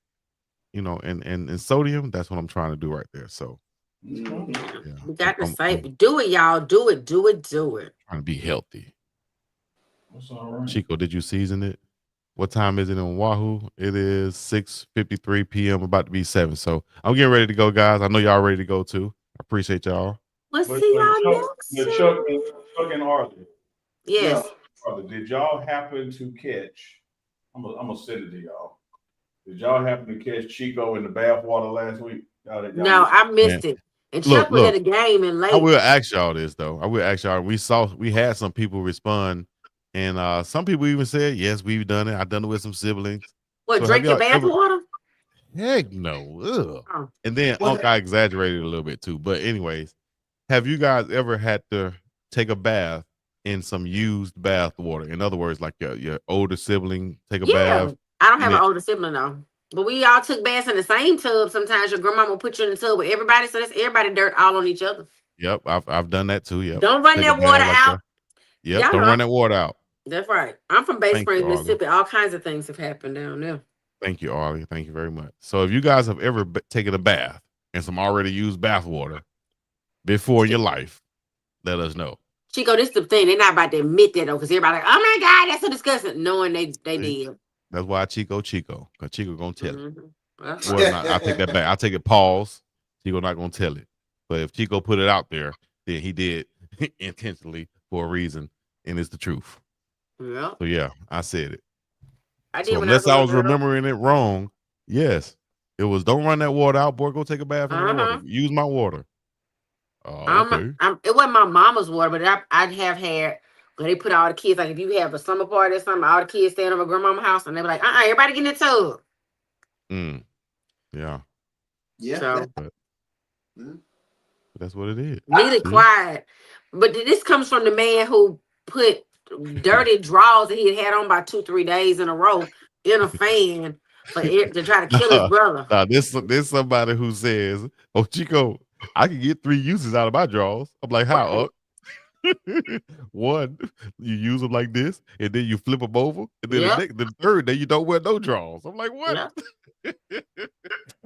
and sodium, that's what I'm trying to do right there. So yeah, We got to I'm say, do it, y'all. Do it. trying to be healthy. That's all right. Chico, did you season it? What time is it in Wahoo? It is 6:53 p.m. About to be 7. So I'm getting ready to go, guys. I know y'all ready to go too. I appreciate y'all. We'll But see y'all next Chuck time. and Arthur. Yes. Yeah, Arthur, did y'all happen to catch? I'm gonna send it to y'all. Did y'all happen to catch Chico in the bathwater last week? No, I missed it. And Chuck was at a game and late. I will ask y'all this though. I will ask y'all. We had some people respond, and some people even said, "Yes, we've done it. I've done it with some siblings." What, So drink your bathwater? Heck no. Ugh. Oh. And then I exaggerated a little bit too. But anyways, have you guys ever had to take a bath in some used bath water? In other words, like your older sibling take a bath. I don't have an older sibling though. But we all took baths in the same tub. Sometimes your grandma will put you in the tub with everybody, so that's everybody dirt all on each other. Yep, I've done that too. Yep. Don't run that water out. Yep, don't run that water out. That's right. I'm from Bay Springs, Mississippi. All kinds of things have happened down there. Thank you, Arlie. Thank you very much. So if you guys have ever taken a bath in some already used bath water before in your life, let us know. Chico, this is the thing. They're not about to admit that though, because everybody like, oh my God, that's so disgusting. Knowing they did. That's why Chico, because Chico gonna tell it. Well, I take that back. I take it pause. Chico not gonna tell it. But if Chico put it out there, then he did intentionally for a reason, and it's the truth. Yeah. So yeah, I said it. I did. So unless I was remembering it wrong, yes, it was. Don't run that water out, boy. Go take a bath in the water. Use my water. Okay. It wasn't my mama's water, but I'd have had. But they put all the kids, like if you have a slumber party or something, all the kids staying over grandmama's house, and they were like, everybody get in the tub. Yeah. Yeah. So, that's what it is. Really quiet. But this comes from the man who put dirty drawers that he had on by 2-3 days in a row in a fan to try to kill his brother. This somebody who says, "Oh, Chico, I can get 3 uses out of my drawers." I'm like, how? One, you use them like this, and then you flip them over, and then the third day you don't wear no drawers. I'm like, what?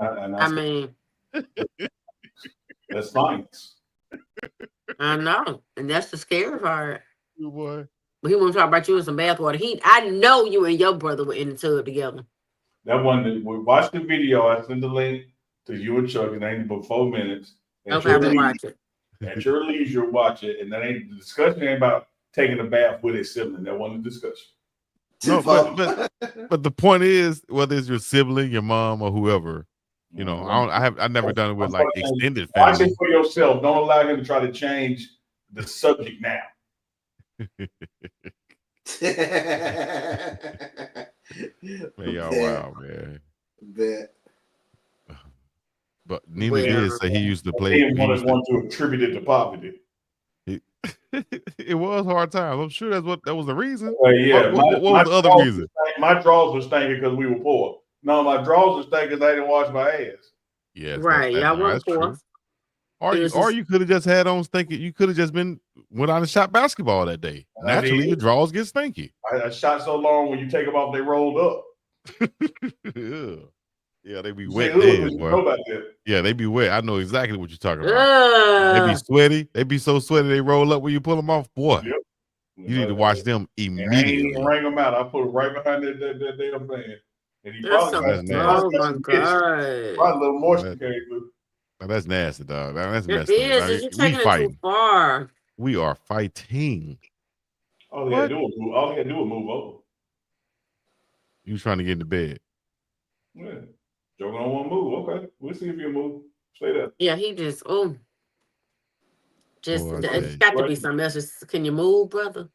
I mean, that's science. I know, and that's the scary part. Boy. But he won't talk about you in some bathwater. I know you and your brother were in the tub together. That one, we watched the video. I sent the link to you and Chuck. It ain't but 4 minutes. Okay, I'm gonna watch it. At your leisure, watch it. And that ain't the discussion ain't about taking a bath with a sibling. That wasn't the discussion. No, but the point is, whether it's your sibling, your mom, or whoever, I've never done it with like extended family. Watch it for yourself. Don't allow him to try to change the subject now. Man, y'all wild, man. Bet. But Nina did say he used to play. He want to attribute it to poverty. It was hard times. I'm sure that was the reason. Yeah. What was the other reason? My drawers were stinking because we were poor. No, my drawers were stinking because I didn't wash my ass. Yes, right. Y'all weren't poor. Or you could have just had on stinky. You could have just went out and shot basketball that day. Naturally, your drawers get stinky. I shot so long when you take them off, they rolled up. Yeah, they be wet. Yeah, they be wet. I know exactly what you're talking about. They be sweaty. They be so sweaty they roll up when you pull them off. Boy, you need to watch them immediately. I ain't even wring them out. I put it right behind that damn thing. And he probably oh my God. Probably a little moisture came through. That's nasty, dog. That's messed up. You're taking it too far. We are fighting. All they had to do was move over. You was trying to get into bed. Yeah. Joe don't want to move. Okay. We'll see if you move. Stay there. Yeah, he just it's Boy, got to be something else. Just, can you move, brother?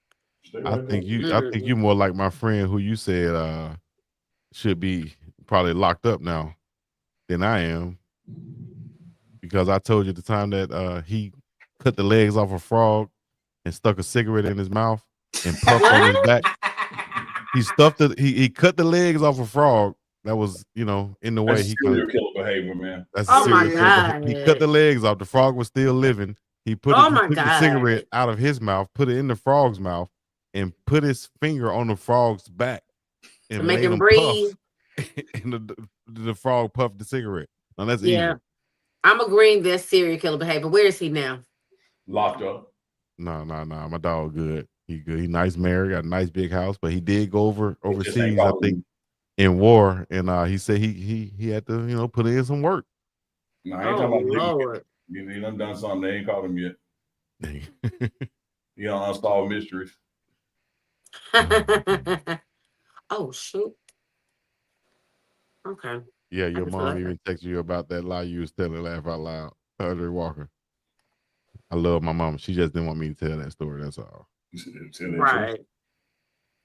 Stay I right think there. I think you more like my friend who you said should be probably locked up now than I am, because I told you the time that he cut the legs off a frog and stuck a cigarette in his mouth and puffed on his back. He stuffed it. He cut the legs off a frog that was, in the way. That's serial killer behavior, man. That's Oh my serial killer. God. He cut the legs off. The frog was still living. He took the cigarette out of his mouth, put it in the frog's mouth, and put his finger on the frog's back and make made him breathe. Puff. And the frog puffed the cigarette. Now that's evil. I'm agreeing that's serial killer behavior. Where is he now? Locked up. No. My dog good. He good. He nice, married, got a nice big house, but he did go overseas, I think, in war, and he said he had to, put in some work. No, I ain't talking about Lord. He done something. They ain't caught him yet. He don't unsolved mysteries. Oh shoot. Okay. Yeah, your mom even texted you about that lie you was telling. Laugh out loud. Audrey Walker. I love my mom. She just didn't want me to tell that story. That's all. Right.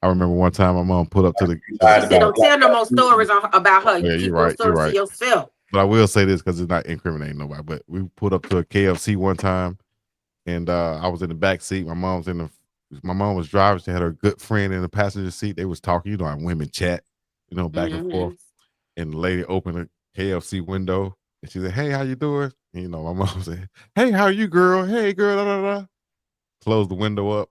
I remember one time my mom put up to the. Don't tell no more stories about her. Yeah, you're right. You're right. To yourself. But I will say this because it's not incriminating nobody. But we put up to a KFC one time, and I was in the back seat. My mom was driving. She had her good friend in the passenger seat. They was talking. You know how women chat, back and forth. And the lady opened a KFC window, and she said, "Hey, how you doing?" And, my mom said, "Hey, how are you, girl? Hey, girl." Da, da, da. Closed the window up,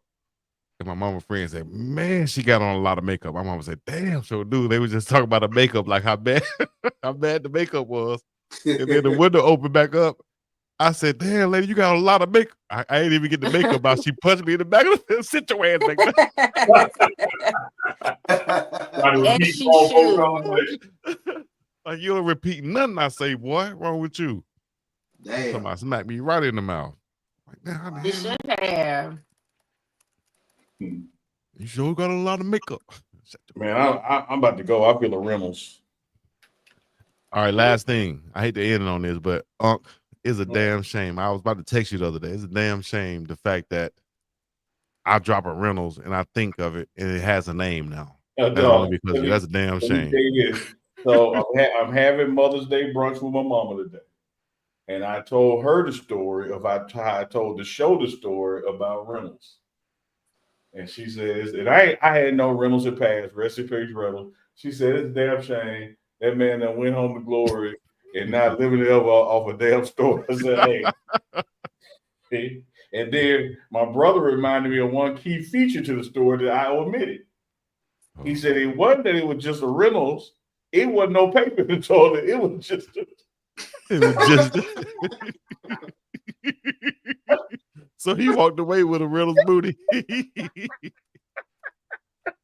and my mama friend said, "Man, she got on a lot of makeup." My mama said, "Damn, sure do." They was just talking about the makeup, like how bad the makeup was. And then the window opened back up. I said, "Damn, lady, you got a lot of makeup." I ain't even get the makeup out. She punched me in the back of the sit your ass back there. And she should. Like, you don't repeat nothing I say, boy. What's wrong with you? Damn. Somebody smack me right in the mouth. Like, you should have. You sure got a lot of makeup. Man, I'm about to go. I feel a Reynolds. All right, last thing. I hate to end it on this, but UNK is a damn shame. I was about to text you the other day. It's a damn shame the fact that I drop a Reynolds and I think of it and it has a name now. That's a damn shame. So I'm having Mother's Day brunch with my mama today. And I told her the story of I told the show the story about Reynolds. And she says, and I had no Reynolds in past, rest in peace, Reynolds. She said, it's a damn shame. That man that went home to glory and not living ever off a damn story. I said, hey. And then my brother reminded me of one key feature to the story that I omitted. He said it wasn't that it was just a Reynolds. It wasn't no paper in the toilet. It was just. So he walked away with a Reynolds booty.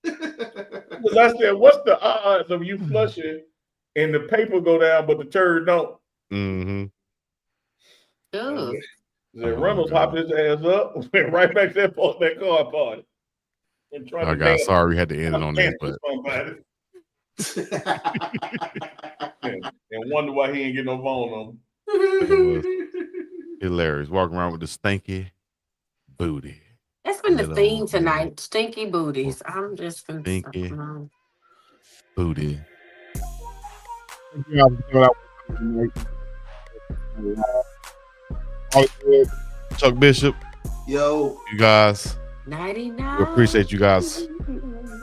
Because I said, what's the odds of you flushing and the paper go down, but the turd don't? Mm-hmm. Reynolds hopped his ass up, went right back to that car party. And I got sorry we had to end it on this, but and wonder why he ain't get no phone on him. Hilarious. Walking around with the stinky booty. That's been the theme tonight. Stinky booties. I'm just stinky booty. Chuck Bishop. Yo. You guys. 99. We appreciate you guys'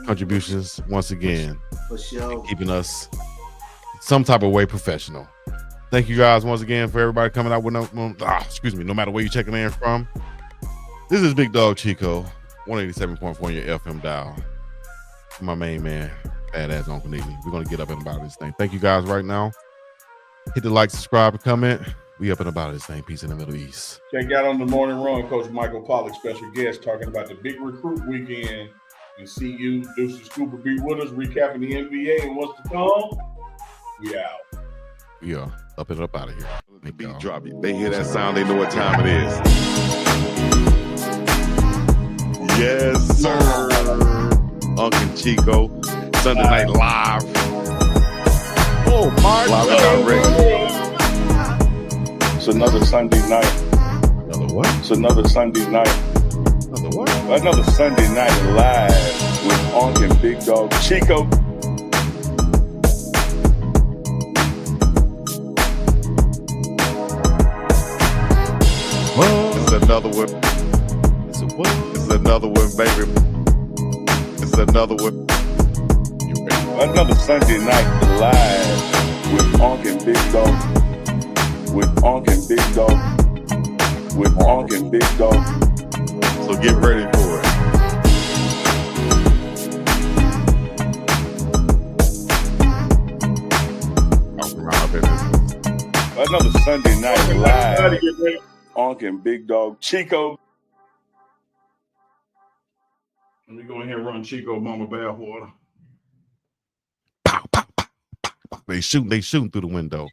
contributions once again. For sure. Keeping us some type of way professional. Thank you guys once again for everybody coming out with no matter where you're checking in from. This is Big Dog Chico, 187.4 on your FM dial. My main man, badass Uncle Neely. We're gonna get up and about this thing. Thank you guys right now. Hit the like, subscribe, and comment. We up and about this thing. Peace in the Middle East. Check out on the morning run, Coach Michael Pollock, special guest, talking about the big recruit weekend. And see you, Deuces Cooper, be with us, recapping the NBA and what's to come. We out. We are up and up out of here. The beat drop. They hear that sound, they know what time it is. Yes, sir. UNK and Chico, Sunday Night Live. Oh, my Live and direct. It's another Sunday night. Another what? It's another Sunday night. Another what? Another Sunday night live with UNK and Big Dog Chico. It's another one. It's a what? It's another one, baby. It's another one. You ready? Another Sunday night live with UNK and Big Dog. With UNK and Big Dog. With UNK and Big Dog. So get ready for it. Another Sunday night live. UNK and Big Dog Chico. Let me go in here and run Chico Mama Bathwater. They shooting through the window.